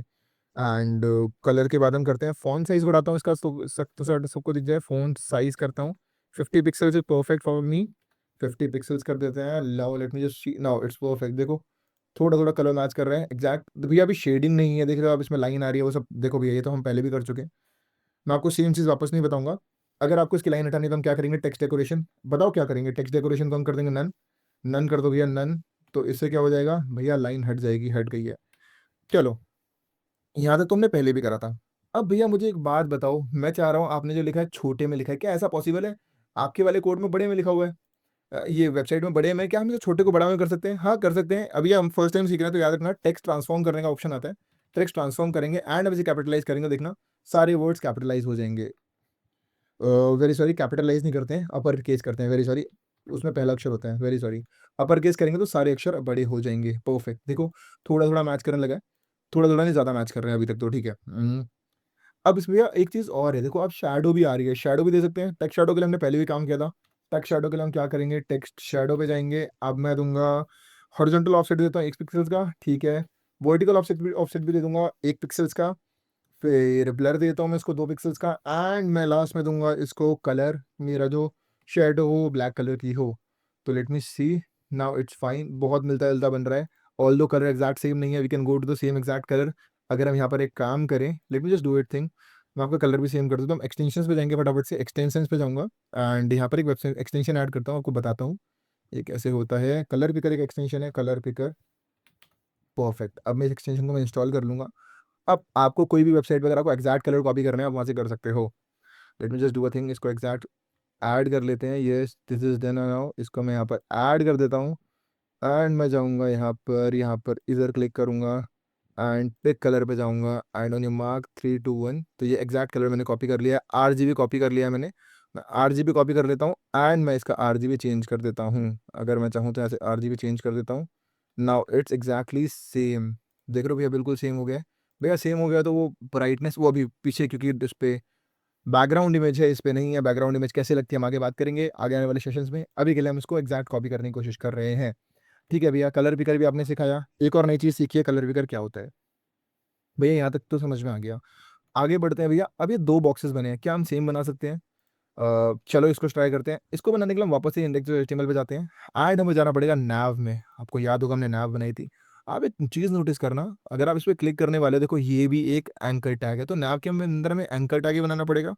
एंड कलर के बाद हम करते हैं फ़ॉन्ट साइज़ बढ़ाता हूँ इसका, तो सबको दिख जाए। फ़ॉन्ट साइज़ करता हूँ 50 pixels is perfect for me, 50 pixels कर देते हैं। Now let me just see, now it's perfect. देखो थोड़ा थोड़ा कलर मैच कर रहे हैं, एग्जैक्ट भैया। अभी शेडिंग नहीं है, देख रहे हो आप, इसमें लाइन आ रही है, वो सब देखो भैया, ये तो हम पहले भी कर चुके हैं। मैं आपको सेम चीज़ वापस नहीं बताऊंगा। अगर आपको इसकी लाइन हटानी है तो हम क्या करेंगे, टेक्स्ट डेकोरेशन, बताओ क्या करेंगे, टेक्स्ट डेकोरेशन को हम कर देंगे नन, नन कर दो भैया, नन। तो इससे क्या हो जाएगा भैया, लाइन हट जाएगी, हट गई है। चलो, यहाँ तक तुमने पहले भी करा था। अब भैया मुझे एक बात बताओ, मैं चाह रहा हूँ, आपने जो लिखा है छोटे में लिखा है, क्या ऐसा पॉसिबल है, आपके वाले कोड में बड़े में लिखा हुआ है, ये वेबसाइट में बड़े में, क्या हम इसे छोटे को बड़ा में कर सकते हैं, हाँ कर सकते हैं। अभी हम फर्स्ट टाइम सीख रहे हैं तो याद रखना, टेक्स्ट ट्रांसफॉर्म करने का ऑप्शन आता है, टेक्स्ट ट्रांसफॉर्म करेंगे एंड अब इसे कैपिटलाइज करेंगे, देखना सारे वर्ड्स कैपिटलाइज हो जाएंगे। वेरी सॉरी, कैपिटलाइज नहीं करते हैं, अपर केस करते हैं, वेरी सॉरी, उसमें पहला अक्षर होता है, वेरी सॉरी। अपर केस करेंगे तो सारे अक्षर बड़े हो जाएंगे। परफेक्ट, देखो थोड़ा थोड़ा मैच करने लगा है, थोड़ा थोड़ा नहीं, ज़्यादा मैच कर रहे हैं अभी तक तो, ठीक है। अब इसमें भैया एक चीज़ और है, देखो आप शैडो भी आ रही है, शैडो भी दे सकते हैं, टेक्स्ट शैडो के लिए हमने पहले भी काम किया था। टेक्स्ट शैडो के लिए हम क्या करेंगे, टेक्स्ट शैडो पे जाएंगे। अब मैं दूंगा हॉरिजॉन्टल ऑफसेट देता हूँ 1 पिक्सल्स का, ठीक है। वर्टिकल ऑफसेट भी दे दूंगा 1 पिक्सल्स का। फिर ब्लर देता हूँ मैं इसको 2 पिक्सल्स का, एंड मैं लास्ट में दूंगा इसको कलर, मेरा जो शेडो हो ब्लैक कलर की हो। तो let me see, now it's fine, बहुत मिलता जुलता बन रहा है। ऑल दो कलर एग्जैक्ट सेम नहीं है, we can go to the same exact colour. अगर हम यहाँ पर एक काम करें, let me just do it thing, मैं आपका कलर भी सेम कर देता हूँ। एक्सटेंशन पे जाएंगे, फटाफट से एक्सटेंशन पे जाऊँगा, एंड यहाँ पर एक वेबसाइट एक्सटेंशन ऐड करता हूँ, आपको बताता हूँ ये कैसे होता है। कलर पिकर एक एक्सटेंशन है, कलर पिकर, परफेक्ट। अब मैं इस एक्सटेंशन को मैं इंस्टॉल कर लूँगा। अब आपको कोई भी वेबसाइट पे अगर आपको एग्जैक्ट कलर कॉपी करना है, आप वहाँ से कर सकते हो। Late me just do a thing, इसको एग्जैक्ट ऐड कर लेते हैं। Yes, this is done now. इसको मैं यहाँ पर ऐड कर देता हूँ, एंड मैं जाऊँगा यहाँ पर इधर क्लिक करूँगा, एंड पिक कलर पे जाऊँगा, एंड ऑन योर मार्क 3 2 1। तो ये एग्जैक्ट कलर मैंने कॉपी कर लिया, RGB कॉपी कर लिया मैंने। मैं RGB कॉपी कर लेता हूँ, एंड मैं इसका RGB चेंज कर देता हूँ। अगर मैं चाहूँ तो ऐसे RGB चेंज कर देता हूँ। नाउ इट्स एग्जैक्टली सेम, देख रहे हो भैया, बिल्कुल सेम हो गया है। भैया सेम हो गया तो वो ब्राइटनेस, वो अभी पीछे, क्योंकि इस पे बैकग्राउंड इमेज है, इस पे नहीं है। बैकग्राउंड इमेज कैसे लगती है हम आगे बात करेंगे, आगे आने वाले सेशंस में। अभी के लिए हम इसको एग्जैक्ट कॉपी करने की कोशिश कर रहे हैं, ठीक है भैया। कलर पिकर भी आपने सिखाया, एक और नई चीज़ सीखी है, कलर पिकर क्या होता है। भैया यहाँ तक तो समझ में आ गया। आगे बढ़ते हैं भैया। अब ये 2 बॉक्सेस बने हैं, क्या हम सेम बना सकते हैं? चलो इसको ट्राई करते हैं। इसको बनाने के लिए हम वापस से index.html पे जाते हैं। ऐड हमें जाना पड़ेगा nav में, आपको याद होगा हमने nav बनाई थी। आप एक चीज़ नोटिस करना, अगर आप इस पे क्लिक करने वाले हो, देखो ये भी एक एंकर टैग है, तो nav के अंदर हमें एंकर टैग ही बनाना पड़ेगा।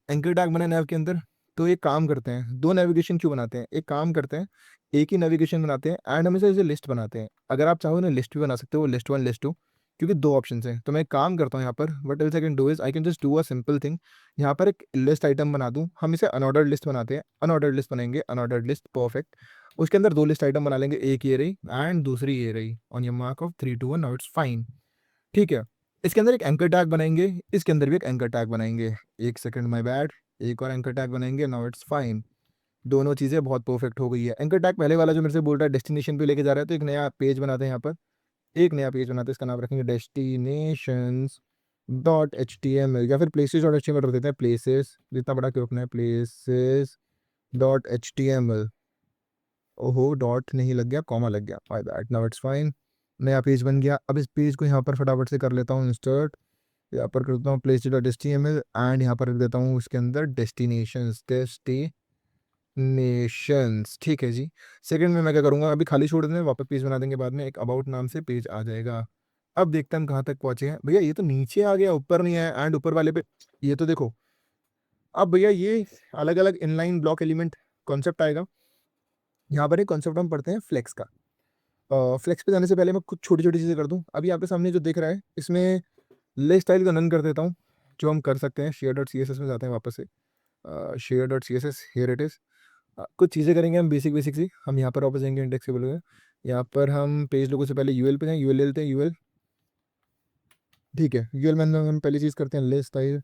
एंकर टैग बना nav के अंदर। तो एक काम करते हैं, 2 नेविगेशन क्यों बनाते हैं, एक काम करते हैं, एक ही नेविगेशन बनाते हैं, एंड हमेशा इसे लिस्ट बनाते हैं। अगर आप चाहो ना लिस्ट भी बना सकते हो, लिस्ट 1 लिस्ट 2, क्योंकि 2 ऑप्शंस हैं। तो मैं एक काम करता हूँ यहाँ पर, what else I can do is I can just do a simple thing. यहाँ पर एक लिस्ट आइटम बना दूँ, हम इसे अनऑर्डर्ड लिस्ट बनाते हैं, अनऑर्डर्ड लिस्ट बनाएंगे, अनऑर्डर्ड लिस्ट, परफेक्ट। उसके अंदर 2 लिस्ट आइटम बना लेंगे, एक ये रही एंड दूसरी ये रही, on your mark of 3 2 1, now it's fine, ठीक है। इसके अंदर एक एंकर टैग बनाएंगे, इसके अंदर भी एक एंकर टैग बनाएंगे, एक सेकंड, माय बैड, एक और एंकर टैग बनाएंगे, नाउ इट्स फाइन। दोनों चीज़ें बहुत परफेक्ट हो गई है। एंकर टैग पहले वाला जो मेरे से बोल रहा है डेस्टिनेशन पे लेके जा रहा है, तो एक नया पेज बनाते हैं यहाँ पर, एक नया पेज बनाते हैं, इसका नाम रखेंगे destinations dot H T M L, या फिर places dot H T M L रख देते हैं, प्लेसेस, जितना बड़ा क्यों रखना है, places dot H T M L. ओहो, डॉट नहीं लग गया, कॉमा लग गया, my bad, now it's fine. नया पेज बन गया। अब इस पेज को यहाँ पर फटाफट से कर लेता हूँ इंसर्ट, यहाँ पर करता हूँ place dot H T M L, and यहाँ पर रख देता हूँ इसके अंदर डेस्टिनेशंस, ठीक है जी। सेकंड में मैं क्या करूँगा, अभी खाली छोड़ देंगे, वापस पेज बना देंगे, बाद में एक अबाउट नाम से पेज आ जाएगा। अब देखते हैं हम कहाँ तक पहुँचे हैं। भैया ये तो नीचे आ गया, ऊपर नहीं आया, एंड ऊपर वाले पे ये तो देखो। अब भैया ये अलग अलग इनलाइन ब्लॉक एलिमेंट कॉन्सेप्ट आएगा। यहाँ पर एक कॉन्सेप्ट हम पढ़ते हैं फ्लेक्स का। फ्लेक्स पे जाने से पहले मैं कुछ छोटी छोटी चीज़ें कर दूँ। अभी आपके सामने जो दिख रहा है, इसमें ले स्टाइल का नन कर देता हूँ, जो हम कर सकते हैं। Share dot C S S में जाते हैं वापस से, share dot C S S, here it is. कुछ चीज़ें करेंगे हम बेसिक बेसिक सी। हम यहाँ पर वापस जाएंगे इंडेक्सेबल में, यहाँ पर हम पेज लोगों से पहले यूएल पे जाएं, यूएल ले लेते हैं, यूएल, ठीक है। यूएल में हम पहली चीज़ करते हैं ले स्टाइल,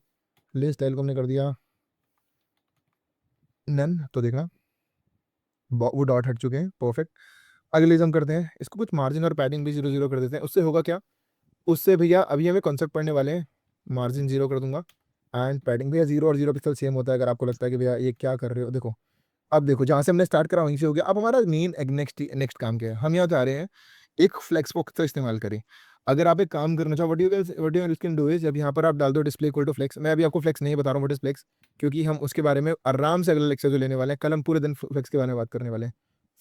ले स्टाइल को हमने कर दिया नन, तो देखना वो डॉट हट चुके हैं, परफेक्ट। अगली चीज़ हम करते हैं, इसको कुछ मार्जिन और पैडिंग भी 0 0 कर देते हैं। उससे होगा क्या, उससे भैया अभी हमें कॉन्सेप्ट पढ़ने वाले हैं। मार्जिन 0 कर दूंगा, एंड पैडिंग भैया 0 और 0 पिक्सल सेम होता है। अगर आपको लगता है कि भैया ये क्या कर रहे हो, देखो, अब देखो जहाँ से हमने स्टार्ट करा वहीं से हो गया। अब हमारा मेन नेक्स्ट नेक्स्ट काम क्या है, हम यहाँ जा रहे हैं एक फ्लेक्स बॉक्स का इस्तेमाल करें। अगर आप एक काम करना चाहो, what you can do is, अब यहाँ पर आप डाल दो डिस्प्ले इक्वल टू फ्लेक्स। मैं अभी आपको फ्लेक्स नहीं बता रहा हूँ व्हाट इज फ्लेक्स, क्योंकि हम उसके बारे में आराम से अगले लेक्चर जो लेने वाले हैं, कल हम पूरे दिन फ्लेक्स के बारे में बात करने वाले हैं।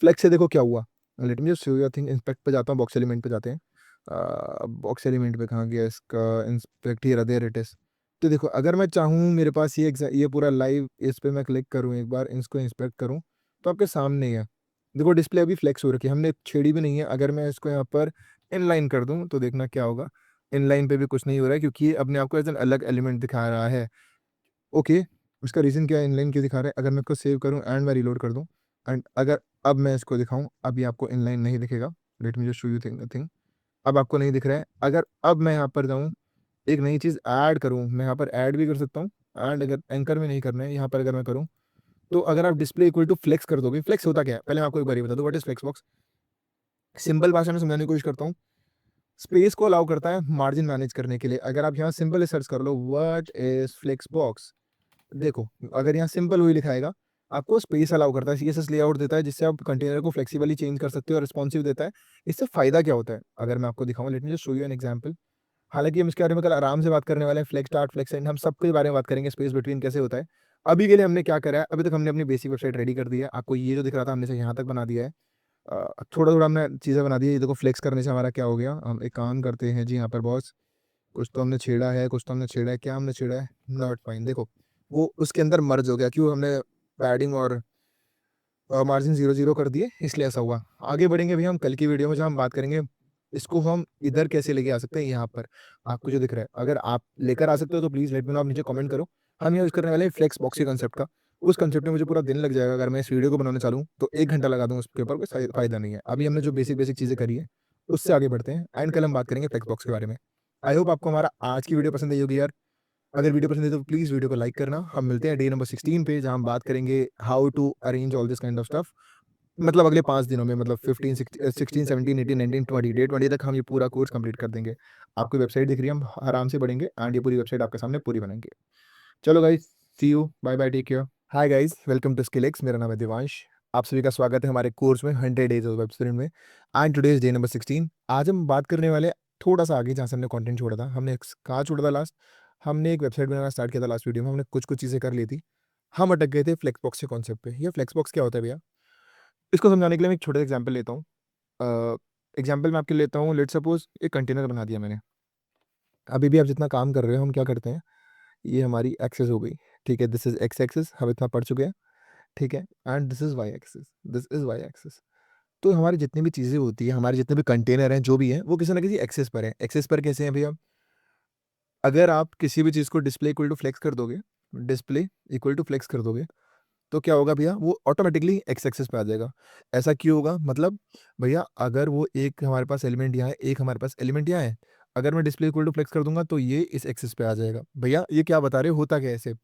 फ्लेक्स से देखो क्या हुआ, late me just show you thing. Inspect पे जाता हूँ, बॉक्स एलिमेंट पे जाते हैं। बॉक्स एलिमेंट पे कहाँ गया इसका inspect, here there it is. तो देखो, अगर मैं चाहूँ, मेरे पास ये पूरा लाइव, इस पे मैं क्लिक करूँ एक बार, इसको इंस्पेक्ट करूँ, तो आपके सामने ही है। देखो डिस्प्ले अभी फ्लेक्स हो रखी है, हमने छेड़ी भी नहीं है। अगर मैं इसको यहाँ पर इनलाइन कर दूँ तो देखना क्या होगा, इनलाइन पे भी कुछ नहीं हो रहा है, क्योंकि ये अपने आप को एज एन अलग एलिमेंट दिखा रहा है। ओके, उसका रीज़न क्या है, इनलाइन क्यों दिखा रहा है। अगर मैं इसको सेव करूँ एंड मैं रिलोड कर दूँ, एंड अगर अब मैं इसको दिखाऊँ, अभी आपको इनलाइन नहीं दिखेगा। Late me just show you thing, अब आपको नहीं दिख रहा है। अगर अब मैं यहाँ पर जाऊँ, एक नई चीज़ ऐड करूँ, मैं यहाँ पर ऐड भी कर सकता हूँ। एंड अगर एंकर में नहीं करना है, यहाँ पर अगर मैं करूँ, तो अगर आप डिस्प्ले इक्वल टू फ्लेक्स कर दोगे, फ्लेक्स होता क्या है पहले मैं आपको एक बार ये बता दूं, what is flex box. Simple भाषा में समझाने की कोशिश करता हूँ। स्पेस को अलाउ करता है मार्जिन मैनेज करने के लिए। अगर आप यहाँ सिंपल सर्च कर लो, व्हाट इज फ्लेक्स बॉक्स, देखो अगर यहाँ सिंपल वही लिखाएगा, आपको स्पेस अलाउ करता है, सीएसएस लेआउट देता है जिससे आप कंटेनर को फ्लेक्सिबली चेंज कर सकते हो और रिस्पॉन्सिव देता है। इससे फ़ायदा क्या होता है? अगर मैं आपको दिखाऊँ, late me just show you an example. हालाँकि हम इसके बारे में कल आराम से बात करने वाले हैं, फ्लेक्स स्टार्ट, फ्लेक्स एंड, हम सबके बारे में बात करेंगे, स्पेस बिटवीन कैसे होता है। अभी के लिए हमने क्या करा है, अभी तक हमने अपनी बेसिक वेबसाइट रेडी कर दी है। आपको ये जो दिख रहा था हमने इसे यहाँ तक बना दिया है। थोड़ा-थोड़ा हमने चीज़ें बना दी है। ये देखो फ्लेक्स करने से हमारा क्या हो गया, हम एक काम करते हैं जी यहाँ पर बॉस, कुछ तो हमने छेड़ा है, कुछ तो हमने छेड़ा है। क्या हमने छेड़ा है? नॉट फाइन, देखो वो उसके अंदर मर्ज हो गया। क्यों? हमने पैडिंग और मार्जिन 0-0 कर दिए, इसलिए ऐसा हुआ। आगे बढ़ेंगे भैया हम कल की वीडियो में, जहाँ हम बात करेंगे इसको हम इधर कैसे लेके आ सकते हैं, यहाँ पर। आपको जो दिख रहा है, अगर आप लेकर आ सकते हो तो प्लीज़ लेट मी नो, आप नीचे कमेंट करो। हम यहाँ यूज़ करने वाले हैं फ्लेक्स बॉक्स के कंसेप्ट का। उस कंसेप्ट में मुझे पूरा दिन लग जाएगा, अगर मैं इस वीडियो को बनाने चालूँ तो 1 घंटा लगा दूँगा उसके ऊपर, कोई फ़ायदा नहीं है। अभी हमने जो बेसिक चीज़ें करी है, उससे आगे बढ़ते हैं एंड कल हम बात करेंगे फ्लेक्स बॉक्स के बारे में। आई होप आपको हमारा आज की वीडियो पसंद आई होगी यार। अगर वीडियो पसंद है तो प्लीज़ वीडियो को लाइक करना। हम मिलते हैं डे नंबर 16 पे, जहाँ हम बात करेंगे how to arrange all this kind of stuff. मतलब अगले 5 दिनों में, मतलब 15, 16, 17, 18, 19, 20, डे 20 तक हम ये पूरा कोर्स कंप्लीट कर देंगे। आपको वेबसाइट दिख रही है, हम आराम से बढ़ेंगे एंड ये पूरी वेबसाइट आपके सामने पूरी बनाएँगे। चलो guys, see you, bye bye, take care. Hi guys, welcome to Skillex. मेरा नाम है दिवांश। आप सभी का स्वागत है हमारे कोर्स में 100 डेज ऑफ वेब स्प्रिंट में and today is day number 16। आज हम बात करने वाले हैं थोड़ा-सा आगे, जहाँ से हमने कंटेंट छोड़ा था। हमने कहाँ छोड़ा था लास्ट? हमने एक वेबसाइट बनाना स्टार्ट किया था लास्ट वीडियो में, हमने कुछ-कुछ चीज़ें कर ली थी। हम अटक गए थे फ्लेक्सबॉक्स के कॉन्सेप्ट पे। ये फ्लेक्सबॉक्स क्या होता है भैया? इसको समझाने के लिए मैं एक छोटा सा एग्जांपल लेता हूँ। एग्जांपल मैं आपके लिए लेता हूँ, लेट्स सपोज़ एक कंटेनर बना दिया मैंने। अभी भी आप जितना काम कर रहे हो, हम क्या करते हैं, ये हमारी एक्सेस हो गई, ठीक है? दिस इज़ एक्स एक्सिस, हम इतना पढ़ चुके हैं, ठीक है? And this is why axis, this is why axis. तो हमारी जितनी भी चीज़ें होती हैं, हमारे जितने भी कंटेनर हैं, जो भी हैं, वो किसी न किसी एक्सिस पर हैं। एक्सिस पर कैसे हैं भैया? अगर आप किसी भी चीज़ को डिस्प्ले इक्वल टू फ्लेक्स कर दोगे, डिस्प्ले इक्वल टू फ्लेक्स कर दोगे, तो क्या होगा भैया? वो ऑटोमेटिकली एक्स एक्सिस पे आ जाएगा। ऐसा क्यों होगा? मतलब भैया अगर वो एक हमारे पास एलिमेंट यहाँ है, एक हमारे पास एलिमेंट यहाँ है, अगर मैं डिस्प्ले इक्वल टू फ्लेक्स कर दूँगा तो ये इस एक्सिस पे आ जाएगा। भैया ये क्या बता रहे हो, होता क्या है ऐसे?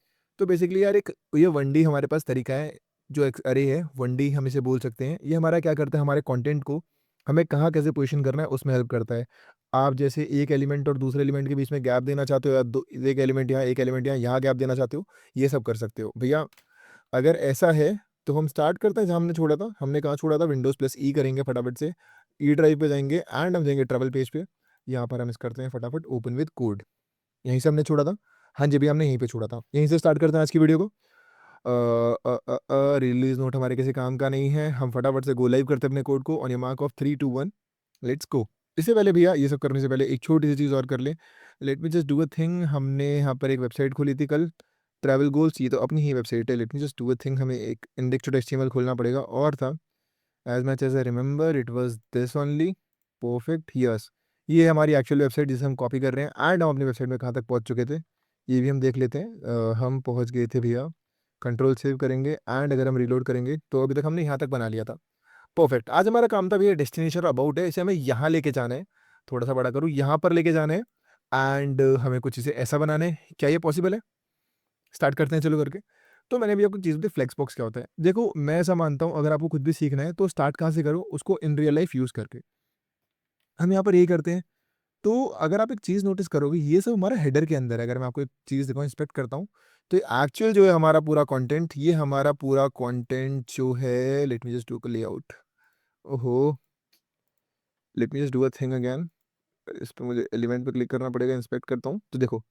तो बेसिकली यार एक ये 1D हमारे पास तरीका है, जो एक अरे है 1D हम इसे बोल सकते हैं। ये हमारा क्या करता है, हमारे कंटेंट को हमें कहाँ कैसे पोज़ीशन करना है उसमें हेल्प करता है। आप जैसे एक एलिमेंट और दूसरे एलिमेंट के बीच में गैप देना चाहते हो, या दो एक एलिमेंट यहाँ, एक एलिमेंट यहाँ गैप देना चाहते हो, ये सब कर सकते हो। भैया अगर ऐसा है तो हम स्टार्ट करते हैं जहाँ हमने छोड़ा था। हमने कहाँ छोड़ा था? विंडोज़ प्लस ई करेंगे फटाफट से, ई ड्राइव पे जाएँगे एंड हम जाएँगे ट्रैवल पेज पे। यहाँ पर हम इस करते हैं फटाफट ओपन विद कोड। यहीं से हमने छोड़ा था। हाँ जी, अभी हमने यहीं पे छोड़ा था। यहीं से स्टार्ट करते हैं आज की वीडियो को। रिलीज़ नोट हमारे किसी काम का नहीं है। हम फटाफट से गो लाइव करते हैं अपने कोड को on your mark of 3, 2, 1, let's go. इससे पहले भैया ये सब करने से पहले एक छोटी-सी चीज़ और कर लें। Late me just do a thing. हमने यहाँ पर एक वेबसाइट खोली थी कल, ट्रैवल गोल्स, ये तो अपनी ही वेबसाइट है। Let me just do a thing, हमें एक index.html खोलना पड़ेगा और था, as much as I remember it was this only, perfect, yes. ये है हमारी एक्चुअल वेबसाइट जिसे हम कॉपी कर रहे हैं एंड हम अपनी वेबसाइट में कहाँ तक पहुँच चुके थे, ये भी हम देख लेते हैं। हम पहुँच गए थे भैया, कंट्रोल सेव करेंगे एंड अगर हम रीलोड करेंगे तो अभी तक हमने यहाँ तक बना लिया था। परफेक्ट। आज हमारा काम था भैया डेस्टिनेशन और अबाउट है, इसे हमें यहाँ लेके जाना है। थोड़ा-सा बड़ा करूँ, यहाँ पर लेके जाना है एंड हमें कुछ इसे ऐसा बनाना है। क्या ये पॉसिबल है? स्टार्ट करते हैं चलो करके। तो मैंने अभी आपको चीज़ बताई फ्लेक्सबॉक्स क्या होता है। देखो मैं ऐसा मानता हूँ, अगर आपको कुछ भी सीखना है तो स्टार्ट कहाँ से करो? उसको इन रियल लाइफ यूज़ करके। हम यहाँ पर यही करते हैं। तो अगर आप एक चीज़ नोटिस करोगे, ये सब हमारा हेडर के अंदर है। अगर मैं आपको एक चीज़ दिखाऊँ, इंस्पेक्ट करता हूँ, तो एक्चुअल जो है हमारा पूरा कंटेंट, ये हमारा पूरा कंटेंट जो है, let me just do a layout. ओहो! Let me just do a thing again. इस पे मुझे एलिमेंट पे क्लिक करना पड़ेगा, इंस्पेक्ट करता हूँ। तो देखो,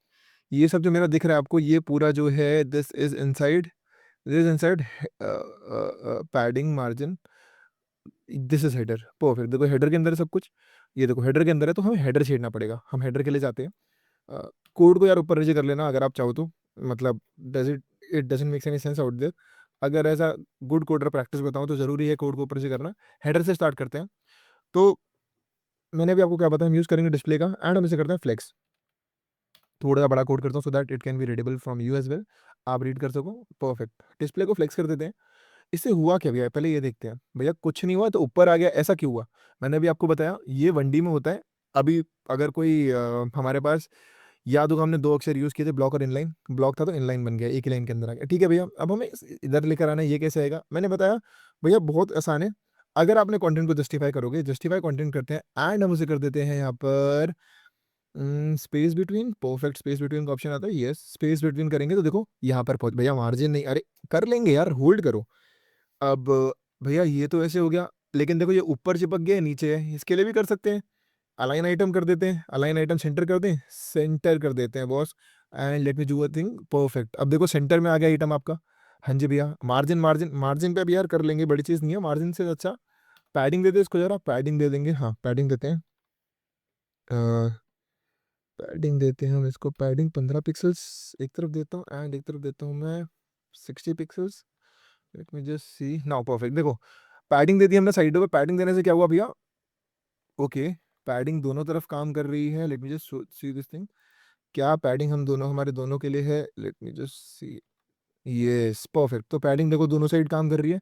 ये सब जो मेरा दिख रहा है आपको, ये पूरा जो है this is inside padding margin, this is header. Perfect. देखो हेडर के अंदर है सब कुछ। ये देखो हेडर के अंदर है, तो हमें हेडर छेड़ना पड़ेगा। हम हेडर के लिए जाते हैं। कोड को यार ऊपर नीचे कर लेना अगर आप चाहो तो, मतलब it doesn't make any sense out there. अगर ऐसा गुड कोडर प्रैक्टिस बताऊँ तो ज़रूरी है कोड को ऊपर नीचे करना। हेडर से स्टार्ट करते हैं। तो मैंने अभी आपको क्या बताया, हम यूज़ करेंगे डिस्प्ले का एंड हम इसे करते हैं फ्लेक्स। थोड़ा बड़ा कोड करता हूँ so that it can be readable from you as well, आप रीड कर सको। परफेक्ट। डिस्प्ले को फ्लेक्स कर देते हैं। इससे हुआ क्या भैया? पहले ये देखते हैं। भैया कुछ नहीं हुआ तो ऊपर आ गया, ऐसा क्यों हुआ? मैंने अभी आपको बताया ये 1D में होता है। अभी अगर कोई हमारे पास याद होगा, हमने 2 अक्षर यूज़ किए थे, ब्लॉक और इनलाइन। ब्लॉक था तो इनलाइन बन गया, एक ही लाइन के अंदर आ गया। ठीक है भैया, अब हमें इधर लेकर आना है, ये कैसे आएगा? मैंने बताया भैया बहुत आसान है। अगर आपने कंटेंट को जस्टिफाई करोगे, जस्टिफाई कंटेंट करते हैं एंड हम उसे कर देते हैं यहाँ पर space between, perfect space between का ऑप्शन आता है, यस स्पेस बिटवीन करेंगे तो देखो यहाँ पर पहुंच भैया, मार्जिन नहीं, अरे कर लेंगे यार, होल्ड करो। अब भैया ये तो ऐसे हो गया, लेकिन देखो ये ऊपर चिपक गया है, नीचे है, इसके लिए भी कर सकते हैं। अलाइन आइटम कर देते हैं, अलाइन आइटम सेंटर कर दें, सेंटर कर देते हैं boss. And let me do a thing, perfect. अब देखो सेंटर में आ गया आइटम आपका। हाँ जी भैया, मार्जिन मार्जिन मार्जिन पे भी यार कर लेंगे, बड़ी चीज़ नहीं है मार्जिन से अच्छा। पैडिंग दे दे इसको जरा, पैडिंग दे देंगे, हाँ पैडिंग देते हैं। पैडिंग देते हैं हम इसको, पैडिंग 15 पिक्सल्स एक तरफ देता हूँ, एंड एक तरफ देता हूँ मैं 60 pixels. Late me just see now, perfect. देखो पैडिंग दे दी हमने साइडों पे, पैडिंग देने से क्या हुआ भैया, ओके पैडिंग दोनों तरफ काम कर रही है। Let me just see this thing, क्या पैडिंग हम दोनों, हमारे दोनों के लिए है। लेट मी जस्ट सी, यस परफेक्ट। तो पैडिंग देखो दोनों साइड काम कर रही है।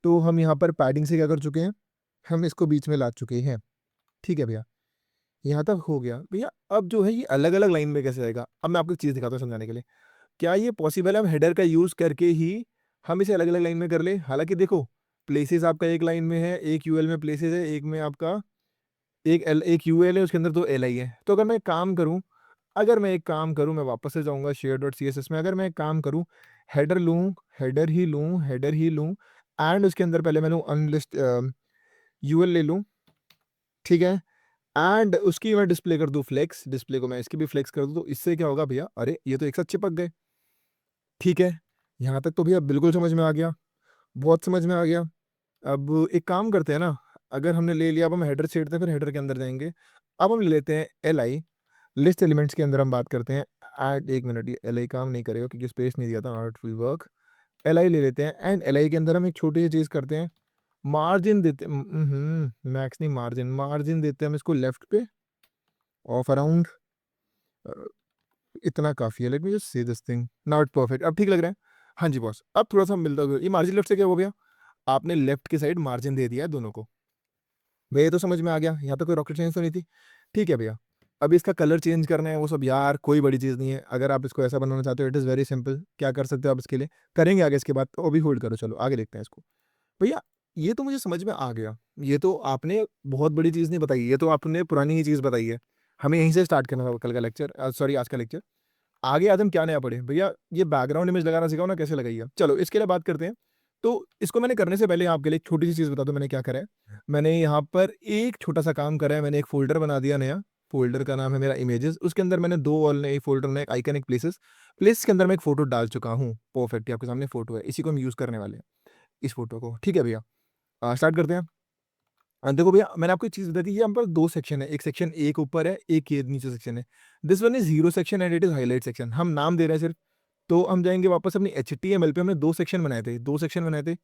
तो हम यहाँ पर पैडिंग से क्या कर चुके हैं, हम इसको बीच में ला चुके हैं। ठीक है भैया, यहाँ तक हो गया भैया। अब जो है ये अलग अलग लाइन में कैसे आएगा, अब मैं आपको एक चीज़ दिखाता हूँ समझाने के लिए। क्या ये पॉसिबल है हम हेडर का यूज़ करके ही हम इसे अलग अलग लाइन में कर ले। हालांकि देखो प्लेसेस आपका एक लाइन में है, एक यूएल में प्लेसेस है, एक में आपका एक यूएल है, उसके अंदर 2 LI है। तो अगर मैं एक काम करूँ, मैं वापस से जाऊँगा शेयर डॉट CSS में। अगर मैं एक काम करूँ, हेडर लूँ, हेडर ही लूँ, एंड उसके अंदर पहले मैं लूँ अनलिस्ट यूएल ले लूँ, ठीक है। एंड उसकी मैं डिस्प्ले कर दूँ फ्लेक्स, डिस्प्ले को मैं इसकी भी फ्लेक्स कर दूँ, तो इससे क्या होगा भैया, अरे ये तो एक साथ चिपक गए। ठीक है, यहाँ तक तो भैया बिल्कुल समझ में आ गया, बहुत समझ में आ गया। अब एक काम करते हैं ना, अगर हमने ले लिया, अब हम हेडर छेड़ते हैं, फिर हेडर के अंदर जाएंगे। अब हम ले लेते हैं LI, लिस्ट एलिमेंट्स के अंदर हम बात करते हैं। ऐड, एक मिनट, ये LI काम नहीं करेगा क्योंकि स्पेस नहीं दिया था, नॉट विल वर्क। LI ले लेते हैं, एंड LI के अंदर हम एक छोटी सी चीज़ करते हैं, मार्जिन देते हैं, मैक्स नहीं, मार्जिन, मार्जिन देते हैं हम इसको लेफ्ट पे ऑफ अराउंड, इतना काफ़ी है। Let me just see this thing, not perfect, अब ठीक लग रहा है। हाँ जी बॉस, अब थोड़ा सा मिलता हुआ, ये मार्जिन लेफ्ट से क्या हो गया, आपने लेफ्ट की साइड मार्जिन दे दिया है दोनों को। भैया ये तो समझ में आ गया, यहाँ पे कोई रॉकेट साइंस तो नहीं थी। ठीक है भैया, अब इसका कलर चेंज करना है वो सब यार कोई बड़ी चीज़ नहीं है। अगर आप इसको ऐसा बनाना चाहते हो, इट इज़ वेरी सिंपल, क्या कर सकते हो आप इसके लिए, करेंगे आगे इसके बाद, तो अभी होल्ड करो, चलो आगे देखते हैं इसको। भैया ये तो मुझे समझ में आ गया, ये तो आपने बहुत बड़ी चीज़ नहीं बताई, ये तो आपने पुरानी ही चीज़ बताई है। हमें यहीं से स्टार्ट करना था कल का लेक्चर, सॉरी आज का लेक्चर। आगे आज हम क्या नया पढ़े भैया, ये बैकग्राउंड इमेज लगाना सिखाओ ना, कैसे लगाइए। चलो इसके लिए बात करते हैं। तो इसको मैंने करने से पहले आपके लिए एक छोटी सी चीज़ बता दूं, मैंने क्या करा है। मैंने यहाँ पर एक छोटा सा काम करा है, मैंने एक फोल्डर बना दिया नया। फोल्डर का नाम है मेरा इमेजेस, उसके अंदर मैंने 2 और नए फोल्डर, नए आइकन, एक प्लेसेस। प्लेस के अंदर मैं एक फोटो डाल चुका हूँ, परफेक्ट, आपके सामने फोटो है, इसी को हम यूज़ करने वाले हैं, इस फोटो को। ठीक है भैया, स्टार्ट करते हैं। देखो भैया मैंने आपको एक चीज़ बता दी, ये यहाँ पर 2 सेक्शन है, एक सेक्शन एक ऊपर है, एक ये नीचे सेक्शन है। This one is hero section and it is highlight section, हम नाम दे रहे हैं सिर्फ। तो हम जाएँगे वापस अपनी HTML पे, हमने 2 सेक्शन बनाए थे, 2 सेक्शन बनाए थे,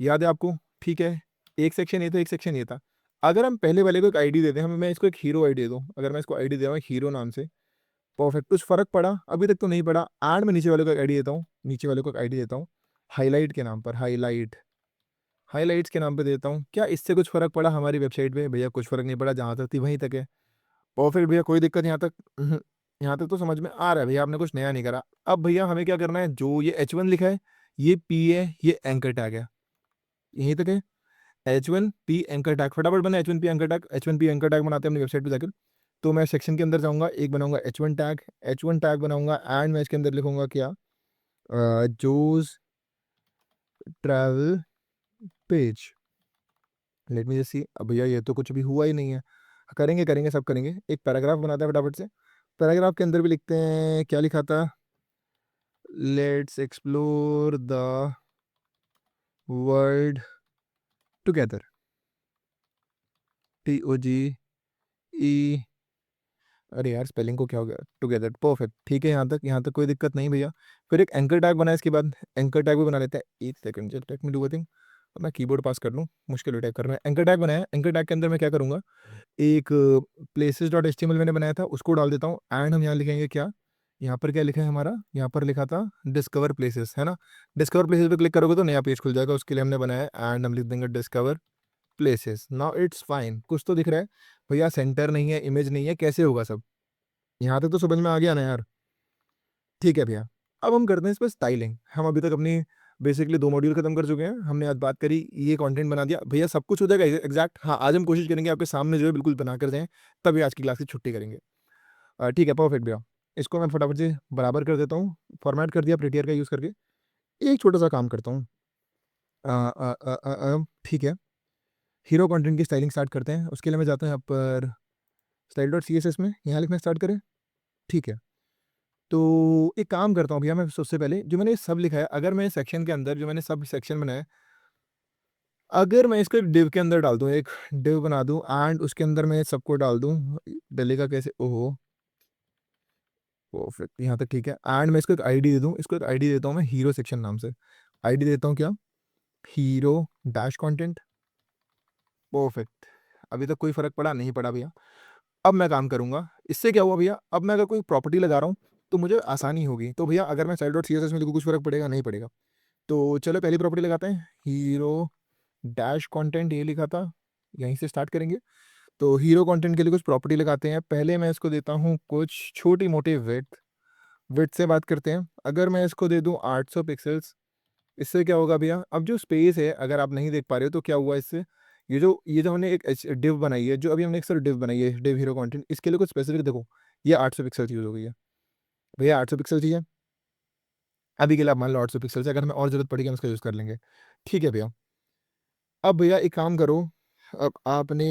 याद है आपको? ठीक है, एक सेक्शन ये था, एक सेक्शन ये था। अगर हम पहले वाले को एक आईडी दे दें, हम मैं इसको एक हीरो आईडी दे दूँ, अगर मैं इसको आईडी दे रहा हूँ हीरो नाम से, परफेक्ट, कुछ फ़र्क पड़ा? अभी तक तो नहीं पड़ा। एंड मैं नीचे वाले को एक आईडी देता हूँ, नीचे वाले को एक आईडी देता हूँ, हाइलाइट के नाम पर, हाइलाइट्स के नाम पे देता हूँ। क्या इससे कुछ फ़र्क पड़ा हमारी वेबसाइट पे? भैया कुछ फ़र्क नहीं पड़ा, जहाँ तक थी वहीं तक है। परफेक्ट भैया, कोई दिक्कत यहाँ तक? यहाँ तक तो समझ में आ रहा है भैया, आपने कुछ नया नहीं करा। अब भैया हमें क्या करना है, जो ये H1 लिखा है, ये P है, ये एंकर टैग है, यहीं तक है। H1P एंकर टैग, फटाफट बना H1P anchor tag, H1P anchor tag बनाते हैं अपनी वेबसाइट पे जाकर। तो मैं सेक्शन के अंदर जाऊँगा, एक बनाऊँगा H1 टैग बनाऊँगा, एंड मैं इसके अंदर लिखूँगा क्या, Joe's travel page. Let me just see, अब भैया ये तो कुछ भी हुआ ही नहीं है। करेंगे, करेंगे, सब करेंगे। एक पैराग्राफ बनाते हैं फटाफट से। पैराग्राफ के अंदर भी लिखते हैं, क्या लिखा था, let's explore the world together, TOGE, अरे यार स्पेलिंग को क्या हो गया, टुगेदर, परफेक्ट, ठीक है। यहाँ तक कोई दिक्कत नहीं भैया। फिर एक एंकर टैग बनाए, इसके बाद एंकर टैग भी बना लेते हैं। एक second, just let me do a thing, मैं कीबोर्ड पास कर लूँ, मुश्किल टाइप करना है। एंकर टैग बनाया, एंकर टैग के अंदर मैं क्या करूँगा, एक प्लेसेस डॉट HTML मैंने बनाया था, उसको डाल देता हूँ। एंड हम यहाँ लिखेंगे क्या, यहाँ पर क्या लिखा है हमारा, यहाँ पर लिखा था डिस्कवर प्लेसेस, है ना। डिस्कवर प्लेसेस पे क्लिक करोगे तो नया पेज खुल जाएगा, उसके लिए हमने बनाया है। एंड हम लिख देंगे discover places, now it's fine, कुछ तो दिख रहा है। भैया सेंटर नहीं है, इमेज नहीं है, कैसे होगा सब, यहाँ तक तो समझ में आ गया ना यार। ठीक है भैया, अब हम करते हैं इस पर स्टाइलिंग। हम अभी तक अपनी बेसिकली 2 मॉड्यूल खत्म कर चुके हैं, हमने आज बात करी, ये कंटेंट बना दिया भैया, सब कुछ हो जाएगा एग्जैक्ट। हाँ आज हम कोशिश करेंगे आपके सामने जो है बिल्कुल बना कर जाएं, तभी आज की क्लास की छुट्टी करेंगे। ठीक है, परफेक्ट भैया। इसको मैं फटाफट से बराबर कर देता हूँ, फॉर्मेट कर दिया प्रिटियर का यूज़ करके। एक छोटा-सा काम करता हूँ। ठीक है, हीरो कंटेंट की स्टाइलिंग स्टार्ट करते हैं। उसके लिए मैं जाता हूँ यहाँ पर स्टाइल डॉट सीएसएस में, यहाँ लिखना स्टार्ट करें। ठीक है, तो एक काम करता हूँ भैया, मैं सबसे पहले जो मैंने सब लिखा है, अगर मैं सेक्शन के अंदर जो मैंने सब सेक्शन बनाया है, अगर मैं इसको एक डिव के अंदर डाल दूँ, एक डिव बना दूँ एंड उसके अंदर मैं सबको डाल दूँ, डलेगा कैसे? ओहो! परफेक्ट, यहाँ तक ठीक है। एंड मैं इसको एक आईडी दे दूँ, इसको एक आईडी देता हूँ मैं हीरो सेक्शन नाम से। आईडी देता हूँ क्या? Hero dash content. परफेक्ट, अभी तक कोई फ़र्क पड़ा? नहीं पड़ा भैया। अब मैं काम करूँगा, इससे क्या हुआ भैया, अब मैं अगर कोई प्रॉपर्टी लगा रहा हूँ, तो मुझे आसानी होगी। तो भैया अगर मैं style डॉट सीएसएस में लिखूँ, कुछ फ़र्क पड़ेगा? नहीं पड़ेगा। तो चलो पहली प्रॉपर्टी लगाते हैं, हीरो डैश कंटेंट, ये लिखा था, यहीं से स्टार्ट करेंगे। तो हीरो कंटेंट के लिए कुछ प्रॉपर्टी लगाते हैं। पहले मैं इसको देता हूँ कुछ छोटी-मोटी विड्थ, विड्थ से बात करते हैं। अगर मैं इसको दे दूँ 800 पिक्सेल्स, इससे क्या होगा भैया, अब जो स्पेस है, अगर आप नहीं देख पा रहे हो तो क्या हुआ इससे, ये जो हमने एक डिव बनाई है, जो अभी हमने एक सिर्फ डिव बनाई है, डिव हीरो कंटेंट, इसके लिए कुछ स्पेसिफिक देखो, ये 800 पिक्सल यूज़ हो गई है। भैया 800 पिक्सल चाहिए, अभी के लिए आप मान लो 800 पिक्सल से, अगर हमें और ज़रूरत पड़ेगी हम इसका यूज़ कर लेंगे। ठीक है भैया। अब भैया एक काम करो, अब आपने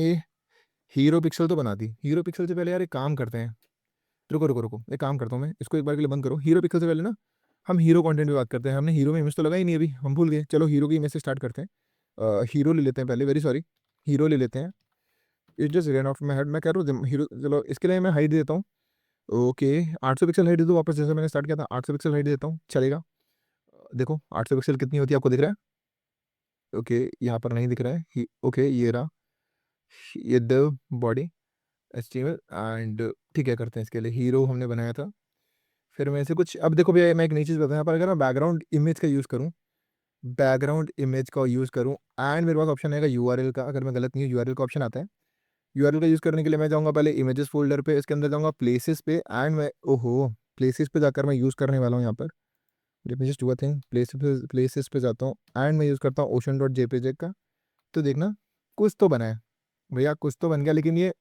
हीरो पिक्सल तो बना दी, हीरो पिक्सल से पहले यार एक काम करते हैं, रुको, रुको, रुको, एक काम करता हूँ मैं, इसको एक बार के लिए बंद करो। हीरो पिक्सल से पहले ना हम हीरो कंटेंट पे बात करते हैं। हमने हीरो में इमेज तो लगाई नहीं अभी, हम भूल गए। चलो हीरो की इमेज से स्टार्ट करते हैं। हीरो ले लेते हैं पहले, वेरी सॉरी, हीरो ले लेते हैं। It just run of my head, मैं कह रहा हूँ हीरो, चलो इसके लिए मैं हाइट देता हूँ। ओके, 800 पिक्सल हाइट दे दूँ वापस, जैसे मैंने स्टार्ट किया था 800 पिक्सल हाइट देता हूँ, चलेगा? देखो 800 पिक्सल कितनी होती है, आपको दिख रहा है? ओके, यहाँ पर नहीं दिख रहा है। ओके, ये रहा, ये द बॉडी एचटीएमएल एंड ठीक है, करते हैं इसके लिए। हीरो हमने बनाया था, फिर मैं ऐसे कुछ, अब देखो भैया मैं एक नई चीज़ बताऊँ यहाँ पर, अगर मैं बैकग्राउंड इमेज का यूज़ करूँ, बैकग्राउंड इमेज का यूज़ करूँ एंड मेरे पास ऑप्शन आएगा यूआरएल का, अगर मैं गलत नहीं हूँ यूआरएल का ऑप्शन आता है। यूआरएल का यूज़ करने के लिए मैं जाऊँगा पहले इमेजेस फ़ोल्डर पे, इसके अंदर जाऊँगा प्लेसेस पे एंड मैं, ओहो! प्लेसेस पे जाकर मैं यूज़ करने वाला हूँ यहाँ पर। Late me just do a thing, places पे जाता हूँ एंड मैं यूज़ करता हूँ ओशन डॉट जेपीजेग का। तो देखना, कुछ तो बना है। भैया कुछ तो बन गया, लेकिन ये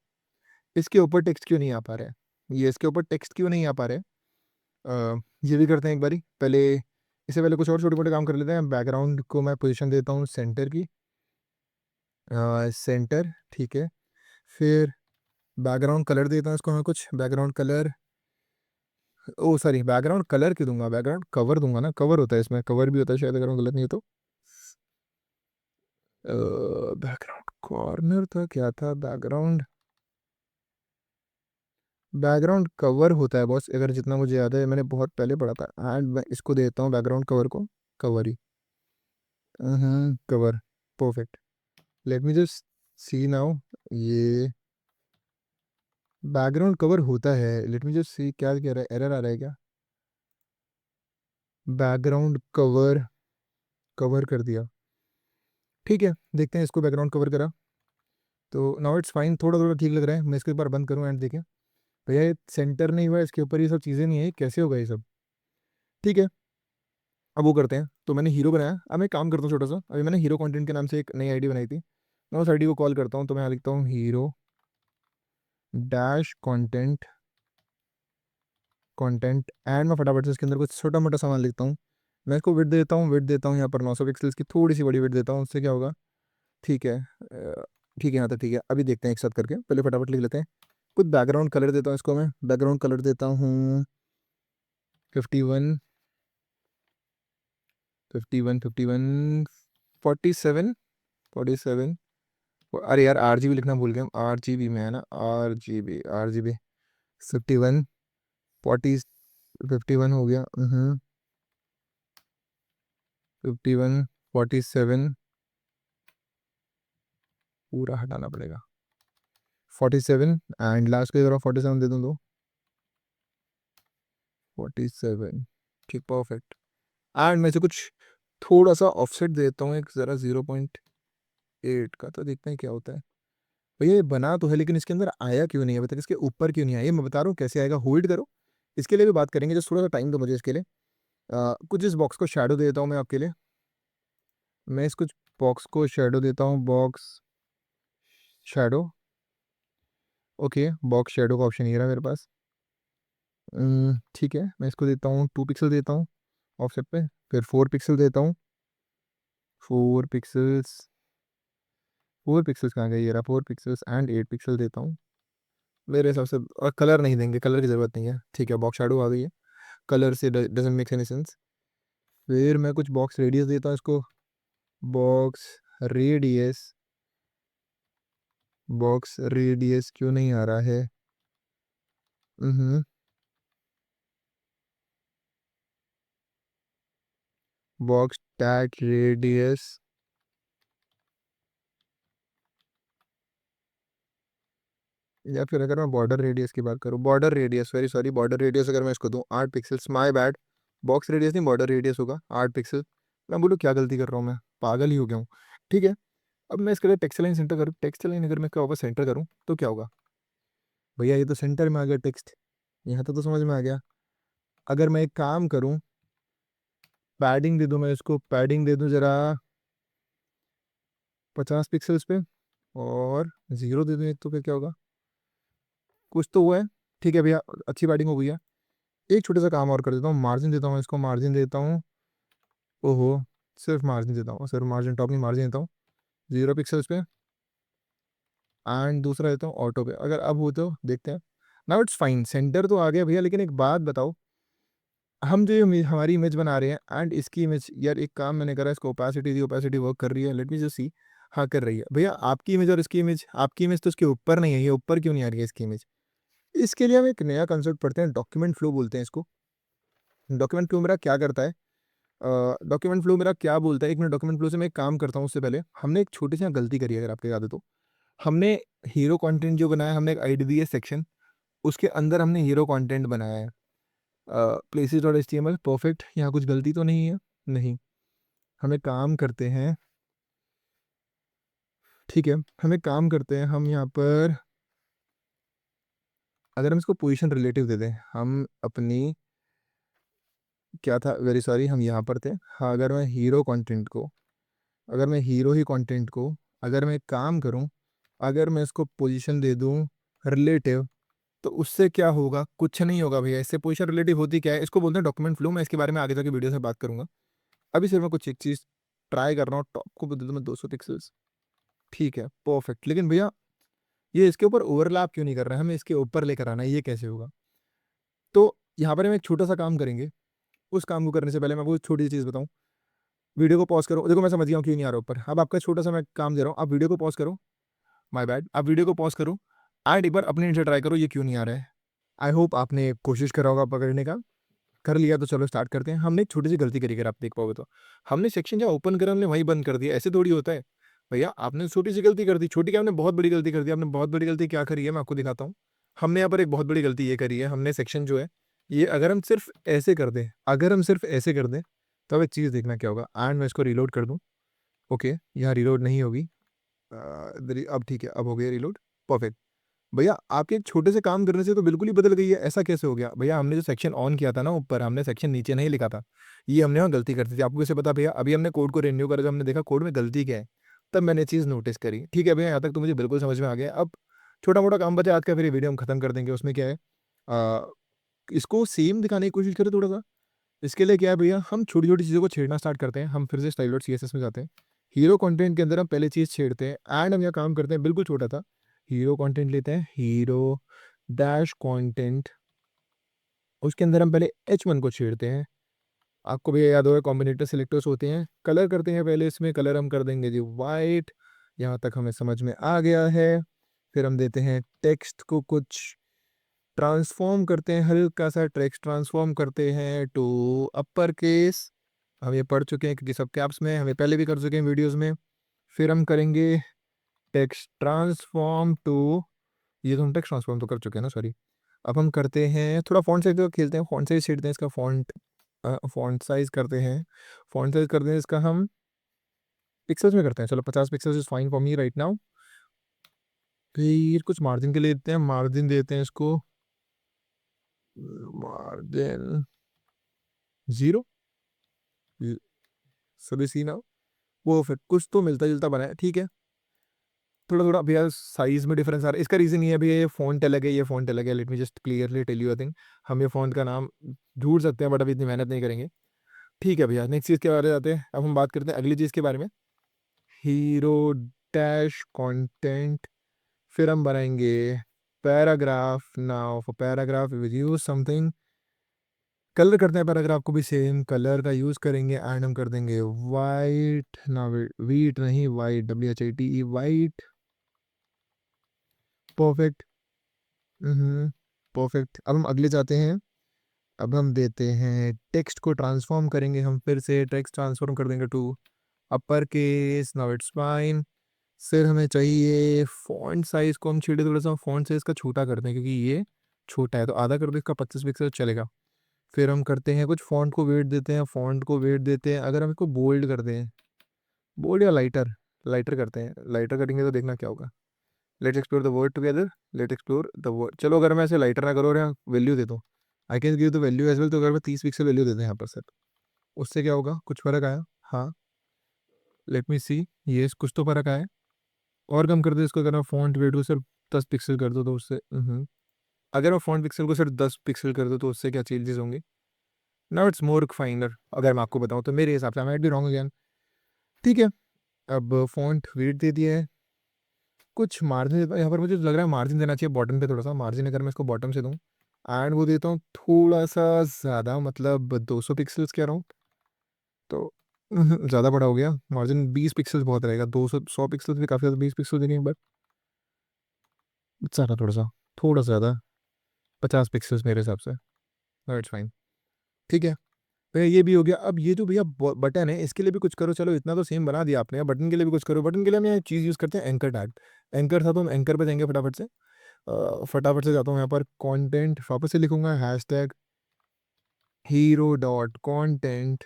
इसके ऊपर टेक्स्ट क्यों नहीं आ पा रहा है? ये इसके ऊपर टेक्स्ट क्यों नहीं आ पा रहा है? ये भी करते हैं एक बारी। पहले इससे पहले कुछ और छोटे-मोटे काम कर लेते हैं। बैकग्राउंड को मैं पोज़ीशन देता हूँ सेंटर की, सेंटर, ठीक है। फिर बैकग्राउंड कलर देता हूँ इसको मैं कुछ, background colour, oh sorry, background colour क्यों दूँगा? बैकग्राउंड कवर दूँगा ना, कवर होता है इसमें, कवर भी होता है शायद, अगर मैं गलत नहीं हूँ तो। बैकग्राउंड कॉर्नर था, क्या था? बैकग्राउंड, बैकग्राउंड कवर होता है बॉस, अगर जितना मुझे याद है, मैंने बहुत पहले पढ़ा था एंड मैं इसको देता हूँ बैकग्राउंड कवर को, कवर ही। Cover, perfect. Let me just see now, ये बैकग्राउंड कवर होता है। लेट मी जस्ट सी, क्या कह रहा है, एरर आ रहा है क्या? बैकग्राउंड कवर, कवर कर दिया, ठीक है, देखते हैं, इसको बैकग्राउंड कवर करा, तो नाउ इट्स फाइन, थोड़ा थोड़ा ठीक लग रहा है। मैं इसको एक बार बंद करूँ एंड देखें। भैया ये सेंटर नहीं हुआ, इसके ऊपर ये सब चीज़ें नहीं है, कैसे होगा ये सब? ठीक है, अब वो करते हैं। तो मैंने हीरो बनाया, अब मैं एक काम करता हूँ छोटा सा, अभी मैंने हीरो कंटेंट के नाम से एक नई आईडी बनाई थी, मैं उस आईडी को कॉल करता हूँ। तो मैं यहाँ लिखता हूँ hero dash content, content and मैं फटाफट से इसके अंदर कुछ छोटा मोटा सामान लिखता हूँ। मैं इसको विड्थ देता हूँ, विड्थ देता हूँ यहाँ पर 900 पिक्सल्स की थोड़ी सी बड़ी विड्थ देता हूँ, उससे क्या होगा? ठीक है, ठीक है, यहाँ तक ठीक है। अभी देखते हैं एक साथ करके, पहले फटाफट लिख लेते हैं। कुछ बैकग्राउंड कलर देता हूँ इसको मैं, बैकग्राउंड कलर देता हूँ 51, 51, 51, 47, 47। अरे यार आरजीबी लिखना भूल गया, आरजीबी में है ना, आरजीबी, आरजीबी 51, 40, 51 हो गया, 51, 47, पूरा हटाना पड़ेगा, 47 एंड लास्ट की तरफ 47 दे दूँ तो 47, ठीक, परफेक्ट। एंड मैं से कुछ थोड़ा सा ऑफसेट देता हूँ एक ज़रा 0.8 का, तो देखते हैं क्या होता है। भैया ये बना तो है, लेकिन इसके अंदर आया क्यों नहीं है अभी तक, इसके ऊपर क्यों नहीं आया, ये मैं बता रहा हूँ कैसे आएगा, होल्ड करो। इसके लिए भी बात करेंगे, जस्ट थोड़ा सा टाइम दो मुझे इसके लिए। कुछ इस बॉक्स को शेडो दे देता हूँ मैं आपके लिए, मैं इस कुछ बॉक्स को शेडो देता हूँ, box shadow. Okay, box shadow का ऑप्शन ये रहा मेरे पास। ठीक है, मैं इसको देता हूँ 2 पिक्सल देता हूँ ऑफसेट पे, फिर 4 पिक्सल देता हूँ, 4 पिक्सेल्स, 4 पिक्सेल्स कहाँ गए, ये रहा 4 पिक्सेल्स एंड 8 पिक्सल देता हूँ मेरे हिसाब से। और कलर नहीं देंगे, कलर की ज़रूरत नहीं है, ठीक है, बॉक्स शैडो आ गई है, कलर से डजंट मेक एनी सेंस। फिर मैं कुछ बॉक्स रेडियस देता हूँ इसको, बॉक्स रेडियस, बॉक्स रेडियस क्यों नहीं आ रहा है? बॉक्स टैग रेडियस, या फिर अगर मैं बॉर्डर रेडियस की बात करूँ, border radius, very sorry, border radius अगर मैं इसको दूँ 8 pixels, my bad, box radius नहीं बॉर्डर रेडियस होगा 8 पिक्सल। मैं बोलूँ क्या गलती कर रहा हूँ, मैं पागल ही हो गया हूँ। ठीक है, अब मैं इसके लिए टेक्स्ट लाइन सेंटर करूँ, टेक्स्ट लाइन अगर मैं इसका वापस सेंटर करूँ तो क्या होगा? भैया ये तो सेंटर में आ गया टेक्स्ट, यहाँ तो समझ में आ गया। अगर मैं एक काम करूँ, पैडिंग दे दूँ, मैं इसको पैडिंग दे दूँ ज़रा 50 पिक्सल्स पे, और 0 दे दूँ एक, तो फिर क्या होगा? कुछ तो हुआ है। ठीक है भैया, अच्छी पैडिंग हो गई है। एक छोटा सा काम और कर देता हूँ, मार्जिन देता हूँ इसको, मार्जिन देता हूँ, ओहो, सिर्फ मार्जिन देता हूँ, सिर्फ मार्जिन, टॉप नहीं, मार्जिन देता हूँ 0 पिक्सल्स पे, एंड दूसरा देता हूँ ऑटो पे। अगर अब हो तो देखते हैं। नाउ इट्स फाइन, सेंटर तो आ गया भैया, लेकिन एक बात बताओ, हम जो हमारी इमेज बना रहे हैं एंड इसकी इमेज, यार एक काम मैंने करा, इसको ओपेसिटी दी, ओपेसिटी वर्क कर रही है, लेट मी जस्ट सी। हाँ कर रही है भैया, आपकी इमेज और इसकी इमेज, आपकी इमेज तो इसके ऊपर नहीं है, ये ऊपर क्यों नहीं आ रही है इसकी इमेज? इसके लिए हम एक नया कंसेप्ट पढ़ते हैं, डॉक्यूमेंट फ्लो बोलते हैं इसको। डॉक्यूमेंट फ्लो मेरा क्या करता है, डॉक्यूमेंट फ्लो मेरा क्या बोलता है, एक मिनट, डॉक्यूमेंट फ्लो से मैं एक काम करता हूँ, उससे पहले हमने एक छोटी सी यहाँ गलती करी है, अगर आपको याद है तो। हमने हीरो कंटेंट जो बनाया, हमने एक आईडी दी है सेक्शन, उसके अंदर हमने हीरो कंटेंट बनाया है, places dot H T M L, perfect, यहाँ कुछ गलती तो नहीं है? नहीं। हम एक काम करते हैं, ठीक है, हम एक काम करते हैं, हम यहाँ पर अगर हम इसको पोजीशन रिलेटिव दे दें, हम अपनी, क्या था, वेरी सॉरी, हम यहाँ पर थे। हाँ, अगर मैं हीरो कंटेंट को, अगर मैं हीरो ही कंटेंट को, अगर मैं एक काम करूँ, अगर मैं इसको पोजीशन दे दूँ रिलेटिव, तो उससे क्या होगा? कुछ नहीं होगा भैया। इससे पोजीशन रिलेटिव होती क्या है, इसको बोलते हैं डॉक्यूमेंट फ्लो। मैं इसके बारे में आगे जाके वीडियो से बात करूंगा। अभी सिर्फ मैं कुछ एक चीज़ ट्राई कर रहा हूँ, टॉप को बदल दूँ मैं 200 पिक्सल्स, ठीक है, परफेक्ट। लेकिन भैया ये इसके ऊपर ओवरलैप क्यों नहीं कर रहा है? हमें इसके ऊपर लेकर आना है, ये कैसे होगा? तो यहाँ पर हम एक छोटा सा काम करेंगे। उस काम को करने से पहले मैं वो छोटी सी चीज़ बताऊँ। वीडियो को पॉज करो, देखो मैं समझ गया हूँ क्यों नहीं आ रहा ऊपर। अब आपका छोटा सा मैं काम दे रहा हूँ, आप वीडियो को पॉज करो, माय बैड, आप वीडियो को पॉज करो एंड एक बार अपने एंड से ट्राई करो, ये क्यों नहीं आ रहा है। आई होप आपने कोशिश करा होगा पकड़ने का। कर लिया तो चलो स्टार्ट करते हैं। हमने एक छोटी सी गलती करी, अगर आप देख पाओगे तो, हमने सेक्शन जहाँ ओपन करा हमने वहीं बंद कर दिया। ऐसे थोड़ी होता है भैया, आपने छोटी सी गलती कर दी, छोटी क्या, हमने बहुत बड़ी गलती कर दी। आपने बहुत बड़ी गलती क्या करी है, मैं आपको दिखाता हूँ। हमने यहाँ पर एक बहुत बड़ी गलती ये करी है, हमने सेक्शन जो है, ये अगर हम सिर्फ ऐसे कर दें, अगर हम सिर्फ ऐसे कर दें, तो अब एक चीज़ देखना क्या होगा। एंड मैं इसको रिलोड कर दूँ, ओके, यहाँ रिलोड नहीं होगी, अब ठीक है, अब हो गया रिलोड, परफेक्ट। भैया आपके एक छोटे से काम करने से तो बिल्कुल ही बदल गई है, ऐसा कैसे हो गया? भैया हमने जो सेक्शन ऑन किया था ना ऊपर, हमने सेक्शन नीचे नहीं लिखा था, ये हमने वहाँ गलती कर दी थी। आपको कैसे पता भैया? अभी हमने कोड को रिन्यू करा, जब हमने देखा कोड में गलती क्या है, तब मैंने चीज़ नोटिस करी। ठीक है भैया, यहाँ तक तो मुझे बिल्कुल समझ में आ गया। अब छोटा मोटा काम बचा आज का, फिर ये वीडियो हम खत्म कर देंगे। उसमें क्या है, आ, इसको सेम दिखाने की कोशिश करें थोड़ा सा। इसके लिए क्या है भैया, हम छोटी छोटी चीज़ों को छेड़ना स्टार्ट करते हैं। हम फिर से style dot C S S में जाते हैं, हीरो कंटेंट के अंदर हम पहले चीज़ छेड़ते हैं, एंड हम यहाँ काम करते हैं बिल्कुल छोटा था, हीरो कंटेंट लेते हैं, हीरो डैश कंटेंट, उसके अंदर हम पहले H1 को छेड़ते हैं। आपको भी याद होगा कॉम्बिनेटर सिलेक्टर्स होते हैं, कलर करते हैं पहले, इसमें कलर हम कर देंगे जी वाइट, यहाँ तक हमें समझ में आ गया है। फिर हम देते हैं टेक्स्ट को कुछ ट्रांसफॉर्म करते हैं, हल्का सा टेक्स्ट ट्रांसफॉर्म करते हैं टू अपर केस। हम ये पढ़ चुके हैं क्योंकि सब कैप्स में, हमें पहले भी कर चुके हैं वीडियोस में। फिर हम करेंगे टेक्स्ट ट्रांसफॉर्म टू, ये तो हम टेक्स्ट ट्रांसफॉर्म तो कर चुके हैं ना, सॉरी। अब हम करते हैं थोड़ा फ़ॉन्ट साइज़ का खेलते हैं, फ़ॉन्ट साइज़ छेड़ते हैं इसका, फ़ॉन्ट साइज़ करते हैं, फ़ॉन्ट साइज़ करते हैं इसका हम पिक्सेल्स में करते हैं। चलो 50 pixels is fine for me right now. फिर कुछ मार्जिन के लिए देते हैं, मार्जिन देते हैं इसको, मार्जिन 0, सभी सी ना, वो फिर कुछ तो मिलता जुलता बना है, ठीक है। थोड़ा भैया साइज में डिफरेंस आ रहा है। इसका रीज़न ये है भैया, ये फ़ॉन्ट अलग है, ये फ़ॉन्ट अलग है। Let me just clearly tell you a thing, हम ये फ़ॉन्ट का नाम ढूँढ सकते हैं बट अभी इतनी मेहनत नहीं करेंगे। ठीक है भैया, नेक्स्ट चीज़ के बारे में आते हैं। अब हम बात करते हैं अगली चीज़ के बारे में, हीरो डैश कंटेंट। फिर हम बनाएँगे paragraph. Now for paragraph we will use something, colour करते हैं पैराग्राफ को भी सेम कलर का यूज़ करेंगे एंड हम कर देंगे वाइट, ना वीट नहीं, white, WHITE, white. Perfect. Perfect. अब हम अगले जाते हैं। अब हम देते हैं टेक्स्ट को ट्रांसफॉर्म करेंगे, हम फिर से टेक्स्ट ट्रांसफॉर्म कर देंगे to upper case. Now it's fine. फिर हमें चाहिए फॉन्ट साइज को हम छेड़े थोड़ा सा, फॉन्ट साइज का छोटा करते हैं क्योंकि ये छोटा है, तो आधा कर दो इसका, 25 पिक्सल चलेगा। फिर हम करते हैं कुछ फॉन्ट को वेट देते हैं, फॉन्ट को वेट देते हैं। अगर हम इसको बोल्ड कर दें, बोल्ड या लाइटर, लाइटर करते हैं, लाइटर करेंगे तो देखना क्या होगा। Let's explore the word together, let's explore the word. चलो अगर मैं ऐसे लाइटर ना करो और यहाँ वैल्यू दे दूँ, I can give the value as well. तो अगर मैं 30 पिक्सल वैल्यू देते हैं यहाँ पर सर, उससे क्या होगा, कुछ फर्क आया? हाँ, लेट मी सी, ये कुछ तो फर्क आया। और कम कर दो इसको, अगर मैं फॉन्ट वेट को सिर्फ 10 पिक्सल कर दो तो उससे अगर मैं फॉन्ट पिक्सल को सिर्फ 10 पिक्सल कर दो तो उससे क्या चेंजेस होंगे? Now it's more फाइनर। अगर मैं आपको बताऊँ तो मेरे हिसाब से, I might be wrong again. ठीक है, अब फॉन्ट वेट दे दिया है, कुछ मार्जिन देता हूँ यहाँ पर। मुझे लग रहा है मार्जिन देना चाहिए बॉटम पे, थोड़ा सा मार्जिन अगर मैं इसको बॉटम से दूँ एंड वो देता हूँ थोड़ा सा ज़्यादा, मतलब 200 पिक्सल्स के अराउंड। तो ज़्यादा बड़ा हो गया मार्जिन, 20 पिक्सल्स बहुत रहेगा, 200 100 पिक्सल्स भी काफ़ी ज़्यादा, 20 पिक्सल देंगे एक बार, ज़्यादा थोड़ा सा ज़्यादा, 50 पिक्सल्स मेरे हिसाब से। It's fine. ठीक है भैया, ये भी हो गया। अब ये जो भैया बटन है इसके लिए भी कुछ करो। चलो इतना तो सेम बना दिया आपने, बटन के लिए भी कुछ करो। बटन के लिए हम यहाँ चीज़ यूज़ करते हैं, एंकर टैग। एंकर था तो हम एंकर पे जाएंगे फटाफट से। फटाफट से जाता हूँ यहाँ पर, कंटेंट वापस से लिखूंगा, hashtag hero dot content,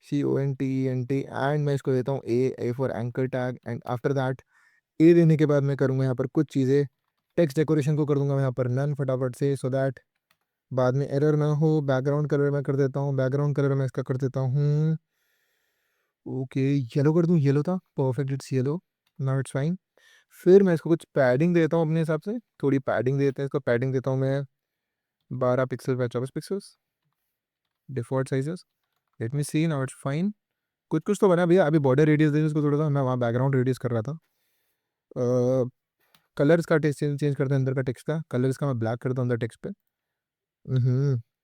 CONTENT, and मैं इसको देता हूँ A for anchor tag. And after that A देने के बाद मैं करूँगा यहाँ पर कुछ चीज़ें, टेक्स्ट डेकोरेशन को कर दूंगा मैं यहाँ पर नन फटाफट से, सो दैट बाद में एरर ना हो। बैकग्राउंड कलर मैं कर देता हूँ, बैकग्राउंड कलर मैं इसका कर देता हूँ ओके, येलो कर दूँ, येलो था, perfect, it's yellow, now it's fine. फिर मैं इसको कुछ पैडिंग देता हूँ अपने हिसाब से, थोड़ी पैडिंग देते हैं इसको। पैडिंग देता हूँ मैं 12 pixel by 24 pixels, default sizes. Let me see, now it's fine. कुछ कुछ तो बना भैया। अभी बॉर्डर रेडियस दे इसको थोड़ा सा, मैं वहाँ बैकग्राउंड रेडियस कर रहा था। कलर्स का टेक्स्ट चेंज करते हैं, अंदर का टेक्स्ट का कलर इसका मैं ब्लैक करता हूँ अंदर टेक्स्ट पे।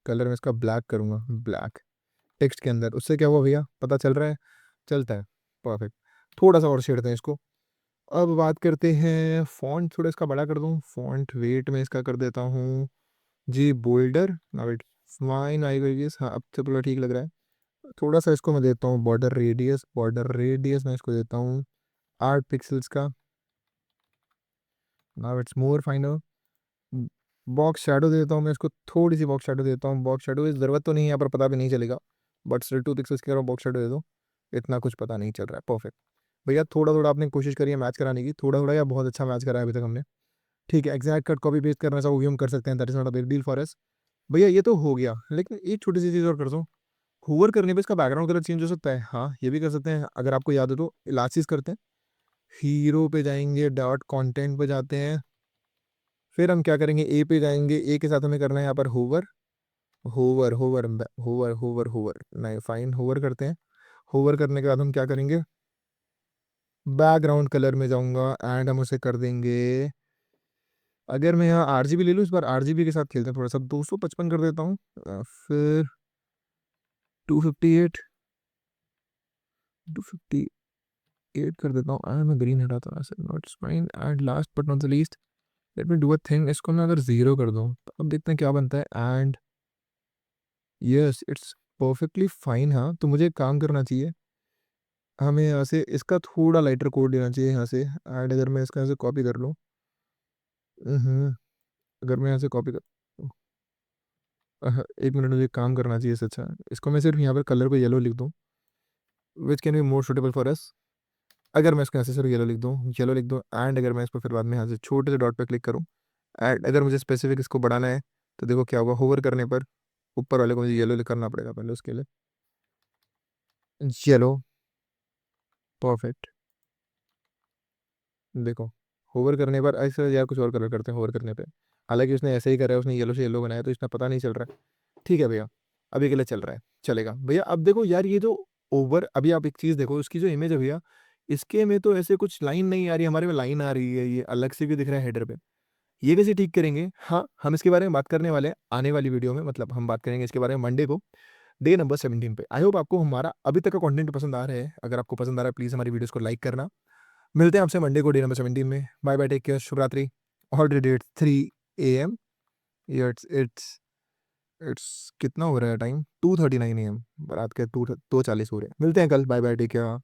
कलर मैं इसका ब्लैक करूँगा, ब्लैक टेक्स्ट के अंदर। उससे क्या हुआ भैया, पता चल रहा है? चलता है, परफेक्ट। थोड़ा सा और छेड़ते हैं इसको। अब बात करते हैं फ़ॉन्ट, थोड़ा इसका बड़ा कर दूँ, फ़ॉन्ट वेट में इसका कर देता हूँ जी bolder. Now it fine, I guess, हाँ अब तो थोड़ा ठीक लग रहा है। थोड़ा सा इसको मैं देता हूँ बॉर्डर रेडियस, बॉर्डर रेडियस मैं इसको देता हूँ 8 पिक्सल्स का। Now it's more final. Box shadow देता हूँ मैं इसको, थोड़ी सी बॉक्स शैडो देता हूँ। बॉक्स शैडो की ज़रूरत तो नहीं है यहाँ पर, पता भी नहीं चलेगा, बट सिर्फ 2 पिक्सल्स के बॉक्स शैडो दे दो, इतना कुछ पता नहीं चल रहा है। परफेक्ट भैया, थोड़ा थोड़ा आपने कोशिश करी है मैच कराने की, थोड़ा थोड़ा या बहुत अच्छा मैच करा है अभी तक हमने। ठीक है, एग्जैक्ट कट कॉपी पेस्ट करना चाहो वो भी हम कर सकते हैं, that is not a big deal for अस। भैया ये तो हो गया, लेकिन एक छोटी सी चीज़ और कर दो। होवर करने पे इसका बैकग्राउंड कलर चेंज हो सकता है, हाँ ये भी कर सकते हैं। अगर आपको याद हो तो लास्ट चीज़ करते हैं, हीरो पे जाएंगे, डॉट कंटेंट पे जाते हैं। फिर हम क्या करेंगे, ए पे जाएंगे, ए के साथ हमें करना है यहाँ पर hover, hover hover hover hover hover, नहीं फाइन, होवर करते हैं। होवर करने के बाद हम क्या करेंगे, बैकग्राउंड कलर में जाऊंगा एंड हम उसे कर देंगे, अगर मैं यहाँ RGB ले लूँ, इस बार RGB के साथ खेलते हैं थोड़ा सा, 255 कर देता हूँ। फिर 258, 258 कर देता हूँ एंड मैं ग्रीन हटाता हूँ ऐसे, not fine. And last but not the least, let me do a thing, इसको मैं अगर 0 कर दूँ तो अब देखते हैं क्या बनता है। And yes, it's perfectly fine. हाँ तो मुझे एक काम करना चाहिए, हमें यहाँ से इसका थोड़ा लाइटर कोड लेना चाहिए यहाँ से। एंड अगर मैं इसका यहाँ से कॉपी कर लूँ, अगर मैं यहाँ से कॉपी कर, एक मिनट, मुझे एक काम करना चाहिए इससे अच्छा, इसको मैं सिर्फ यहाँ पर कलर पे येलो लिख दूँ, which can be more suitable for us. अगर मैं इसको यहाँ से सिर्फ येलो लिख दूँ, येलो लिख दूँ, एंड अगर मैं इस पर फिर बाद में यहाँ से छोटे से डॉट पे क्लिक करूँ, एंड अगर मुझे स्पेसिफिक इसको बढ़ाना है तो देखो क्या होगा, होवर करने पर ऊपर वाले को मुझे येलो करना पड़ेगा पहले उसके लिए, येलो, परफेक्ट। देखो, होवर करने पर ऐसे यार कुछ और कलर करते हैं होवर करने पे। हालाँकि उसने ऐसे ही करा है, उसने येलो से येलो बनाया तो इतना पता नहीं चल रहा है। ठीक है भैया, अभी के लिए चल रहा है, चलेगा। भैया अब देखो यार ये जो ओवर अभी आप एक चीज़ देखो उसकी जो इमेज है भैया, इसके में तो ऐसे कुछ लाइन नहीं आ रही है, हमारे में लाइन आ रही है, ये अलग से भी दिख रहा है हेडर पे। ये कैसे ठीक करेंगे? हाँ, हम इसके बारे में बात करने वाले हैं आने वाली वीडियो में, मतलब हम बात करेंगे इसके बारे में मंडे को, डे नंबर 17 पे। आई होप आपको हमारा अभी तक का कंटेंट पसंद आ रहा है। अगर आपको पसंद आ रहा है प्लीज़ हमारी वीडियोज़ को लाइक करना। मिलते हैं आपसे मंडे को डे नंबर 17 में। बाय बाय, टेक केयर, शुभ रात्रि। Already it's 3 am. It's it's it's कितना हो रहा है टाइम? 2:39 एएम। रात के 2:40 हो रहे हैं। मिलते हैं कल। Bye bye, take care.